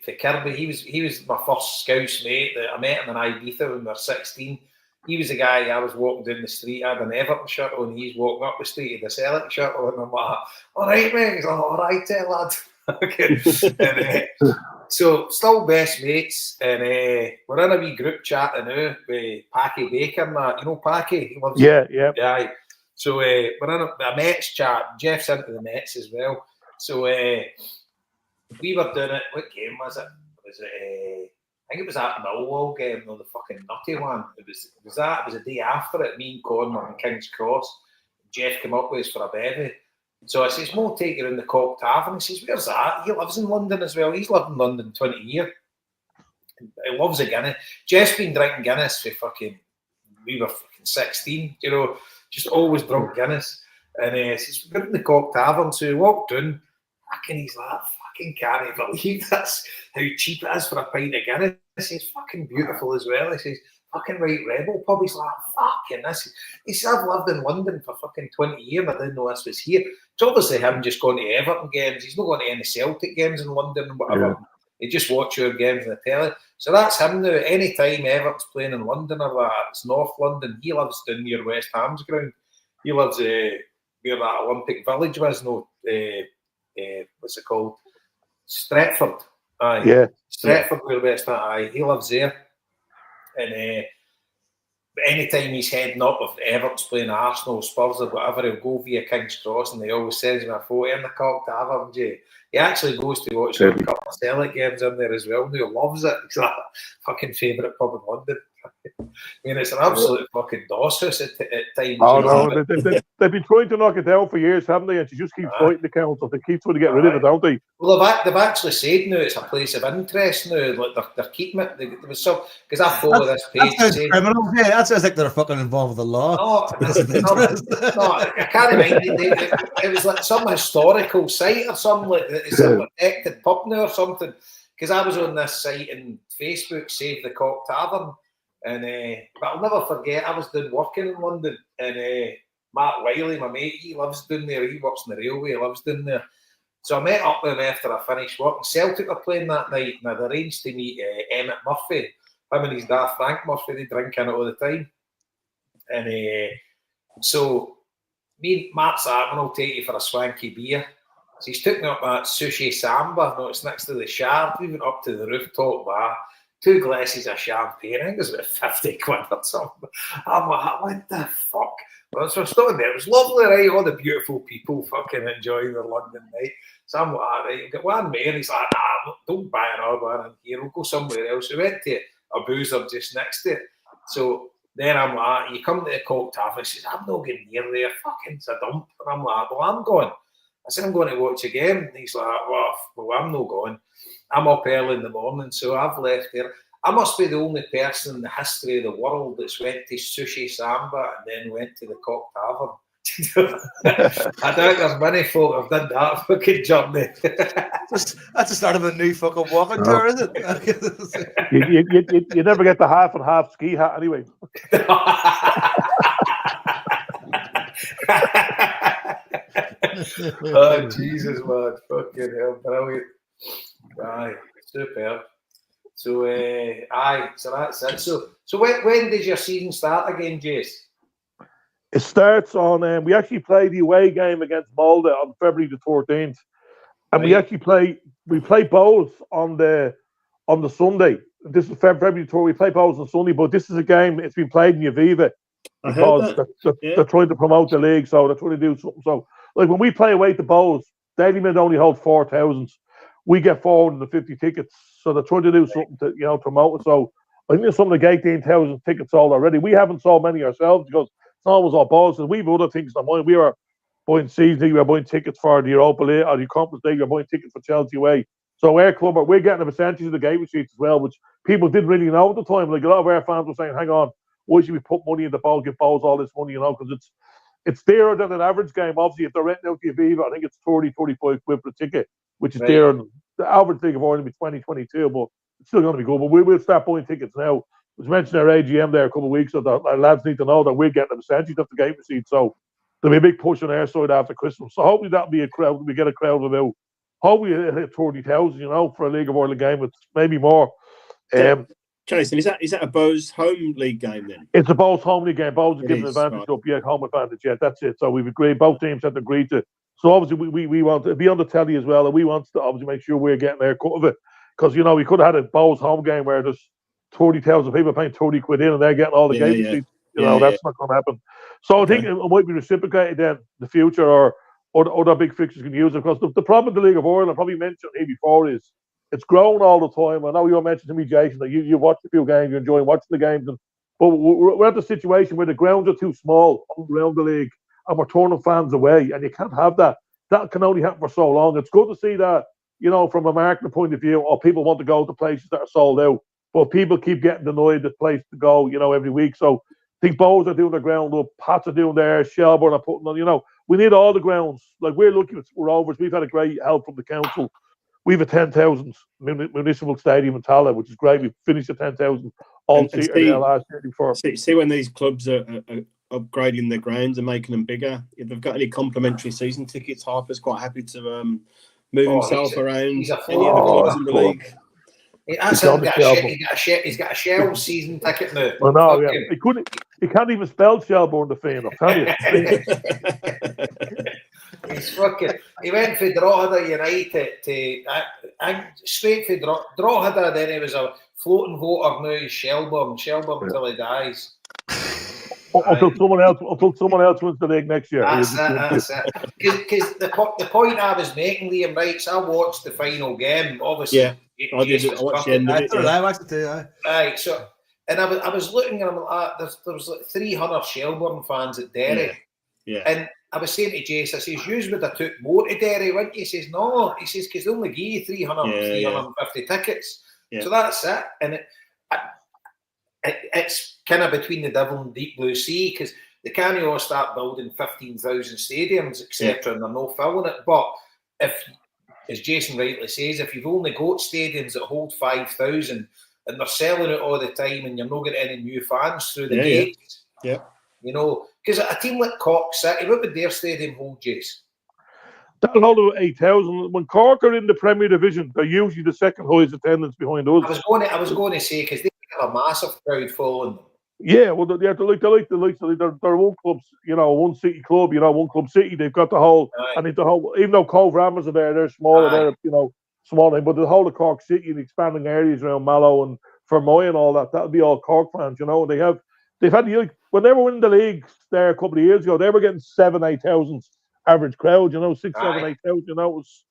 for Kirby, he was my first Scouse mate. I met him in Ibiza when we were 16. He was the guy I was walking down the street. I had an Everton shirt on. He's walking up the street with a Celtic shirt on. And I'm like, all right, mate. He's like, all right, lad. Okay. So still best mates, and we're in a wee group chat now with Packy Baker and that. You know Packy? He loves yeah. So we're in a Mets chat. Jeff's into the Mets as well. So we were doing it. What game was it? I think it was that Millwall game, the fucking nutty one. It was a day after it. Me and Con were in King's Cross. Jeff came up with us for a bevy. So I says, "We'll take you in the Cock Tavern." He says, "Where's that?" He lives in London as well. He's lived in London 20 years. He loves a Guinness. Jeff's been drinking Guinness for we were 16, you know, just always drunk Guinness. And he says, "We're in the Cock Tavern." So we walked in. Fucking, he's like, "Fucking can't believe that's how cheap it is for a pint of Guinness." He says, "Fucking beautiful as well." He says, "Fucking right Rebel pub." He's like, "Fucking this." He says, "I've lived in London for fucking 20 years. I didn't know this was here." It's obviously him just going to Everton games. He's not going to any Celtic games in London and whatever. Yeah. He just watch your games on the telly. So that's him now. Anytime Everton's playing in London or that, it's North London. He lives down near West Ham's ground. He lives where that Olympic Village was. What's it called? Stretford. Aye. Yeah. Stretford, where West Ham. Aye. He lives there. And anytime he's heading up, if Everton's playing Arsenal, Spurs or whatever, he'll go via King's Cross and he always sends me a photo in the Cock Tavern. He actually goes to watch a couple of Celtic games in there as well. He loves it. It's like fucking favourite pub in London. I mean, it's an absolute fucking doss house at times. Oh, no, they've been trying to knock it down for years, haven't they? And she just keeps fighting the council. They keep trying to get rid of it, don't they? Well, they've actually said now it's a place of interest now. Like they're keeping it. There was some, because I follow this page. That sounds criminal. Yeah, that sounds like they're fucking involved with the law. No, I can't remember. It was like some historical site or something like that. It's a protected pub now or something. Because I was on this site in Facebook, Save the Cock Tavern. And but I'll never forget, I was doing working in London, and Matt Wiley, my mate, he lives down there. He works in the railway. He lives down there. So I met up with him after I finished work. Celtic were playing that night, and I'd arranged to meet Emmett Murphy. Him and his dad Frank Murphy, they drink in it all the time. And so me and Matt Sartman will take you for a swanky beer. So he's took me up that sushi samba. No, it's next to the Shard. We went up to the rooftop bar. 2 glasses of champagne. I think it was about 50 quid or something. I'm like, what the fuck? Well, so I stood there. It was lovely, right? All the beautiful people fucking enjoying their London night. So I'm like, right, you've got one man. He's like, nah, don't buy another one in here. We'll go somewhere else. We went to a boozer just next to it. So then I'm like, you come to the Cock Tavern. He says, I'm not getting near there. Fucking it's a dump. And I'm like, well, I'm going. I said, I'm going to watch a game. And he's like, well, I'm not going. I'm up early in the morning, so I've left there. I must be the only person in the history of the world that's went to Sushi Samba and then went to the Cock Tavern. I doubt there's many folk have done that fucking journey. That's the start of a new fucking walking tour, is it? You never get the half and half ski hat anyway. Oh, Jesus, man. Fucking hell, brilliant. Aye, superb. So, so that's it. So when does your season start again, Jace? It starts on, we actually play the away game against Molde on February the 14th. And right. we play both on the Sunday. This is February tour. We play both on Sunday, but this is a game, it's been played in Aviva because they're trying to promote the league, so they're trying to do something. So, like when we play away to Bowes, Dalymount only hold 4,000. We get 450 tickets, so they're trying to do something to promote it. So I think there's something like 18,000 tickets sold already. We haven't sold many ourselves because it's always our balls. And we've other things in mind. We were buying season, we were buying tickets for the Europa League or the Conference League. We're buying tickets for Chelsea away. So our club, we're getting a percentage of the gate receipts as well, which people didn't really know at the time. Like a lot of our fans were saying, "Hang on, why should we put money in the bowl, give Bowes all this money?" Because it's dearer than an average game. Obviously, if they're renting out the Aviva, I think it's 30, 45 quid per ticket, which is dearer than the average league of Ireland be 20, 22, but it's still going to be good. But we'll start buying tickets now. As mentioned our AGM there a couple of weeks ago, our lads need to know that we're getting a percentage of the gate receipt. So there'll be a big push on our side after Christmas. So hopefully that'll be a crowd. We get a crowd of about, hopefully hit 30,000, for a League of Ireland game. It's maybe more. Jason, is that a Bowes home league game then? It's a Bowes home league game. Bowes is giving advantage up. Yeah, home advantage. Yeah, that's it. So we've agreed. Both teams have agreed to. So obviously we want to be on the telly as well, and we want to obviously make sure we're getting our cut of it. Because we could have had a Bowes home game where there's 30,000 people paying 30 quid in, and they're getting all the gate receipts. That's not going to happen. So I think it might be reciprocated then in the future, or other big fixtures can use it. Because the problem with the League of Ireland, I probably mentioned here before, is it's grown all the time. I know you mentioned to me, Jason, that you watch a few games, you enjoy watching the games, but we're at the situation where the grounds are too small around the league, and we're turning fans away, and you can't have that. That can only happen for so long. It's good to see that, from a marketing point of view, or people want to go to places that are sold out, but people keep getting denied the place to go, every week. So I think Bowes are doing their ground up, Pats are doing theirs, Shelbourne are putting on, we need all the grounds. Like, we're lucky we're overs. We've had a great help from the council. We have a 10,000 municipal stadium in Tala, which is great. We've finished at 10,000 all-seater last year before. See when these clubs are upgrading their grounds and making them bigger. If they've got any complimentary season tickets, Harper's quite happy to move himself around any of the clubs in the league. He's got a Shell season ticket now. I know, yeah. He can't even spell Shelbourne the fan, I'll tell you. He's fucking. He went for Drogheda United to straight for Drogheda. Then he was a floating voter. Now he's Shelbourne until he dies. Until someone else wins the league next year. That's it. Because the point I was making, Liam, right? So I watched the final game. Obviously, I watched the end of it. I watched it too. Right. So, and I was looking, and I'm like, there was like 300 Shelbourne fans at Derry. Yeah. And I was saying to Jace, I says, you would have took more to Derry, wouldn't you? He says, no. He says, because they only give you 350 tickets. Yeah. So that's it. And it's kind of between the devil and deep blue sea, because they can't all start building 15,000 stadiums, etc., and they're not filling it. But if, as Jason rightly says, if you've only got stadiums that hold 5,000 and they're selling it all the time and you're not getting any new fans through the gates, because a team like Cork City, what would their stadium hold, Jace? That'll hold about 8,000. When Cork are in the Premier Division, they're usually the second highest attendance behind us. I was going to say, because they have a massive crowd following them. Yeah, well, they're one clubs, one city club, one club city. They've got the whole, and the whole. Even though Cove Ramblers are there, they're smaller. They're smaller, but the whole of Cork City and expanding areas around Mallow and Fermoy and all that. That'll be all Cork fans, And they've had when they were winning the leagues there a couple of years ago, they were getting 7,000-8,000 average crowd. 6,000, 7,000, 8,000. It was.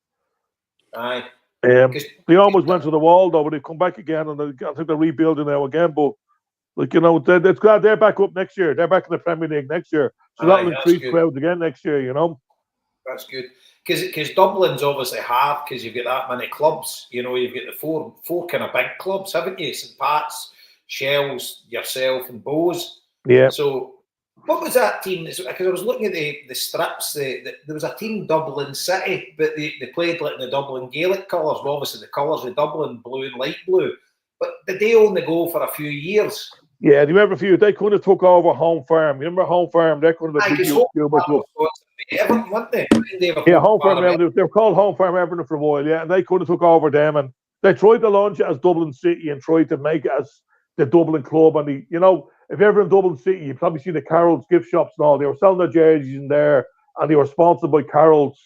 Aye. They almost went to the wall though, but they've come back again, and I think they're rebuilding now again. But it's glad they're back up next year. They're back in the Premier League next year, so that'll increase crowds again next year. That's good because Dublin's obviously hard because you've got that many clubs. You've got the four kind of big clubs, haven't you? St Pat's, Shells, yourself, and Bows. Yeah. So, what was that team? Because I was looking at the strips. There was a team, Dublin City, but they played like in the Dublin Gaelic colours. Well, obviously, the colours of Dublin, blue and light blue. But did they only go for a few years? Yeah, do you remember a few? They could have took over Home Farm. You remember Home Farm? They could have been Everton, weren't they? Home Farm. They were called Home Farm Everton for a while, yeah, and they could have took over them, and they tried to launch it as Dublin City and tried to make it as the Dublin club. And if you're ever in Dublin City, you probably see the Carroll's gift shops and all. They were selling their jerseys in there, and they were sponsored by Carroll's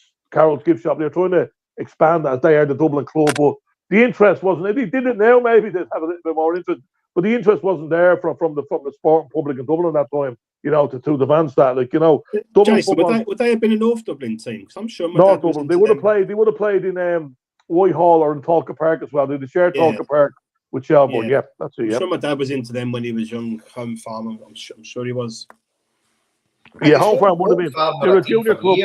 gift shop. They were trying to expand as they are the Dublin club, but the interest wasn't. If they did it now, maybe they'd have a little bit more interest. But the interest wasn't there from the sporting public in Dublin at that time, to advance that. Dublin Jason, would they have been a North Dublin team? Because I'm sure North Dublin. They would have played in Whitehall or in Talca Park as well. They shared Talca Park with Shelbourne. Yeah, that's it. I'm sure my dad was into them when he was young. Home Farm. I'm sure he was. Yeah, Home Farm would have been. They were a junior club.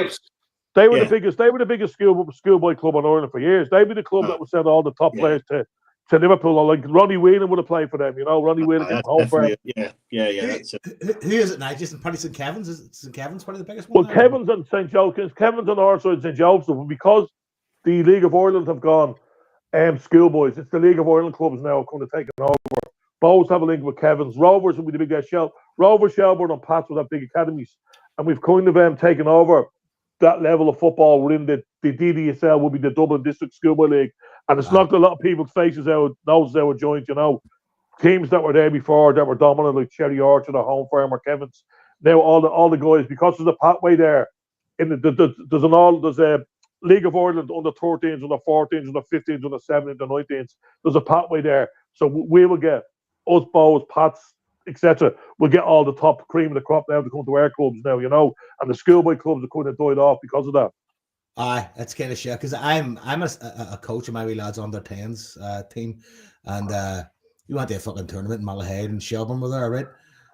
They were the biggest. They were the biggest schoolboy club in Ireland for years. They'd be the club that would send all the top players to Liverpool. Like Ronnie Whelan would have played for them. Ronnie Whelan came Home Farm. Yeah. That's it. Who is it now? Jason, probably St Kevin's. Is St Kevin's probably the biggest one? Well, Kevin's and St Joseph's. Kevin's on our side, St Joseph's, and because the League of Ireland have gone schoolboys, it's the League of Ireland clubs now kind of taking over. Bows have a link with Kevin's. Rovers will be the big Rovers, Shelbourne, and Pats will have big academies, and we've kind of taken over that level of football within the DDSL will be the Dublin District Schoolboy League, and it's knocked a lot of people's faces out, noses out of joint. Teams that were there before that were dominant, like Cherry Orchard or Home Farm or Kevin's. Now all the guys, because there's a pathway there. There's a League of Ireland under 13s, under 14s, under 15s, under 17s, under 19s. There's a pathway there, so we will get us, Bows, Pats, etc. We'll get all the top cream of the crop now to come to our clubs now, and the schoolboy clubs are kind of died off because of that. Aye, that's kind of shit because I'm a coach of my wee lads under 10s team, and you went to a fucking tournament in Malahide and Shelbourne were there, right?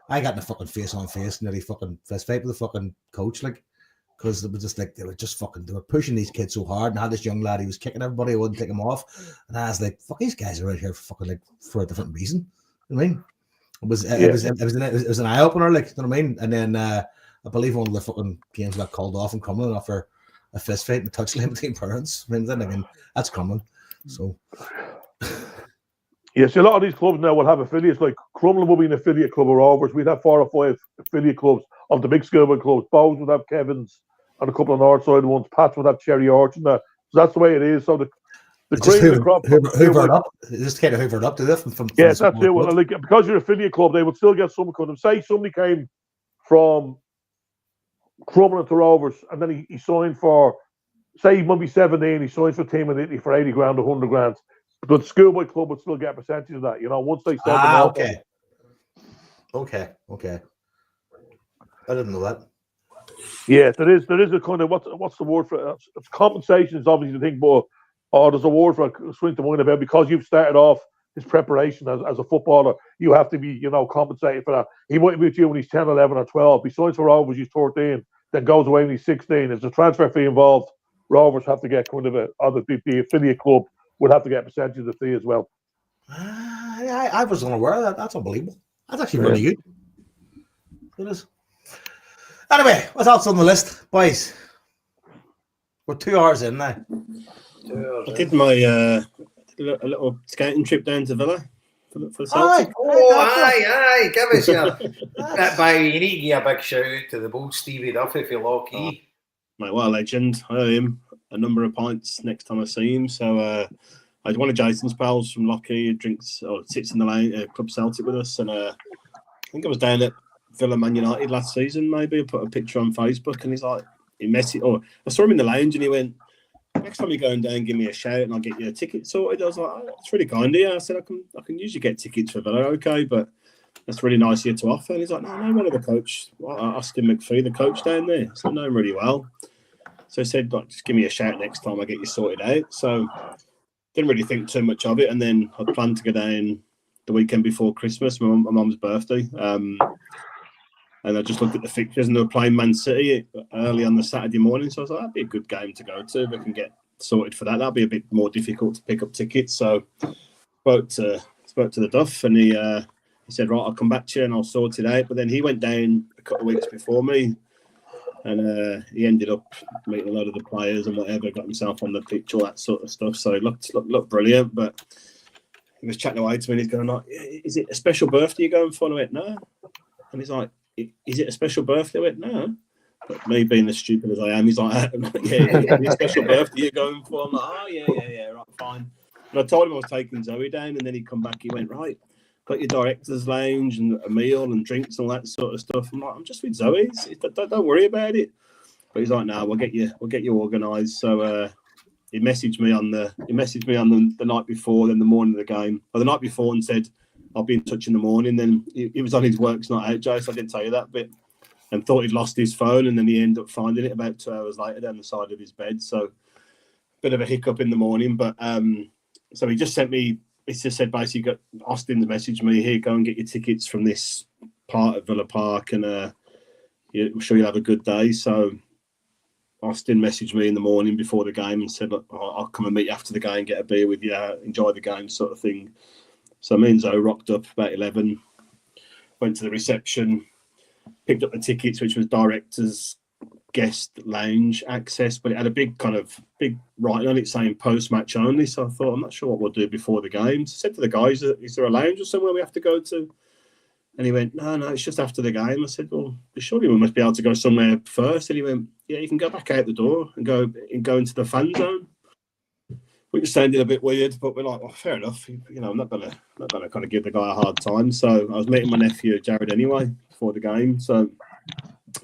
I got in a fucking face-on-face nearly fucking fist fight with the fucking coach, because it was just they were pushing these kids so hard, and I had this young lad, he was kicking everybody, I wouldn't take him off, and I was like, fuck, these guys are out here for a different reason. You know what I mean? It was an eye opener, you know what I mean? And then I believe one of the fucking games got called off in Crumlin after a fist fight and a touchline between parents. I mean, that's Crumlin. So yes, a lot of these clubs now will have affiliates. Like Crumlin will be an affiliate club of Rovers. We'd have 4 or 5 affiliate clubs of the big schoolboy clubs. Bows would have Kevin's and a couple of Northside ones. Pats would have Cherry Orchard. So that's the way it is. So the cream of the crop. Hoovered up. Just kind of hoovered up to this from that's it. Well, because you're an affiliate club, they would still get some kind of, say somebody came from Crumlin to Rovers and then he signed for, say he might be 17, he signs for a team in Italy for 80 grand or 100 grand. But the schoolboy club would still get a percentage of that, once they sell them out. Okay. I didn't know that. Yeah, there is a kind of what's the word for it? It's compensation is obviously the thing, but there's a word for swing to mind about because you've started off his preparation as a footballer, you have to be, compensated for that. He might be with you when he's 10, 11 or 12. He signs for Rovers, he's 13, then goes away when he's 16. There's a transfer fee involved. Rovers have to get kind of the affiliate club would have to get a percentage of the fee as well. I was unaware of that. That's unbelievable. That's actually really good. It is. Anyway, what's else on the list, boys? We're 2 hours in now. I did my a little skating trip down to Villa for Celtic. Aye. Give us your. You need to give a big shout out to the bold Stevie Duff if you're lucky. Mate, what a legend. I owe him a number of pints next time I see him. So I had one of Jason's pals from Lockheed who sits in the lane, Club Celtic with us, and think I was down at Villa Man United last season. Maybe I put a picture on Facebook, and he's like, he messaged. Oh, I saw him in the lounge, and he went, "Next time you're going down, give me a shout, and I'll get you a ticket sorted." I was like, "Oh, that's really kind of you." I said, "I can usually get tickets for Villa, okay, but that's really nice of you to offer." And he's like, "No, I know one of the coach, Austin McPhee, the coach down there. So I know him really well." So he said, like, "Just give me a shout next time I get you sorted out." So didn't really think too much of it, and then I planned to go down the weekend before Christmas, my mum's birthday. And I just looked at the fixtures, and they were playing Man City early on the Saturday morning. So I was like, that'd be a good game to go to. If I can get sorted for that, that'd be a bit more difficult to pick up tickets. So spoke to the Duff, and he said, right, I'll come back to you and I'll sort it out. But then he went down a couple of weeks before me, and he ended up meeting a lot of the players and whatever, got himself on the pitch, all that sort of stuff. So it looked brilliant. But he was chatting away to me, and he's going, like, is it a special birthday you're going for? And I went, no. And he's like, is it a special birthday? I went, no. But me being as stupid as I am, he's like, yeah, is it a special birthday you're going for? I'm like, oh, yeah, right, fine. And I told him I was taking Zoe down, and then he'd come back, he went, right, got your director's lounge and a meal and drinks and all that sort of stuff. I'm like, I'm just with Zoe. Don't worry about it. But he's like, no, we'll get you organised. So he messaged me on the night before, then the morning of the game, or the night before, and said, I'll be in touch in the morning. Then he was on his work's not out, Joe, so I didn't tell you that bit. And thought he'd lost his phone, and then he ended up finding it about 2 hours later down the side of his bed. So bit of a hiccup in the morning. But so he just said basically, Austin's messaged me, here, go and get your tickets from this part of Villa Park, and I'm sure you'll have a good day. So Austin messaged me in the morning before the game and said, look, I'll come and meet you after the game, get a beer with you, enjoy the game sort of thing. So me and Zoe rocked up about 11, went to the reception, picked up the tickets, which was director's guest lounge access, but it had a big writing on it saying post-match only. So I thought, I'm not sure what we'll do before the game. So I said to the guys, is there a lounge or somewhere we have to go to? And he went, no, it's just after the game. I said, well, surely we must be able to go somewhere first. And he went, yeah, you can go back out the door and go into the fan zone. Which sounded a bit weird, but we're like, well, fair enough. I'm not gonna kind of give the guy a hard time. So I was meeting my nephew Jared anyway before the game. So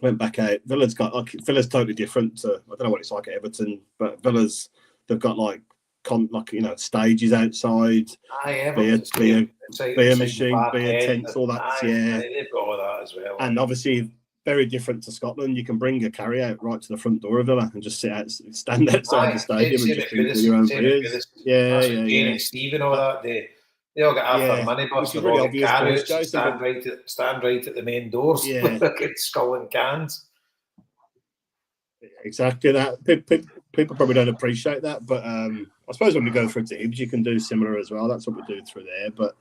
went back out. Villa's totally different to, I don't know what it's like at Everton, but they've got stages outside, beer machine, beer tents, all that. They've got all that as well. And obviously, very different to Scotland. You can bring a carry out right to the front door of Villa and just stand outside the stadium and just drink with your own beers. Yeah. Jane and Steve and all that. They all got half their money, but they've all got carry-outs, stand right at the main doors. Yeah. Skull and cans. Exactly that. People probably don't appreciate that, but I suppose when we go through to Ibs, you can do similar as well. That's what we do through there. But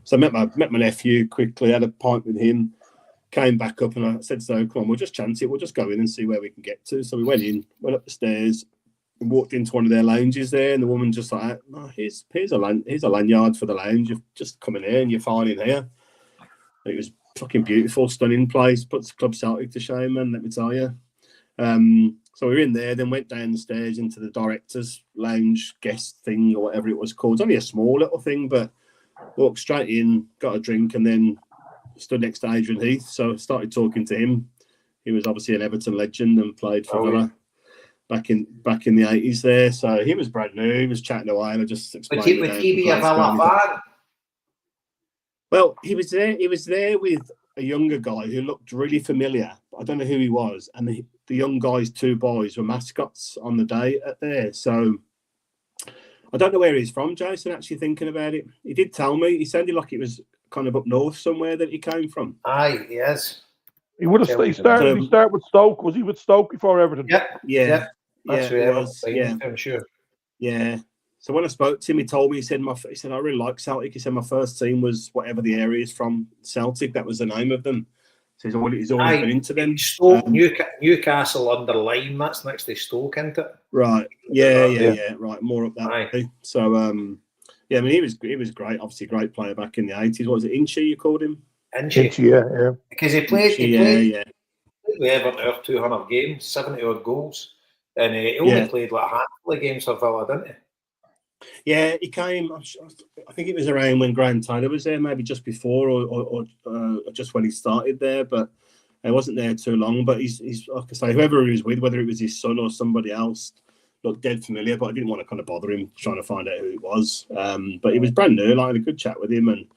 so I met my nephew quickly, had a pint with him, came back up, and I said, so come on, we'll just chance it. We'll just go in and see where we can get to. So we went up the stairs, and walked into one of their lounges there, and the woman just like, oh, here's a lanyard for the lounge. You've just come in here and you're fine in here. It was fucking beautiful, stunning place. Puts Club Celtic to shame, man, let me tell you. So we were in there, then went down the stairs into the director's lounge guest thing or whatever it was called. It's only a small little thing, but walked straight in, got a drink, and then stood next to Adrian Heath. So I started talking to him. He was obviously an Everton legend and played for Villa back in the 80s there. So he was brand new. He was chatting away, and I just explained. Would he be a Villa fan? Well, he was there. He was there with a younger guy who looked really familiar. I don't know who he was. And the young guy's two boys were mascots on the day at there. So I don't know where he's from, Jason, actually thinking about it. He did tell me. He sounded like it was kind of up north somewhere that he came from. Aye, yes. He would have started with Stoke. Was he with Stoke before Everton? Yeah. That's it was. Yeah, I'm sure. Yeah. So when I spoke to him, he told me, he said, I really like Celtic. He said, my first team was whatever the area is from, Celtic. That was the name of them. So he's always been into them. Stoke, Newcastle under Lyme. That's next to Stoke, isn't it? Right. Yeah. Right. More up that way. So, I mean, he was great. Obviously, a great player back in the 80s. What was it, Inchy you called him? Inchy, yeah. Because he played with Everton 200 games, 70 odd goals. And he only played like a handful of games for Villa, didn't he? Yeah, he came. I think it was around when Graham Taylor was there, maybe just before or just when he started there. But he wasn't there too long. But he's like I say, whoever he was with, whether it was his son or somebody else, looked dead familiar. But I didn't want to kind of bother him trying to find out who it was. But he was brand new. I had a good chat with him and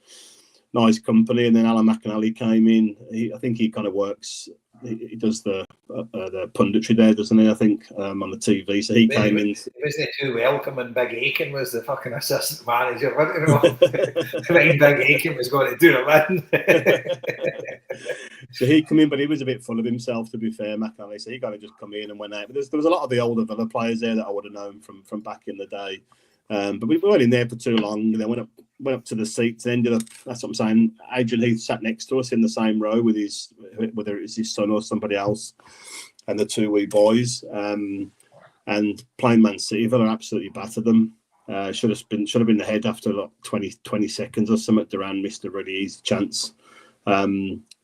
nice company. And then Alan McAnally came in. I think he kind of works. He does the punditry there, doesn't he? I think on the TV. So he came in. He wasn't too welcoming. Big Aiken was the fucking assistant manager. Big Aiken was going to do it, So he come in, but he was a bit full of himself, to be fair, McAnally. So he kind of just come in and went out. But there was a lot of the older Villa players there that I would have known from back in the day. But we weren't in there for too long. And then went up to the seats and ended up, that's what I'm saying, Adrian Heath sat next to us in the same row with whether it was his son or somebody else, and the two wee boys. And playing Man City, Villa absolutely battered them. Should have been the head after like 20 seconds or something. Duran missed a really easy chance.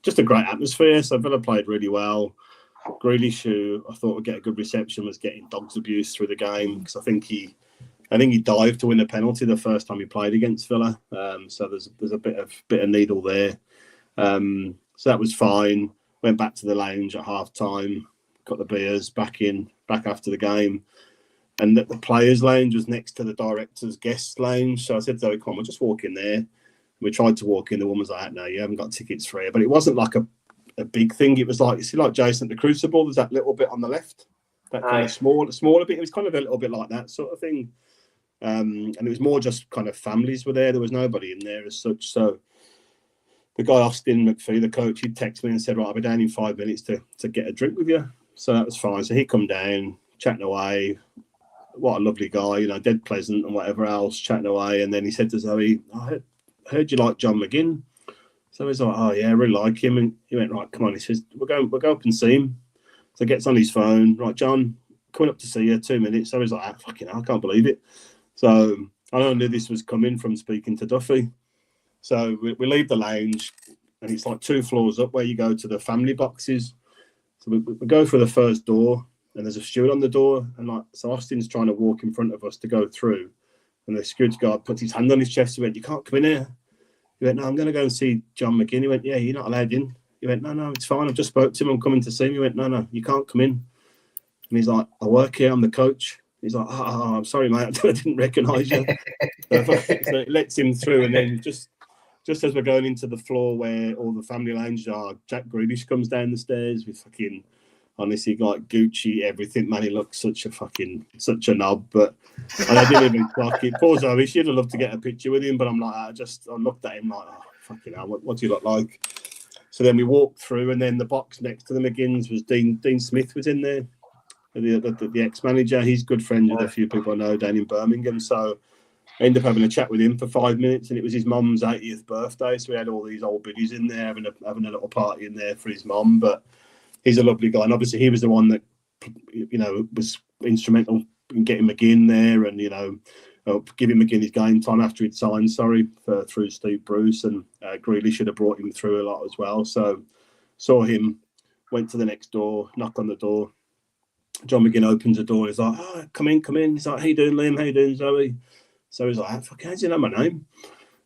Just a great atmosphere. So Villa played really well. Grealish, who I thought would get a good reception, was getting dogs abuse through the game because I think he dived to win a penalty the first time he played against Villa. So there's a bit of needle there. So that was fine. Went back to the lounge at half time, got the beers back after the game. And the players' lounge was next to the director's guest lounge. So I said to Zoe, come on, we'll just walk in there. We tried to walk in. The woman was like, no, you haven't got tickets for it. But it wasn't like a big thing. It was like, you see, like Jason at the Crucible, there's that little bit on the left. That kind of smaller bit. It was kind of a little bit like that sort of thing. And it was more just kind of families were there. There was nobody in there as such. So the guy, Austin McPhee, the coach, he'd text me and said, right, I'll be down in 5 minutes to get a drink with you. So that was fine. So he come down, chatting away. What a lovely guy, dead pleasant and whatever else, chatting away. And then he said to Zoe, I heard you like John McGinn. So he's like, oh yeah, I really like him. And he went, right, come on. He says, we'll go up and see him. So he gets on his phone, right, John, coming up to see you, 2 minutes. So he's like, fucking hell, I can't believe it. So I knew this was coming from speaking to Duffy. So we leave the lounge and it's like 2 floors up where you go to the family boxes. So we go through the first door and there's a steward on the door. And so Austin's trying to walk in front of us to go through. And the security guard puts his hand on his chest and went, you can't come in here. He went, no, I'm going to go and see John McGinn. He went, yeah, you're not allowed in. He went, no, it's fine. I've just spoke to him. I'm coming to see him. He went, no, you can't come in. And he's like, I work here. I'm the coach. He's like, oh, I'm sorry, mate. I didn't recognise you. So it lets him through. And then just as we're going into the floor where all the family lounges are, Jack Grealish comes down the stairs with fucking, honestly, like Gucci, everything. Man, he looks such a knob. But and I didn't even clock it. Poor Zoe, she'd have loved to get a picture with him. But I'm like, I looked at him like, oh, fucking hell, what do you look like? So then we walked through, and then the box next to the McGinns was Dean Smith was in there. The ex-manager, he's good friends with a few people I know down in Birmingham. So I ended up having a chat with him for 5 minutes, and it was his mum's 80th birthday. So we had all these old biddies in there having a little party in there for his mum. But he's a lovely guy, and obviously he was the one that was instrumental in getting McGinn there, and giving McGinn his game time after he'd signed. Through Steve Bruce, and Greeley should have brought him through a lot as well. So saw him, went to the next door, knocked on the door. John McGinn opens the door and he's like, oh, come in. He's like, how you doing, Liam? How you doing, Zoe? So he's like, fuck, how do you know my name?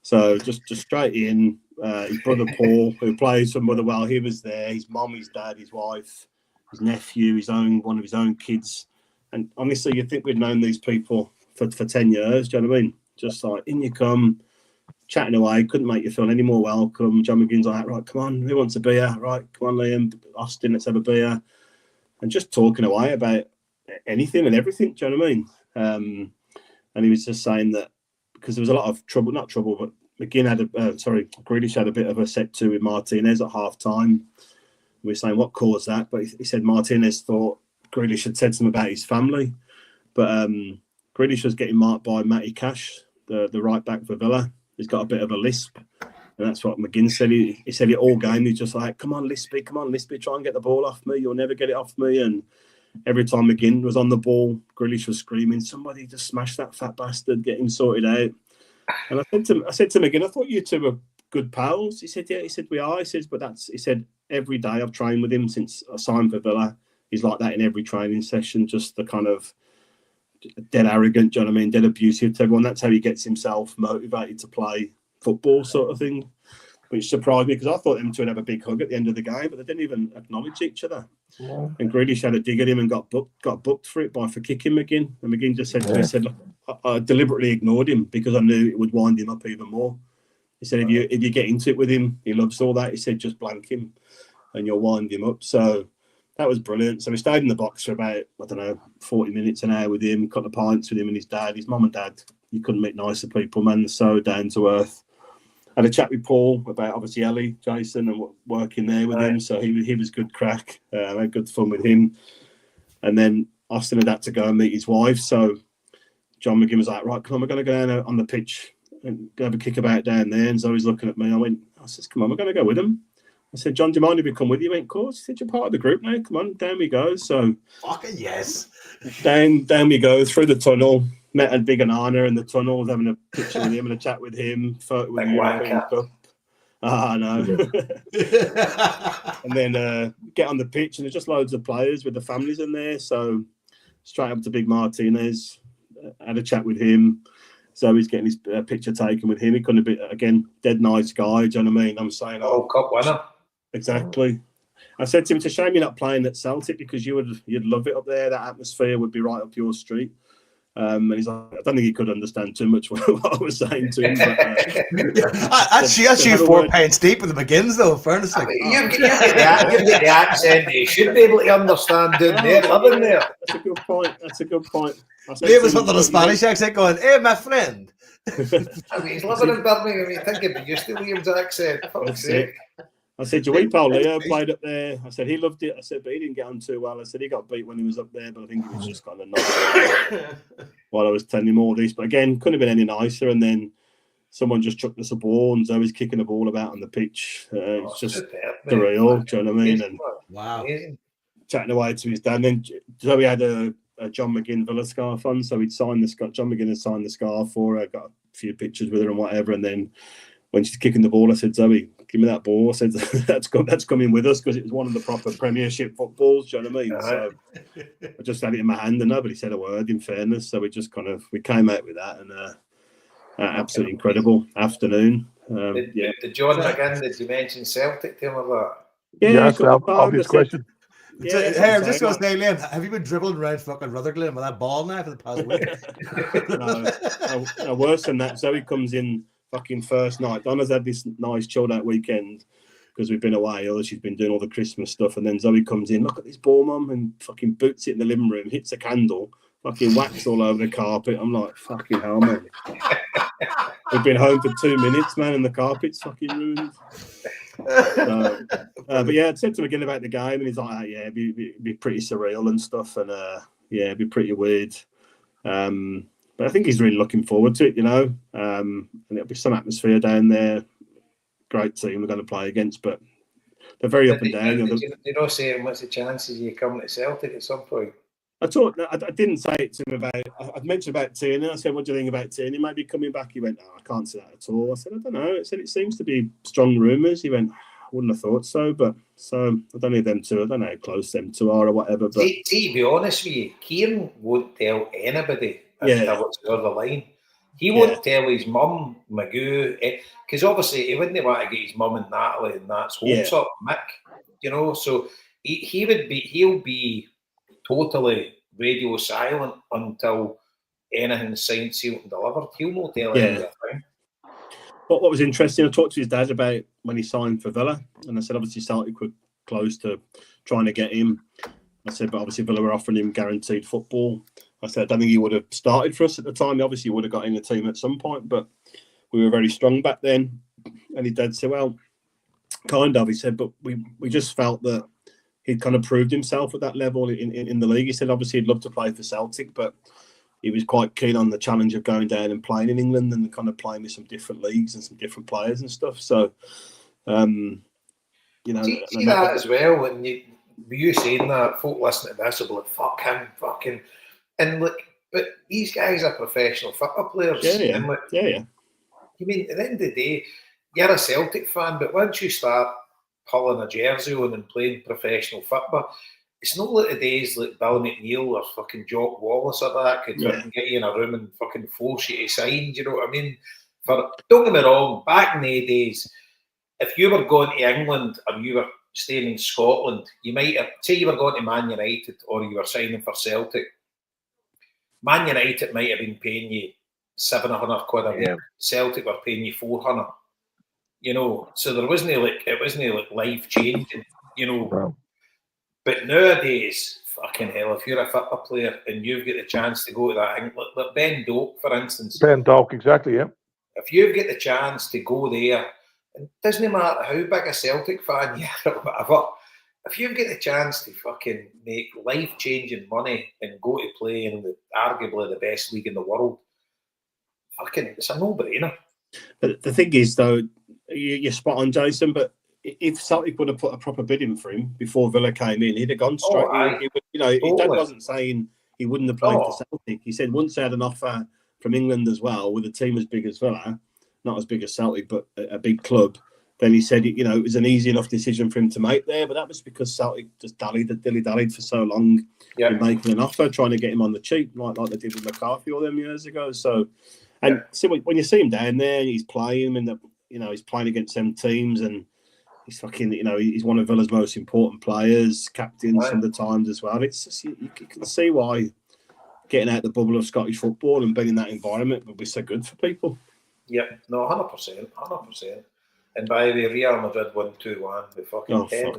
So just straight in, his brother Paul, who plays for Motherwell, he was there. His mum, his dad, his wife, his nephew, one of his own kids. And honestly, you'd think we'd known these people for 10 years, do you know what I mean? Just like, in you come, chatting away, couldn't make you feel any more welcome. John McGinn's like, right, come on, who wants a beer? Right, come on, Liam, Austin, let's have a beer. And just talking away about anything and everything, do you know what I mean? And he was just saying that because there was a lot of trouble, not trouble, but Grealish had a bit of a set to with Martinez at half time. We were saying what caused that, but he said Martinez thought Grealish had said something about his family. But Grealish was getting marked by Matty Cash, the right back for Villa. He's got a bit of a lisp. And that's what McGinn said. He said it all game. He's just like, come on, Lispy, try and get the ball off me. You'll never get it off me. And every time McGinn was on the ball, Grealish was screaming, somebody just smash that fat bastard, get him sorted out. And I said to McGinn, I thought you two were good pals. He said, yeah. He said, we are. He said, every day I've trained with him since I signed for Villa. He's like that in every training session, just the kind of dead arrogant, do you know what I mean? Dead abusive to everyone. That's how he gets himself motivated to play football, sort of thing. Which surprised me because I thought them two would have a big hug at the end of the game, but they didn't even acknowledge each other. Yeah. And Grealish had a dig at him and got booked for it for kicking McGinn. And McGinn just said to me, he said, look, I deliberately ignored him because I knew it would wind him up even more. He said, if you get into it with him, he loves all that. He said, just blank him and you'll wind him up. So that was brilliant. So we stayed in the box for about, 40 minutes, an hour with him, cut the pints with him and his dad. His mum and dad, you couldn't meet nicer people, man. They're so down to earth. Had a chat with Paul about obviously Ellie, Jason, and working there with him. So he was good crack. I had good fun with him. And then Austin had to go and meet his wife. So John McGinn was like, right, come on, we're going to go down on the pitch and have a kick about down there. And Zoe's looking at me. I said, come on, we're going to go with him. I said, John, do you mind if we come with you? He went, of course. He said, you're part of the group now. Come on, down we go. So fucking yes. Down we go through the tunnel. Met a big Anna in the tunnel, having a picture with him and a chat with him. Photo with European Cup. No. And then get on the pitch, and there's just loads of players with the families in there. So straight up to Big Martinez, had a chat with him. So he's getting his picture taken with him. He couldn't be, again, dead nice guy. Do you know what I mean? I'm saying, Cup winner. Exactly. I said to him, it's a shame you're not playing at Celtic because you'd love it up there. That atmosphere would be right up your street. And he's like, I don't think he could understand too much what I was saying to him. But, actually 4 pints deep with the McGinns, though. Fairness, you've got the accent. You should be able to understand down there, living there. That's a good point. Liam was under the Spanish accent, going, "Hey, my friend." He's living in Birmingham. You think he'd be used to Liam's accent? Fuck's sake. I said, your wee pal Leo played up there. I said, he loved it. I said, but he didn't get on too well. I said, he got beat when he was up there, but I think he was just kind of not while I was telling him all this. But again, couldn't have been any nicer. And someone just chucked us a ball, and Zoe's kicking the ball about on the pitch. It's just surreal, do you know what I mean? And wow. Chatting away to his dad. And then Zoe had a John McGinn Villa scarf on, so he'd signed the scarf. John McGinn had signed the scarf for her, got a few pictures with her and whatever. And then when she's kicking the ball, I said, Zoe, give me that ball. I said, that's coming with us, because it was one of the proper Premiership footballs, do you know what I mean? So I just had it in my hand and nobody said a word, in fairness. So we just we came out with that, and absolutely incredible afternoon. Did John McGinn, did you mention Celtic to him about? Yeah, obvious question. Yeah, hey, I'm just going to say, Liam, have you been dribbling around fucking Rutherglen with that ball now for the past week? No, worse than that. Zoe comes in fucking first night. Donna's had this nice chilled out weekend because we've been away, or she's been doing all the Christmas stuff, and then Zoe comes in, look at this ball, mum, and fucking boots it in the living room, hits a candle, fucking wax all over the carpet. I'm like, fucking hell, man. We've been home for 2 minutes, man, and the carpet's fucking ruined. So, but yeah, I said to him again about the game, and he's like, yeah, it'd be pretty surreal and stuff, and yeah, it'd be pretty weird. But I think he's really looking forward to it, you know. And it'll be some atmosphere down there. Great team we're going to play against, but they're very up and down. Did you not say what's the chances of you coming to Celtic at some point? I didn't say it to him about. I'd mentioned about Tierney. I said, "What do you think about Tierney? Maybe coming back?" He went, "No, I can't see that at all." I said, "I don't know." I said, "It seems to be strong rumours." He went, "I wouldn't have thought so, but so I don't need them two. I don't know how close them two are or whatever." But to be honest with you, Kieran won't tell anybody. What's the other line? He won't tell his mum, Magoo, because obviously he wouldn't want to get his mum and Natalie and that's hopes up, Mick. You know, so he'll be totally radio silent until anything's signed, sealed, and delivered. He'll not tell anything. What was interesting, I talked to his dad about when he signed for Villa, and I said obviously Celtic were close to trying to get him. I said, but obviously Villa were offering him guaranteed football. I said, I don't think he would have started for us at the time. Obviously, he would have got in the team at some point, but we were very strong back then. And his dad said, well, kind of. He said, but we just felt that he'd kind of proved himself at that level in the league. He said, obviously, he'd love to play for Celtic, but he was quite keen on the challenge of going down and playing in England and kind of playing with some different leagues and some different players and stuff. So, you know. See that as well, when you saying that, folk listening to this will be like, fuck him, fucking. And look, but these guys are professional football players. Yeah. And look, yeah. You mean, at the end of the day, you're a Celtic fan, but once you start pulling a jersey on and playing professional football, it's not like the days like Billy McNeil or fucking Jock Wallace or that could fucking get you in a room and fucking force you to sign. Do you know what I mean? Don't get me wrong, back in the days, if you were going to England or you were staying in Scotland, you might have, say you were going to Man United or you were signing for Celtic. Man United might have been paying you 700 quid a week. Celtic were paying you 400. You know, so it wasn't like life changing. You know. Wow. But nowadays, fucking hell, if you're a football player and you've got the chance to go to that, like Ben Doak, for instance. Ben Doak, exactly, yeah. If you get the chance to go there, it doesn't matter how big a Celtic fan you are or whatever, if you get the chance to fucking make life-changing money and go to play in arguably the best league in the world, fucking, it's a no-brainer. But the thing is, though, you're spot on, Jason, but if Celtic would have put a proper bid in for him before Villa came in, he'd have gone straight. Dad wasn't saying he wouldn't have played for Celtic. He said once they had an offer from England as well, with a team as big as Villa, not as big as Celtic, but a big club, then he said, it was an easy enough decision for him to make there. But that was because Celtic just dilly-dallied for so long in making an offer, trying to get him on the cheap, like they did with McCarthy all them years ago. So, and see, when you see him down there, he's playing, and he's playing against them teams, and he's fucking, he's one of Villa's most important players, captain some of the times as well. It's just, you can see why getting out the bubble of Scottish football and being in that environment would be so good for people. Yeah, no, 100%. And by the way, Real Madrid won 2-1 with fucking 10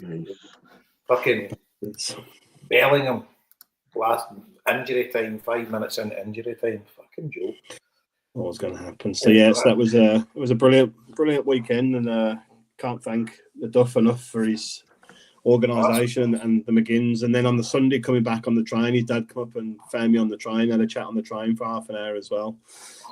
men. Fucking Bellingham, last injury time, 5 minutes into injury time. Fucking joke. What was going to happen? So yes, that was it was a brilliant weekend, and can't thank the Duff enough for his organisation and the McGinns. And then on the Sunday, coming back on the train, his dad come up and found me on the train, had a chat on the train for half an hour as well.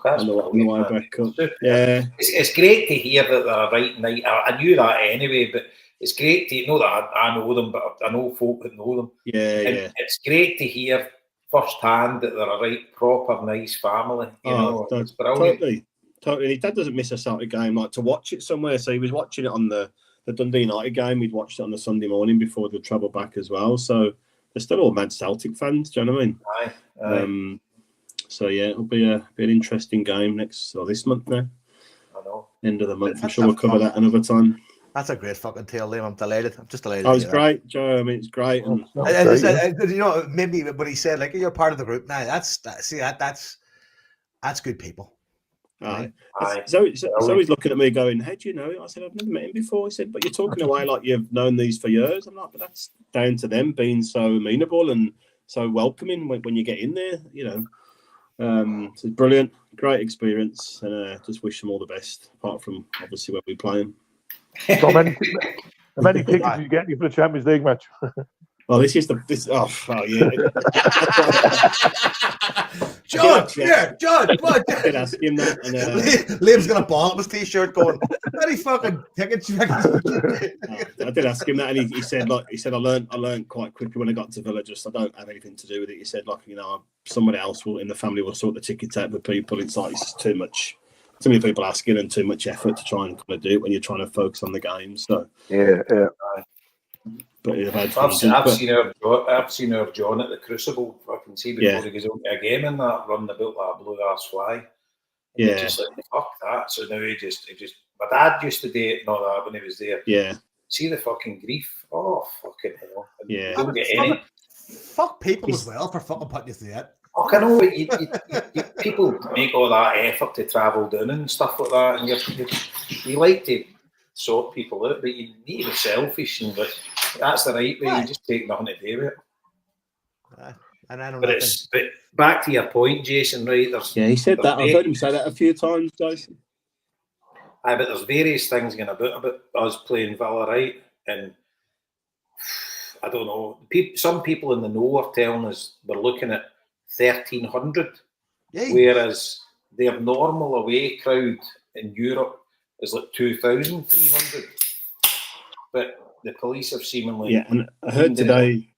On the way back up. Yeah, it's great to hear that they're a right night. I knew that anyway, but it's great to know that I know them, but I know folk that know them. Yeah. It's great to hear firsthand that they're a right proper nice family. It's brilliant. Totally. His dad doesn't miss a Celtic game, like to watch it somewhere. So he was watching it on the Dundee United game. He'd watched it on the Sunday morning before the travel back as well. So they're still all mad Celtic fans. Do you know what I mean? Aye. So yeah, it'll be an interesting game this month now. I know. End of the month. I'm sure we'll cover that another time. That's a great fucking tale, Liam. I'm delighted. I'm just delighted. Oh, it's great, Joe. I mean, it's great. And maybe when he said, like, you're part of the group now, that's good people. Right? So he's looking at me going, "How do you know?" I said, "I've never met him before." He said, "But you're talking away like you've known these for years." I'm like, "But that's down to them being so amenable and so welcoming when you get in there, So it's brilliant, great experience, and just wish them all the best. Apart from obviously when we play them. So many tickets are you getting for the Champions League match? Well, this. Oh yeah. John, come on. I did ask him that, and Liam's got a ball on his t-shirt going, any fucking tickets you I did ask him that, and he said I learned quite quickly when I got to Villa. Just I don't have anything to do with it. He said somebody else in the family will sort the tickets out for people. It's just too much. Too many people asking and too much effort to try and kind of do it when you're trying to focus on the game. So yeah. But I've seen our John at the Crucible. I can see before he goes out to a game and that running about like a blue ass fly. And just like, fuck that. So now he just. My dad used to do it, not that when he was there. Yeah. See the fucking grief. Oh fucking hell. And yeah. Don't get any. Fuck people as well for fucking putting you through it. Oh, I know, but people make all that effort to travel down and stuff like that, and you like to sort people out, but you need to be selfish, and that's the right way. You just take nothing to do with it. And I don't but back to your point, Jason. Right? He said that. I've heard him say that a few times, Jason. But there's various things going about us playing Villa, right? And I don't know. Some people in the know are telling us we're looking at 1,300, whereas the abnormal away crowd in Europe is like 2,300. But the police have seemingly and I heard today.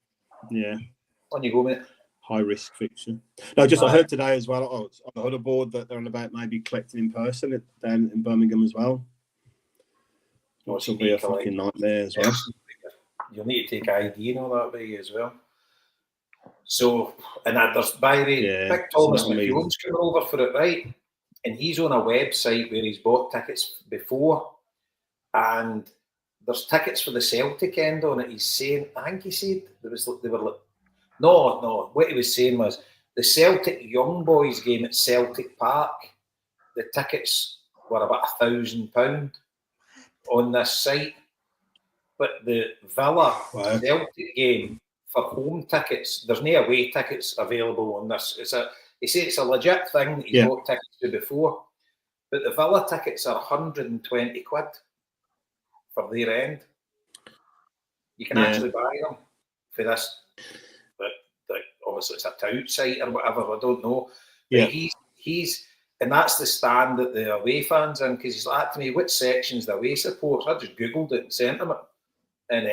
On you go, mate. High risk fixture. No, I heard today as well. On the Huddle board that they're on about maybe collecting in person down in Birmingham as well. Which will be a fucking nightmare as well. you'll need to take ID and all that way as well. So, and there's, by the way, Big Thomas McEwen's coming over for it, right? And he's on a website where he's bought tickets before, and there's tickets for the Celtic end on it. He's saying, I think he said they were like, no. What he was saying was the Celtic Young Boys game at Celtic Park. The tickets were about £1,000 on this site, but the Villa Celtic game for home tickets, there's no away tickets available on this. He said it's a legit thing that he's bought tickets to before, but the Villa tickets are 120 quid for their end. You can actually buy them for this. But obviously it's a tout site or whatever, I don't know. But he's and that's the stand that the away fans in, because he's like to me, which section's the away supports? I just Googled it and sent him it. And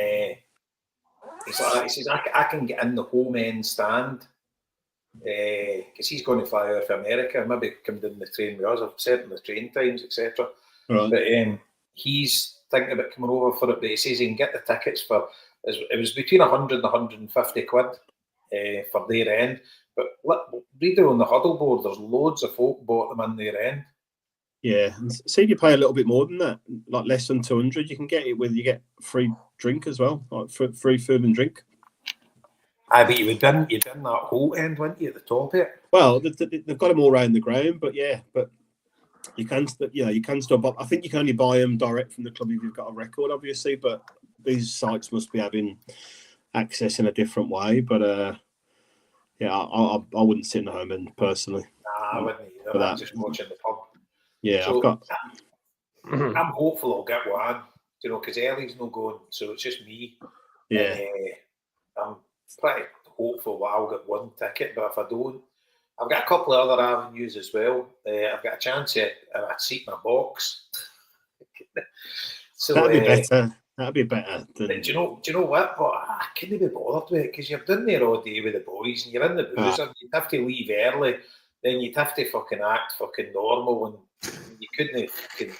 he says, I can get in the home end stand because he's going to fly over from America, maybe come down the train with us. I've sent him the train times, etc. Right. But he's thinking about coming over for it, but he says he can get the tickets for, it was between 100 and 150 quid for their end. But read it on the huddle board, there's loads of folk bought them in their end. Yeah, and see if you pay a little bit more than that, like less than 200, you can get it with, you get free drink as well, like free food and drink. I bet you've done that whole end, weren't you, at the top here? Well, they've got them all around the ground, but you can still buy. I think you can only buy them direct from the club if you've got a record, obviously, but these sites must be having access in a different way. But I wouldn't sit in the home end personally. Nah, I wouldn't either. I'm just watching the pub. Yeah, so I'm hopeful I'll get one, because Ellie's no going, so it's just me. Yeah. I'm pretty hopeful I'll get one ticket, but if I don't, I've got a couple of other avenues as well. I've got a chance at a seat in a box. So that'd be better. That'd be better. Do you know what? But I couldn't be bothered with it because you're down there all day with the boys and you're in the booze and you'd have to leave early. Then you'd have to fucking act fucking normal and you couldn't fucking. Do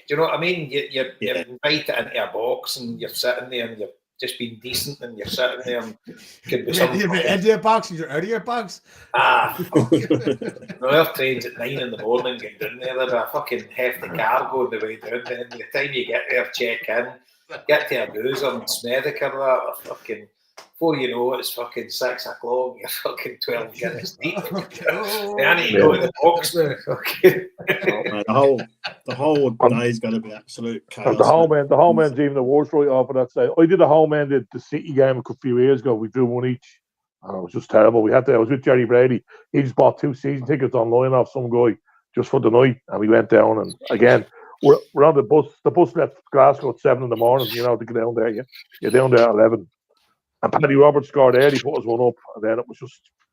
you know what I mean? You're invited into a box and you're sitting there and you're just being decent and you're sitting there and could be something. You're into your box and you're out of your box. No, our trains at 9 in the morning getting down there. There's a fucking hefty cargo on the way down. And by the time you get there, check in, get to a boozer and Smedeker that fucking. Before you know it's fucking 6 o'clock, you're fucking 12 Guinness deep. I need to go to the box now. The whole day's going to be absolute chaos. The home end's even the worst right off of that side. I did a home end at the City game a few years ago. We drew one each. And it was just terrible. I was with Jerry Brady. He just bought 2 season tickets online off some guy just for the night. And we went down and again, we're on the bus. The bus left Glasgow at 7 in the morning, to get down there. You're down there at 11. And Paddy Roberts scored early, put us one up, and then it was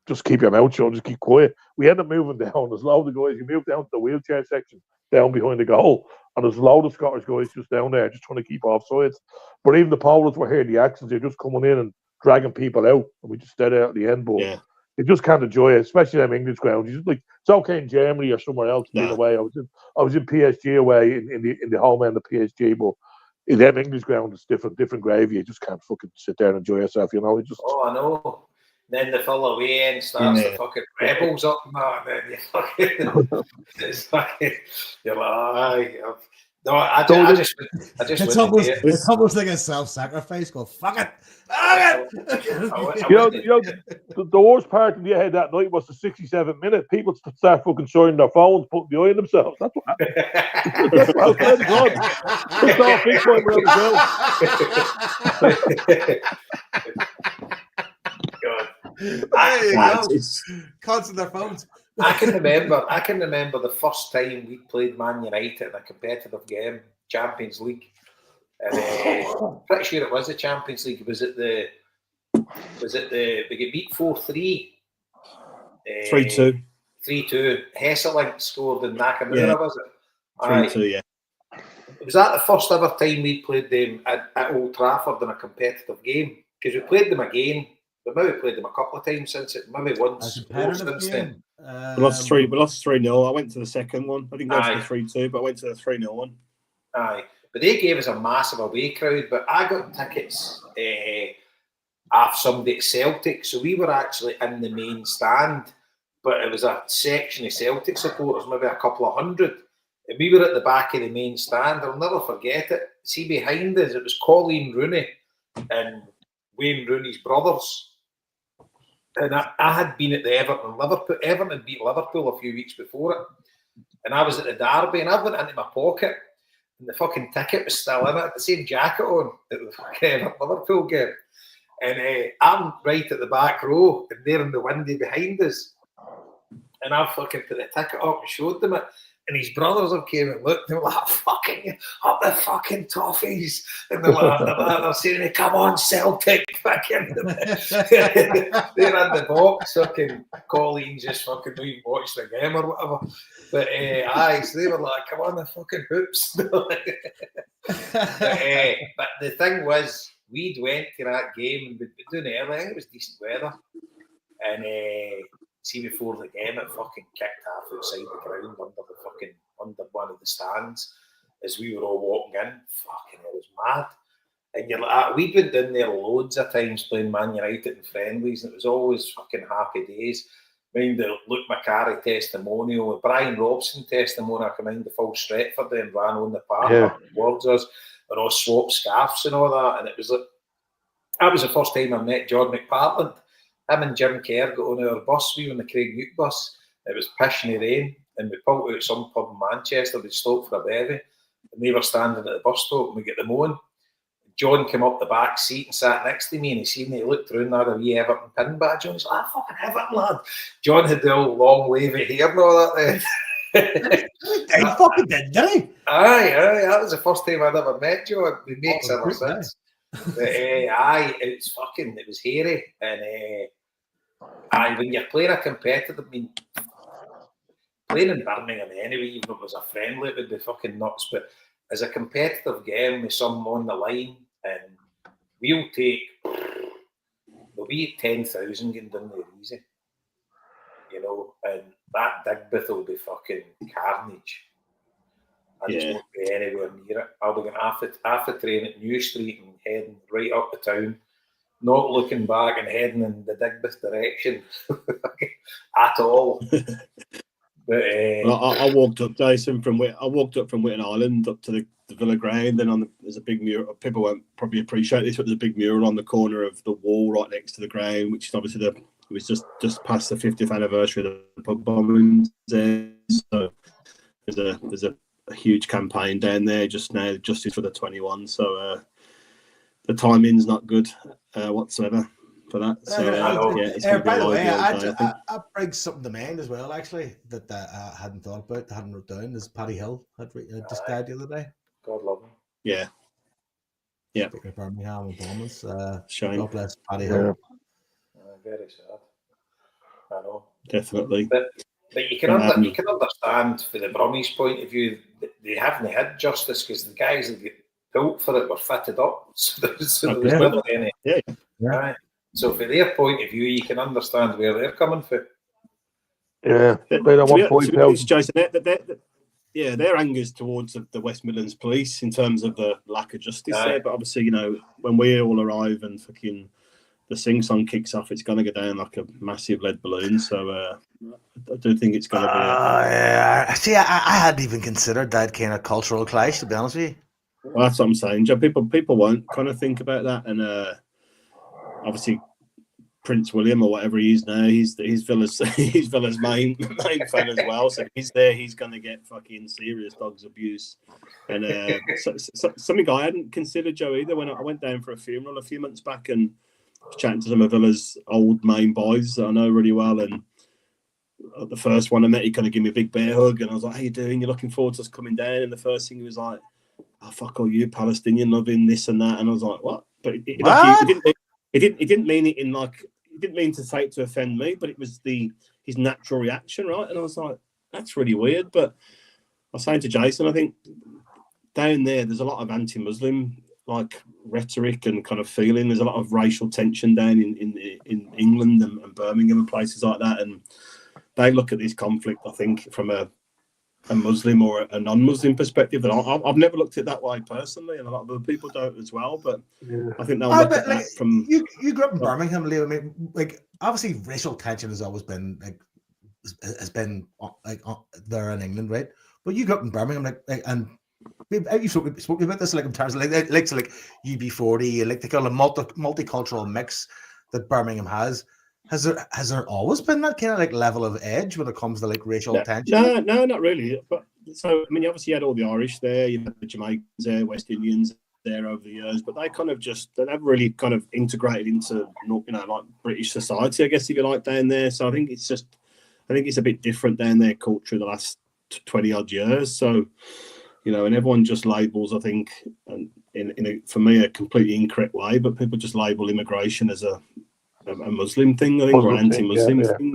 just keep your mouth shut, just keep quiet. We ended up moving down. There's a load of guys. You moved down to the wheelchair section, down behind the goal, and there's a load of Scottish guys just down there, just trying to keep offsides. But even the Polanders were here, the actions, they're just coming in and dragging people out, and we just stayed out at the end. But you just can't enjoy it, especially them English grounds. You just it's okay in Germany or somewhere else being away. I was in PSG away in the home end of PSG, but in them English ground, it's different gravy. You just can't fucking sit there and enjoy yourself, I know. Then the full away end starts the fucking rebels up and that, and then you're like, no, I just it's almost like a self-sacrifice. Go fuck it. The worst part in the head that night was the 67th minute. People start fucking showing their phones, putting the eye on themselves. That's what happened. That's what happened. It's all big point where God. Constant their phones. I can remember the first time we played Man United in a competitive game, Champions League. And pretty sure it was the Champions League. Was it the we get beat 4-3? 3-2. 3-2. Hesselink scored in Nakamura, was it? 3-2, yeah. Was that the first ever time we played them at Old Trafford in a competitive game? Because we played them again. We maybe played them a couple of times since it. Maybe once since then. We lost 3-0. I went to the second one. I didn't go to the 3-2, but I went to the 3-0 one. Aye. But they gave us a massive away crowd. But I got tickets off somebody at Celtic, so we were actually in the main stand. But it was a section of Celtic supporters, maybe a couple of hundred. And we were at the back of the main stand. I'll never forget it. See, behind us, it was Colleen Rooney and Wayne Rooney's brothers. And I had been at the Everton. Everton had beat Liverpool a few weeks before it. And I was at the derby, and I went into my pocket, and the fucking ticket was still in it. I had the same jacket on at the fucking Liverpool game. And I'm right at the back row, and they're in the window behind us. And I fucking put the ticket up and showed them it. And his brothers have came and looked, and they were like, fucking, up the fucking toffees. And they're like, they're saying, come on, Celtic. Fucking. They're in the box, fucking, Colleen just fucking don't even watch the game or whatever. But so they were like, come on, the fucking hoops. but the thing was, we'd went to that game and we'd been doing early. I think it was decent weather. And see, before the game, it fucking kicked half outside the ground under one of the stands as we were all walking in. Fucking, it was mad. And you're like, we'd been down there loads of times playing Man United and friendlies, and it was always fucking happy days. Mind the Luke McCarry testimonial, Brian Robson testimonial, I come in the full Stretford and ran on the park towards us, and all swapped scarves and all that. And it was like, that was the first time I met John McPartland. Him and Jim Kerr got on our bus. We were in the Craig Newt bus. It was pissing rain, and we pulled out some pub in Manchester. We stopped for a bevy, and they were standing at the bus stop, and we get them on. John came up the back seat and sat next to me, and he seen me. He looked through and had a wee Everton pin badge on. He's like, fucking Everton, lad. John had the old long wavy hair and all that then. He fucking did, didn't he? Aye, that was the first time I'd ever met John. We mates ever since. But it was hairy. And when you're playing a competitive, playing in Birmingham anyway, even if it was a friendly, it would be fucking nuts. But as a competitive game with some on the line, and there'll be 10,000 getting done there easy, you know, and that Digbeth will be fucking carnage. I just won't be anywhere near it. I'll be going half a train at New Street and heading right up the town, not looking back and heading in the Digbeth direction at all. But I walked up, Jason, from Whitton Island up to the Villa Ground, and there's a big mural. People won't probably appreciate this, but there's a big mural on the corner of the wall right next to the ground, which is obviously it was just past the 50th anniversary of the pub bombings there. So there's a huge campaign down there just now, Justice for the 21. So the timing's not good whatsoever for that. So it's going to be by the way, I bring something to mind as well, actually, that I hadn't thought about, hadn't wrote down, is Paddy Hill had just died the other day. God love him. Yeah. Speaking of Birmingham and bombers, shame. God bless Paddy Hill. Very sad. I know. Definitely. But you can understand, from the Brummies' point of view, they haven't had justice because the guys that get built for it were fitted up. So there was never any. Right. So from their point of view, you can understand where they're coming from. Yeah, Jason, their anger's towards the West Midlands Police in terms of the lack of justice there. But obviously, you know, when we all arrive and fucking the sing-song kicks off, it's going to go down like a massive lead balloon. So I do think it's going to be... See, I hadn't even considered that kind of cultural clash, to be honest with you. Well, that's what I'm saying, Joe. People won't kind of think about that. And obviously, Prince William or whatever he is now, he's Villa's main fan as well. So if he's there, he's going to get fucking serious dogs abuse. And something I hadn't considered, Joe, either. When I went down for a funeral a few months back and was chatting to some of Villa's old main boys that I know really well, and the first one I met, he kind of gave me a big bear hug, and I was like, "How you doing? You're looking forward to us coming down?" And the first thing he was like, "Oh, fuck all you Palestinian loving this and that," and I was like, "What?" But he didn't mean it in like, he didn't mean to say it to offend me, but it was his natural reaction, right? And I was like, that's really weird. But I was saying to Jason, I think down there's a lot of anti-Muslim like rhetoric and kind of feeling. There's a lot of racial tension down in England and Birmingham and places like that, and they look at this conflict, I think, from a a Muslim or a non-Muslim perspective. And I've never looked at it that way personally, and a lot of other people don't as well. But I think they'll look at that from. You grew up in Birmingham, Leo. I mean, like obviously racial tension has always been there in England, right? But you grew up in Birmingham, and you spoke about this, like in terms of like UB40, like the kind of multicultural mix that Birmingham has. Has there always been that kind of like level of edge when it comes to like racial tension? No, not really. But so I mean, obviously you had all the Irish there, you had the Jamaicans there, West Indians there over the years, but they never really kind of integrated into like British society, I guess, if you like, down there. So I think it's a bit different down there culture the last 20 odd years. So and everyone just labels, I think, and for me, a completely incorrect way, but people just label immigration as a Muslim thing, I think, or an anti-Muslim thing.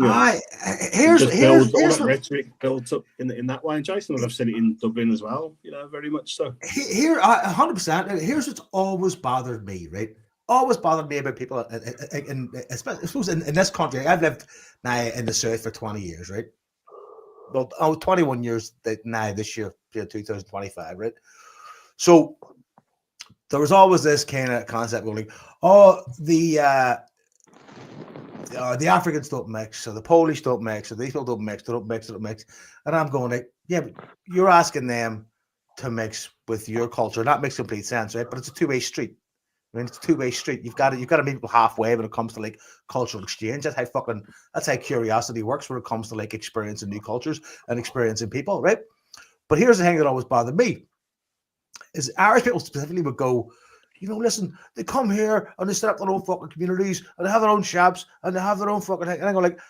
Here's all that rhetoric built up in that way. And Jason would have said it in Dublin as well, very much so. Here, 100%. Here's what's always bothered me, right? Always bothered me about people, I suppose in this country. I've lived now in the South for 20 years, right? Well, 21 years now this year, 2025, right? So there was always this kind of concept going, the Africans don't mix, or the Polish don't mix, or these people don't mix, they don't mix. And I'm going like, yeah, but you're asking them to mix with your culture. That makes complete sense, right? But it's a two-way street. I mean, it's a two-way street. You've got to meet people halfway when it comes to like cultural exchange. That's how curiosity works when it comes to like experiencing new cultures and experiencing people, right? But here's the thing that always bothered me is Irish people specifically would go, listen, they come here and they set up their own fucking communities and they have their own shops and they have their own fucking thing. And I go like,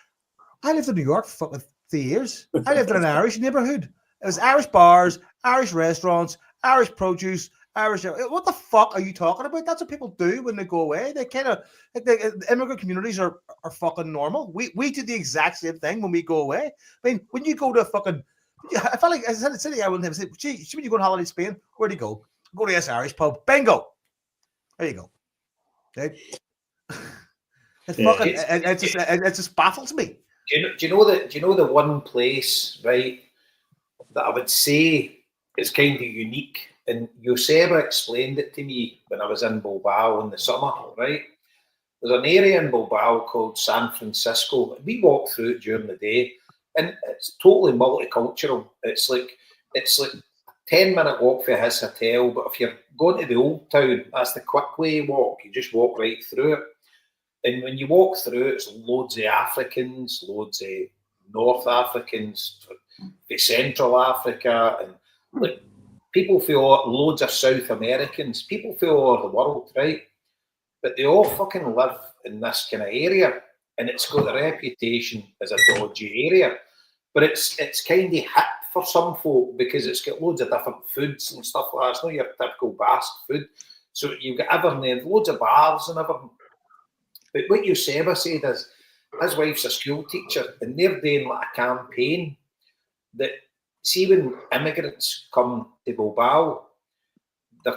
I lived in New York for fucking 3 years. I lived in an Irish neighborhood. It was Irish bars, Irish restaurants, Irish produce, Irish. What the fuck are you talking about? That's what people do when they go away. They kind of like the immigrant communities are fucking normal. We do the exact same thing when we go away. I mean, when you go to fucking, I felt like I said city, I wouldn't have said, gee, when you go on holiday to Spain, where do you go? Go to this Irish pub. Bingo. There you go. Right? It just baffles me. Do you know the one place, right, that I would say is kind of unique? And Joseba explained it to me when I was in Bilbao in the summer, right? There's an area in Bilbao called San Francisco. We walk through it during the day, and it's totally multicultural. It's like a 10-minute walk for his hotel, but if you're going to the old town, that's the quick way walk. You just walk right through it. And when you walk through it, it's loads of Africans, loads of North Africans, from Central Africa, and like people from loads of South Americans, people from all over the world, right? But they all fucking live in this kind of area, and it's got a reputation as a dodgy area. But it's kind of hip for some folk because it's got loads of different foods and stuff like that. It's not your typical Basque food. So you've got everything, loads of bars and everything. But what Joseba said is his wife's a school teacher and they're doing like a campaign that, see, when immigrants come to Bilbao, they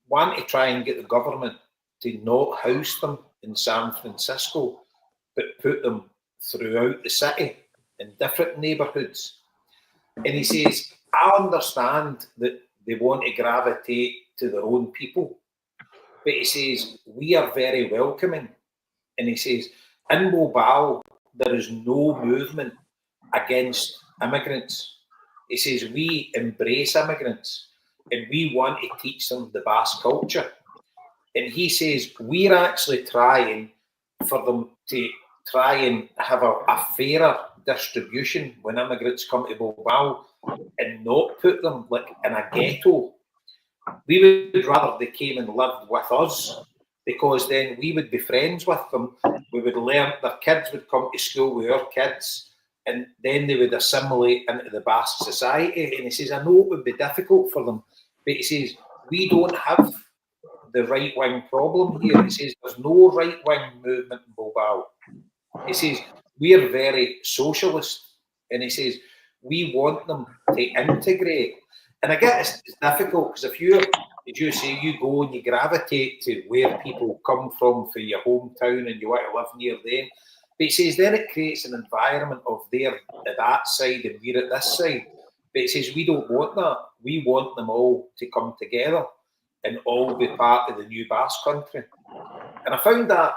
want to try and get the government to not house them in San Francisco, but put them throughout the city in different neighbourhoods. And he says, I understand that they want to gravitate to their own people, but he says, we are very welcoming. And he says, in Bilbao, there is no movement against immigrants. He says, we embrace immigrants and we want to teach them the Basque culture. And he says, we're actually trying for them to try and have a fairer distribution when immigrants come to Bilbao and not put them like in a ghetto. We would rather they came and lived with us, because then we would be friends with them. We would learn, their kids would come to school with our kids, and then they would assimilate into the Basque society. And he says, I know it would be difficult for them, but he says, we don't have the right-wing problem here. He says, there's no right-wing movement in Bilbao. He says, we're very socialist. And he says, we want them to integrate. And I guess it's difficult because if you, as you say, you go and you gravitate to where people come from for your hometown and you want to live near them. But he says then it creates an environment of they're at that side and we're at this side. But he says, we don't want that. We want them all to come together and all be part of the new Basque country. And I found that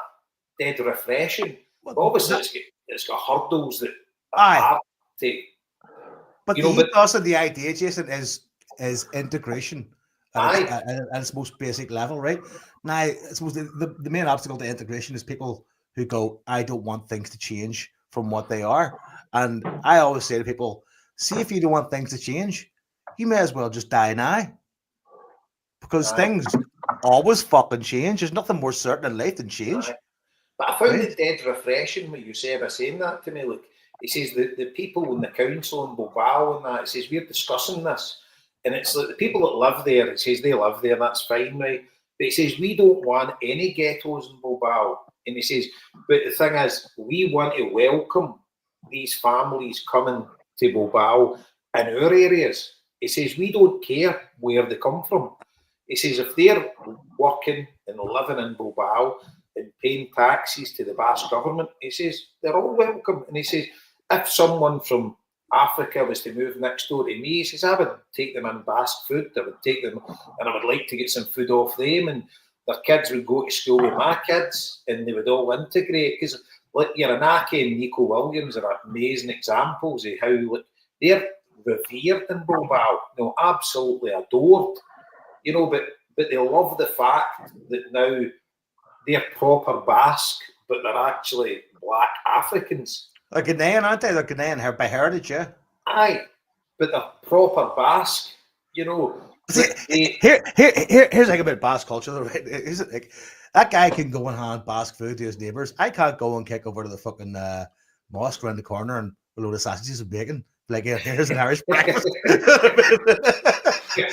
dead refreshing. But obviously, it's got hurdles that are hard to... But the ethos of the idea, Jason, is integration at its most basic level, right? Now, I suppose the main obstacle to integration is people who go, I don't want things to change from what they are. And I always say to people, see, if you don't want things to change, you may as well just die now. Because things always fucking change. There's nothing more certain in life than change. But I found it dead refreshing what you said by saying that to me. Look, he says the people in the council in Bilbao and that, he says, we're discussing this. And it's like the people that live there, he says they live there, that's fine, right? But he says, we don't want any ghettos in Bilbao. And he says, but the thing is, we want to welcome these families coming to Bilbao in our areas. He says, we don't care where they come from. He says, if they're working and living in Bilbao and paying taxes to the Basque government, he says, they're all welcome. And he says, if someone from Africa was to move next door to me, he says, I would take them in Basque food. I would take them and I would like to get some food off them. And their kids would go to school with my kids and they would all integrate. Because like Yaranaki and Nico Williams are amazing examples of how they're revered in Bilbao, absolutely adored. But they love the fact that now they're proper Basque, but they're actually black Africans. They're Ghanaian, aren't they? They're Ghanaian by heritage, yeah. Aye, but they're proper Basque, See, here's like a bit of Basque culture, right? Is it like that guy can go and hand Basque food to his neighbours? I can't go and kick over to the fucking mosque around the corner and a load of sausages and bacon. Like, here's an Irish breakfast. You know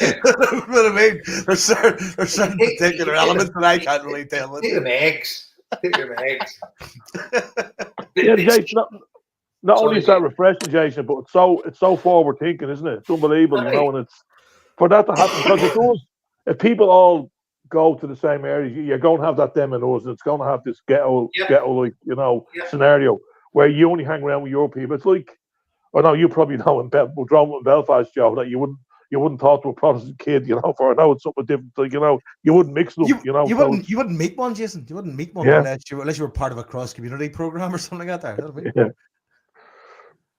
what I mean? There's certain particular elements that I can't really tell. Take them eggs. Yeah, Jason, not only is that refreshing, Jason, but it's so forward thinking, isn't it? It's unbelievable, and it's for that to happen, because it does. If people all go to the same area, you're going to have that them and us, and it's going to have this ghetto like scenario where you only hang around with your people. It's like, I know you probably know in Belfast, Joe, that you wouldn't talk to a Protestant kid, for I know it's something different. Like, you wouldn't mix them. You wouldn't meet one, Jason. You wouldn't meet one unless you were part of a cross community program or something like that. Yeah.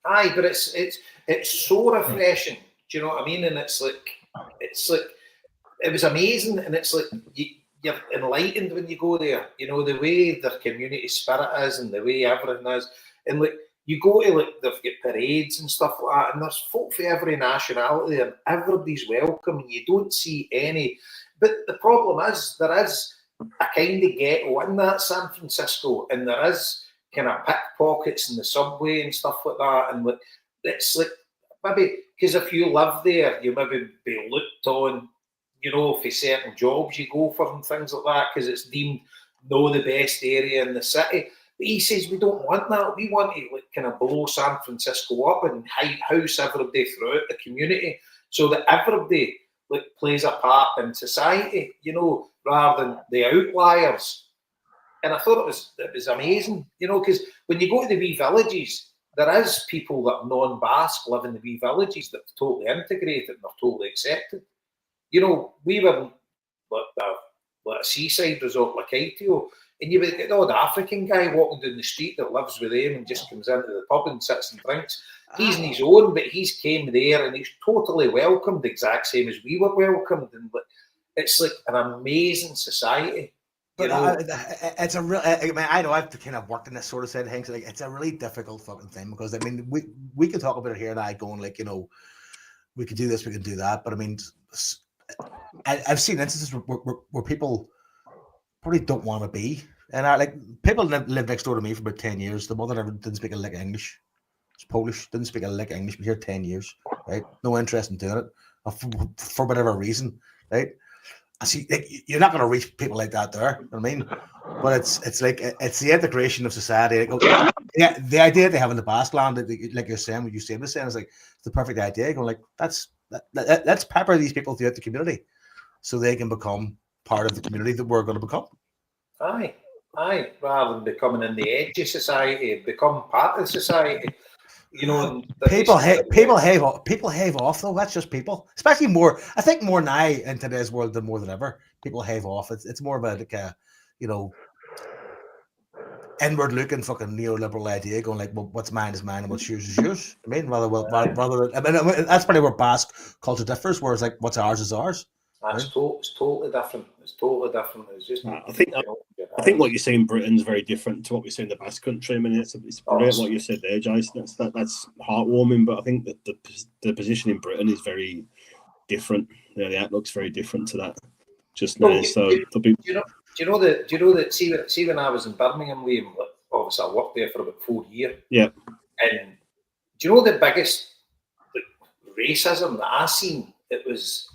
Aye, but it's so refreshing. Do you know what I mean? And it's like it was amazing, and it's like you're enlightened when you go there. The way their community spirit is, and the way everything is, and like. You go to they've got parades and stuff like that, and there's folk for every nationality, and everybody's welcome, and you don't see any. But the problem is there is a kind of ghetto in that San Francisco, and there is kind of pickpockets in the subway and stuff like that, and it's like maybe because if you live there, you maybe be looked on, for certain jobs you go for and things like that, because it's deemed the best area in the city. But he says we don't want that. We want to kind of blow San Francisco up and house everybody throughout the community, so that everybody plays a part in society, rather than the outliers. And I thought it was amazing, because when you go to the wee villages, there is people that are non-Basque live in the wee villages that are totally integrated and are totally accepted. We were like a seaside resort like Aitio, and you would get an African guy walking down the street that lives with them and just comes into the pub and sits and drinks. He's on his own, but he's came there and he's totally welcomed, the exact same as we were welcomed. And it's like an amazing society. But it's a real. I know I've kind of worked in this sort of side of things. Like, it's a really difficult fucking thing, because we could talk about it here and I going we could do this, we could do that. But I've seen instances where people probably don't want to be, and people lived next door to me for about 10 years. The mother never didn't speak a lick of English. It's Polish, didn't speak a lick of English. Been here 10 years, right? No interest in doing it for whatever reason, right? I see, you're not going to reach people like that there. You know what I mean? But it's the integration of society. The idea they have in the Basque land, like you're saying, what you said was saying, is it's the perfect idea. Going let's pepper these people throughout the community, so they can become part of the community that we're going to become. Aye. Rather than becoming in the edge of society, become part of society. you know, people hate off though. That's just people, especially more. I think more now in today's world than more than ever. People have off. It's more about like a, inward looking fucking neoliberal idea, going like, well, what's mine is mine and what's yours is yours. I mean, rather than, I mean, that's probably where Basque culture differs. Whereas like, what's ours is ours. That's it's totally different. It's totally different. It's just. I think what you see in Britain is very different to what we see in the Basque Country. I mean, it's brilliant what you said there, Jason. That's heartwarming. But I think that the position in Britain is very different. The outlook's very different to that just now. Do you know that? See when I was in Birmingham, Liam, obviously I worked there for about 4 years. Yeah. And do you know the biggest racism that I seen? It was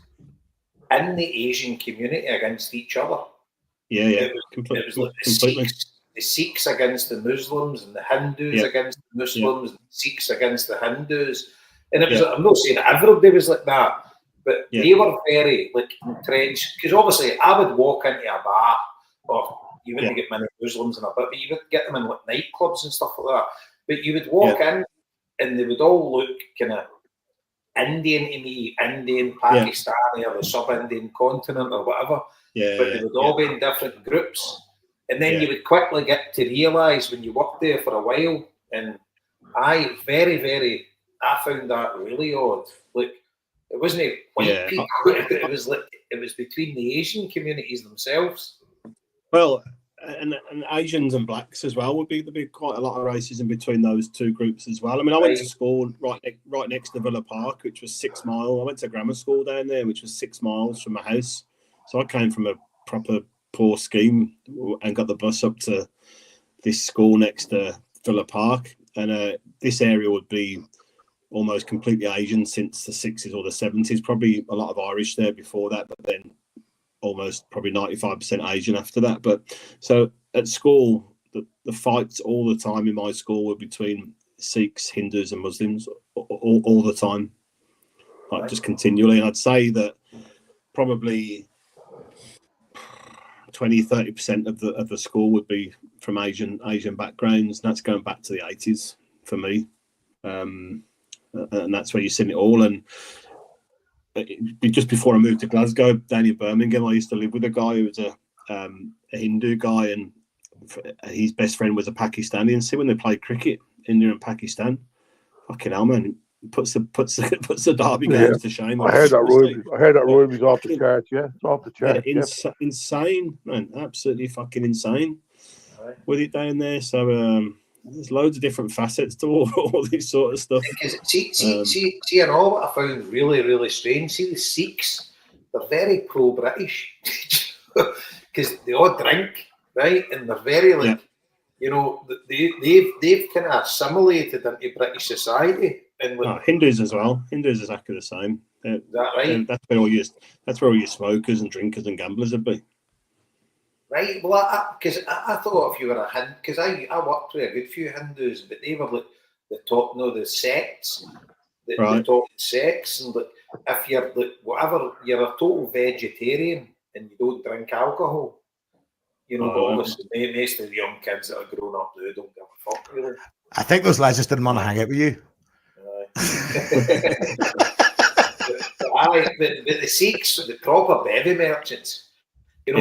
in the Asian community against each other. Yeah. It was like the Sikhs against the Muslims and the Hindus against the Muslims, and the Sikhs against the Hindus. And it was, I'm not saying everybody was like that, but they were very entrenched. Because obviously I would walk into a bar, or you wouldn't get many Muslims in a bar, but you would get them in nightclubs and stuff like that. But you would walk in and they would all look kind of Indian to me, Indian, Pakistani, or the sub-Indian continent or whatever. But they would all be in different groups. And then you would quickly get to realise when you worked there for a while, and I found that really odd. Like, it wasn't white people, it was between the Asian communities themselves. Well, and Asians and blacks as well would be quite a lot of racism between those two groups as well. I mean, I went to school right next to Villa Park, which was 6 miles. I went to grammar school down there, which was 6 miles from my house. So I came from a proper poor scheme and got the bus up to this school next to Villa Park. And this area would be almost completely Asian since the 60s or the 70s. Probably a lot of Irish there before that, but then almost probably 95% Asian after that. But so at school, the fights all the time in my school were between Sikhs, Hindus and Muslims all the time, like just continually. And I'd say that probably 20-30% of the school would be from Asian backgrounds, and that's going back to the 80s for me. And that's where you've seen it all. And just before I moved to Glasgow, down in Birmingham, I used to live with a guy who was a Hindu guy, and his best friend was a Pakistani. And see, when they played cricket, India and Pakistan, fucking hell, man, puts the derby games to shame. I heard that rugby's off the charts. Yeah, it's off the charts. Insane, man, absolutely fucking insane with it down there. So there's loads of different facets to all this sort of stuff. See, and all what I found really, really strange. See, the Sikhs, they're very pro-British because they all drink, right? And they're very they've kind of assimilated into British society. And Hindus as well. Hindus is exactly the same. Is that right? That's where all your smokers and drinkers and gamblers would be. Right, well, because I thought if you were a Hindu, because I worked with a good few Hindus, but they were like the sects, the top sects, and if you're you're a total vegetarian and you don't drink alcohol, obviously most of the young kids that are growing up, they don't give a fuck really. I think those lads just didn't want to hang out with you. But the Sikhs, the proper bevy merchants. Where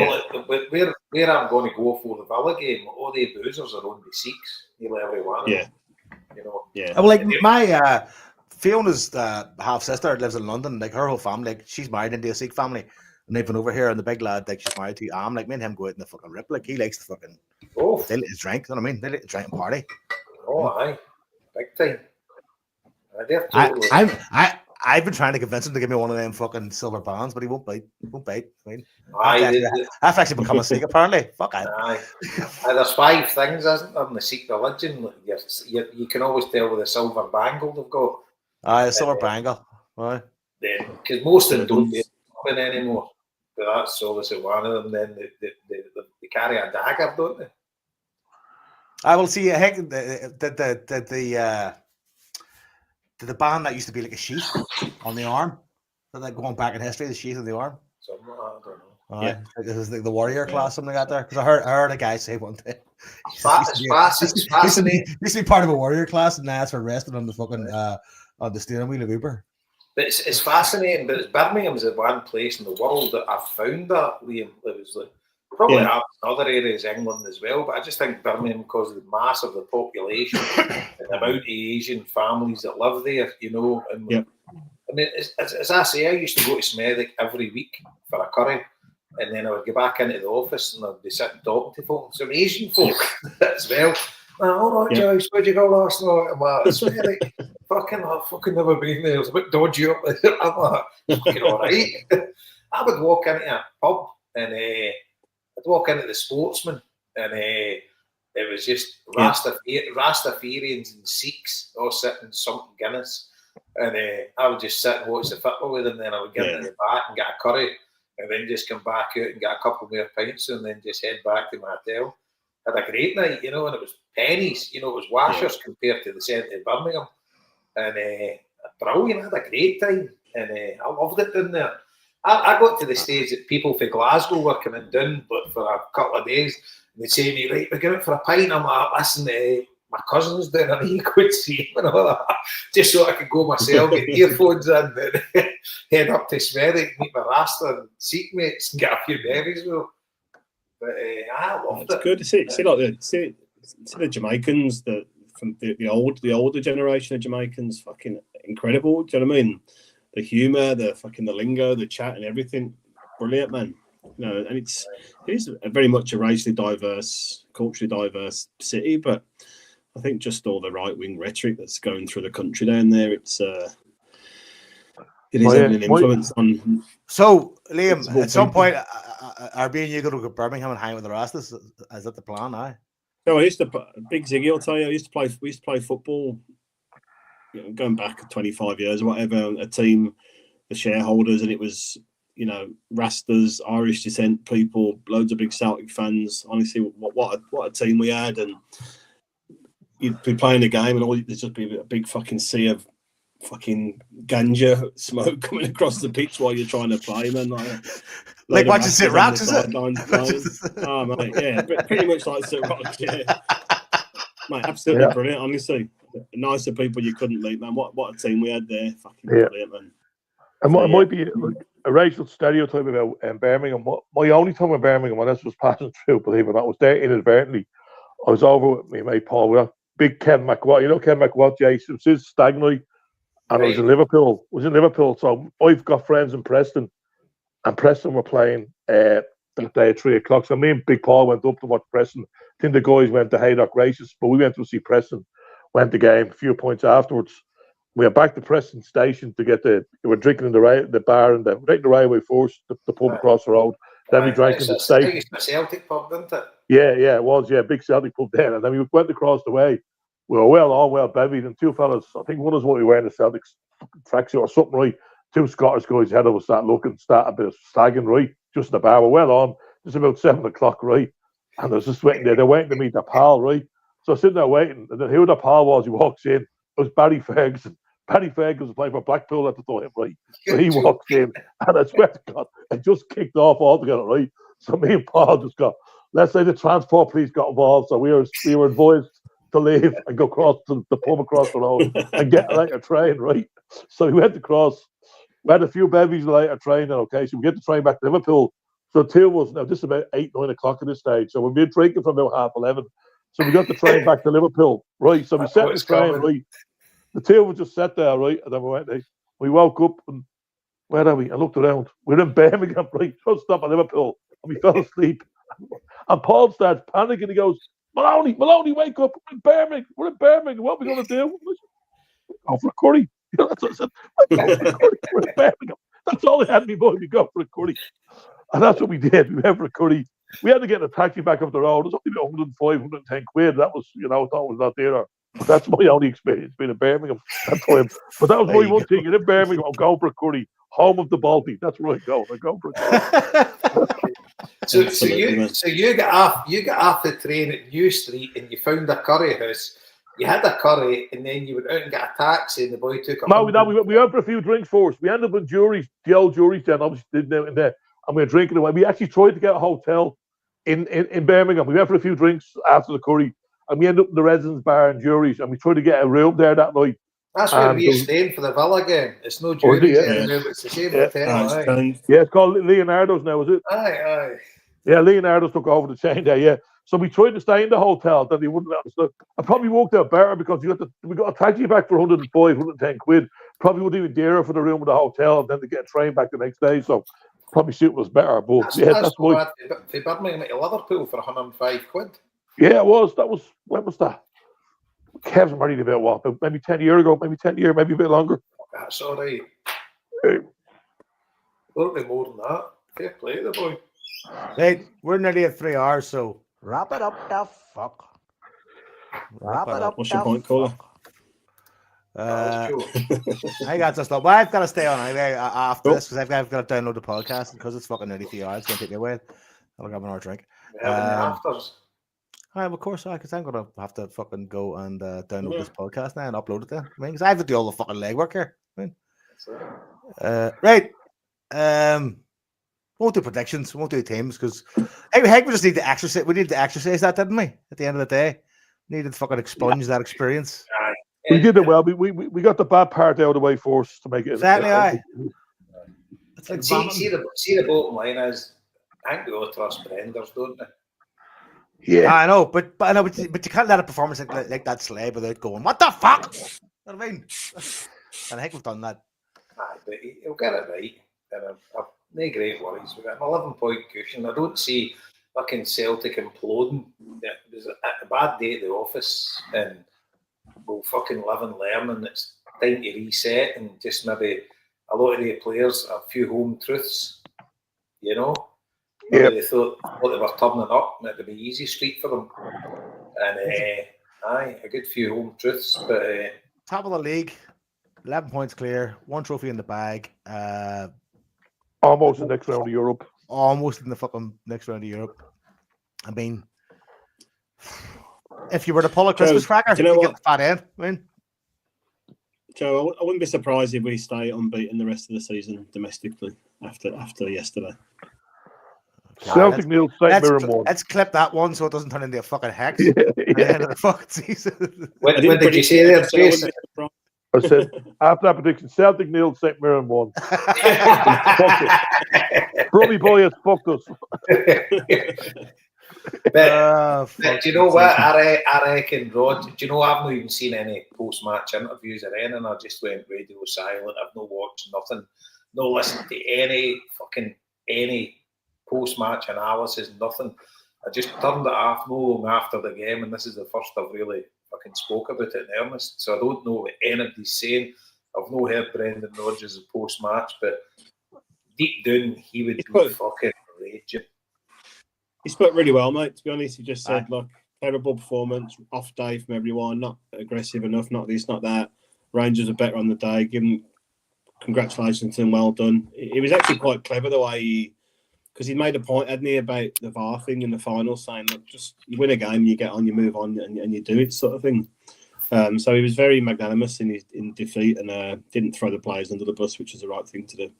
I'm going to go for the Villa game, all the boozers are on the Sikhs, nearly everyone. Well, like my Fiona's half sister lives in London. Like her whole family, like she's married into a Sikh family, and they've been over here. And the big lad, like she's married to, like me and him go out in the fucking rip. Like he likes the fucking. They like to drink. You know what I mean? They like to drink and party. Oh, aye, big time. I've been trying to convince him to give me one of them fucking silver bands, but he won't bite. I mean, I've actually become a Sikh apparently. Fuck it. There's 5 things, isn't there, in the Sikh religion? You can always tell with the silver bangle they've got. The silver bangle. Right. Then, because most of them don't do it anymore. But that's obviously one of them. Then they carry a dagger, don't they? I will see. I think the band that used to be like a sheath on the arm, so like going back in history, the sheath on the arm. I don't know. This is the warrior class, something like that there. Because I heard a guy say one day. It's fascinating. Used to be part of a warrior class, and now it's for resting on the fucking on the steering wheel of Uber. But it's fascinating. But Birmingham's the one place in the world that I've found that, Liam. It was like, probably happens in other areas of England as well, but I just think Birmingham, because of the mass of the population and the amount of Asian families that live there, you know. And I mean, as I say, I used to go to Smethwick every week for a curry, and then I would go back into the office and I'd be sitting talking to folk, some Asian folk as well. All right, Joyce, where'd you go last night? I'm like, Smethwick. I've fucking never been there. It's a bit dodgy up there. I'm like, fucking all right. I would walk into a pub and I'd walk into the Sportsman and it was just Rastafarians and Sikhs all sitting something Guinness. And I would just sit and watch the football with them. Then I would get into the back and get a curry and then just come back out and get a couple more pints and then just head back to my hotel. Had a great night, you know, and it was pennies, you know, it was washers compared to the centre of Birmingham. And brilliant, I had a great time. And I loved it down there. I got to the stage that people from Glasgow were coming down but for a couple of days. And they'd say to me, right, we're going out for a pint. I'm like, listen, my cousin's down and he could see him and all that. Just so I could go myself, get earphones in, and head up to Smethwick, meet my Rasta and Sikh mates and get a few bevies with them. But I loved it. It's good to see the Jamaicans, from the older generation of Jamaicans, fucking incredible. Do you know what I mean? The humour, the lingo, the chat, and everything, brilliant, man. You know, and it is very much a racially diverse, culturally diverse city, but I think just all the right wing rhetoric that's going through the country down there, it is having an influence on. So, Liam, at some point, are being you going to go to Birmingham and hang with the Rastas? Is that the plan now? No, Big Ziggy will tell you, we used to play football, you know, going back 25 years or whatever, a team, the shareholders, and it was, you know, Rastas, Irish descent people, loads of big Celtic fans. Honestly, what a team we had, and you'd be playing a game and there'd just be a big fucking sea of fucking ganja smoke coming across the pitch while you're trying to play, man. Like watching Sit Rocks, is it? Oh, mate, yeah, pretty much like Sit Rocks, yeah. Mate, absolutely brilliant, honestly. Nicer people you couldn't meet, man. What a team we had there. Fucking brilliant, man. And it might be like a racial stereotype about Birmingham. My only time in Birmingham, when this was passing through, believe it or not, was there inadvertently. I was over with my mate Paul, with big Ken McWatt. You know Ken McWatt, Jason? It was his stag night. And I was in Liverpool. So I've got friends in Preston. And Preston were playing that day at 3 o'clock. So me and Big Paul went up to watch Preston. I think the guys went to Haydock Races, but we went to see Preston. Went the game, a few points afterwards. We went back to Preston Station to get we were drinking in the bar and right in the railway first, the pub across the road. Then we drank in the station. It's a Celtic pub, didn't it? Yeah, it was. Yeah, big Celtic pub there. And then we went across the way. We were well bevied, and two fellas, I think one was what we were in the Celtic tracksuit or something, right? Two Scottish guys ahead of us started a bit of stagging, right? Just in the bar. We're well on, just about 7 o'clock, right? And there's just waiting there. They're waiting to meet their pal, right? So sitting there waiting, and then who the pal was, he walks in. It was Barry Ferguson. Barry Ferguson was playing for Blackpool at the time, right? So he walks in, and I swear to God, it just kicked off altogether, right? So me and Paul just got, let's say the transport police got involved, so we were advised to leave and go across to the pub across the road and get like a train, right? So we went across. We had a few bevies later train, and okay, so we get the train back to Liverpool. So two of us, now this is about 8, 9 o'clock at this stage. So we've been drinking from about 11:30. So we got the train back to Liverpool, right? So we set the train, right? The two of us just sat there, right? And then we woke up, and where are we? I looked around. We're in Birmingham, right? Just stop at Liverpool. And we fell asleep. And Paul starts panicking. He goes, Maloney, wake up. We're in Birmingham. What are we going to do? Go for a curry. You know, that's what I said. We're in Birmingham. That's all they had me, boy. We go for a curry. And that's what we did. We went for a curry. We had to get a taxi back up the road. It was only about 105, 110 quid. That was, you know, I thought it was not there. But that's my only experience being in Birmingham that time. But that was my one thing. In Birmingham, I'm going for a curry. Home of the Balti. That's where I go. I go for a curry. So you got off the train at New Street and you found a curry house. You had a curry and then you went out and got a taxi and the boy took a... No, we went for a few drinks first. We ended up in Jury's, the old Jury's then, obviously didn't out in there. and we were drinking away. We actually tried to get a hotel in Birmingham. We went for a few drinks after the curry, and we ended up in the Residence Bar in Juries, and we tried to get a room there that night. That's where we are staying for the Villa game. It's no Juries anymore, but it's the same hotel. It's called Leonardo's now, is it? Aye. Yeah, Leonardo's took over the chain there, yeah. So we tried to stay in the hotel, then they wouldn't let us look. I probably worked out better because we got a taxi back for 105, 110 quid. Probably would even dearer for the room of the hotel and then to get a train back the next day. So probably suit was better. But that's why. They Birmingham to Liverpool for 105 quid. Yeah, it was. When was that? Kev's married about what? Maybe 10 years ago, maybe a bit longer. That's all right. Won't be more than that. Fair play to the boy. Hey, we're nearly at 3 hours, so wrap it up the fuck. Wrap it up. What's your point, caller? I got to stop. Well, I've got to stay on anyway after this because I've got to download the podcast because it's fucking nearly 3 hours. It's going to take me a while. I'll have another drink. Afters. Of course, because I'm going to have to fucking go and download this podcast now and upload it there. I mean, because I have to do all the fucking legwork here. Right. Won't do predictions. Won't do teams because we just need to exercise. We need to exercise that, didn't we? At the end of the day, we needed to fucking expunge that experience. We did it well. We got the bad part out of the way first to make it. Exactly. It's like see the bottom line is, I think we all trust Brender's, don't they? Yeah, I know, but you can't let a performance like that slide without going, what the fuck? You know what I mean? And I think we've done that. Aye, but he'll get it right. And I've no great worries. We've got an 11-point cushion. I don't see fucking Celtic imploding. It was a bad day at the office, and we'll fucking live and learn, and it's time to reset and just maybe a lot of the players a few home truths, you know. Maybe they thought what they were turning up, and it'd be easy street for them. And a good few home truths. But top of the league, 11 points clear, 1 trophy in the bag. Almost the next round of Europe. Almost in the fucking next round of Europe. I mean, if you were to pull a Christmas cracker, you get the fat end. I mean, Joe, I wouldn't be surprised if we stay unbeaten the rest of the season domestically after yesterday. Celtic nil, St Mirren 1. Let's clip that one so it doesn't turn into a fucking hex at the end of the fucking season. When did you say that, Jason? I said, after that prediction, Celtic nil, St Mirren 1. Brummy boy has fucked us. But do you know what? I reckon, Rod, do you know I've not even seen any post-match interviews or anything. I just went radio silent. I've not watched nothing, no listened to any post-match analysis, nothing. I just turned it off no long after the game, and this is the first I've really fucking spoke about it in earnest. So I don't know what anybody's saying. I've not heard Brendan Rodgers post-match, but deep down he would be fucking raging. He spoke really well, mate. To be honest, he just said, "Look, terrible performance, off day from everyone, not aggressive enough, not this, not that. Rangers are better on the day. Give him congratulations and well done." It was actually quite clever the way because he made a point, hadn't he, about the VAR thing in the final, saying, "Look, just you win a game, you get on, you move on, and you do it," sort of thing. So he was very magnanimous in defeat and didn't throw the players under the bus, which is the right thing to do.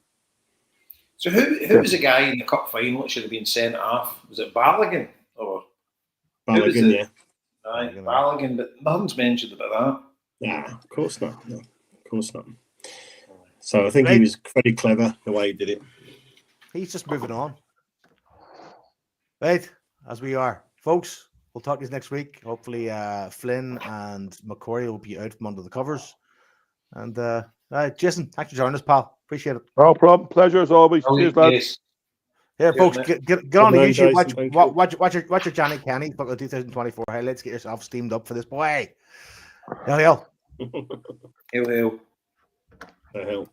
So who was the guy in the cup final that should have been sent off? Was it Balogun or Balogun? Yeah, aye, Balogun, but nothing's mentioned about that. Nah, of course not. No, of course not. So I think he was very clever the way he did it. He's just moving on. Right, as we are. Folks, we'll talk to you next week. Hopefully Flynn and McCory will be out from under the covers. And Jason, thanks for joining us, pal. Appreciate it. No problem. Pleasure as always. Cheers, lads. Here, folks, get on the YouTube. Watch your Johnny Kenny fucking 2024 highlights. Get yourself steamed up for this boy. Hail. Hail. Hell.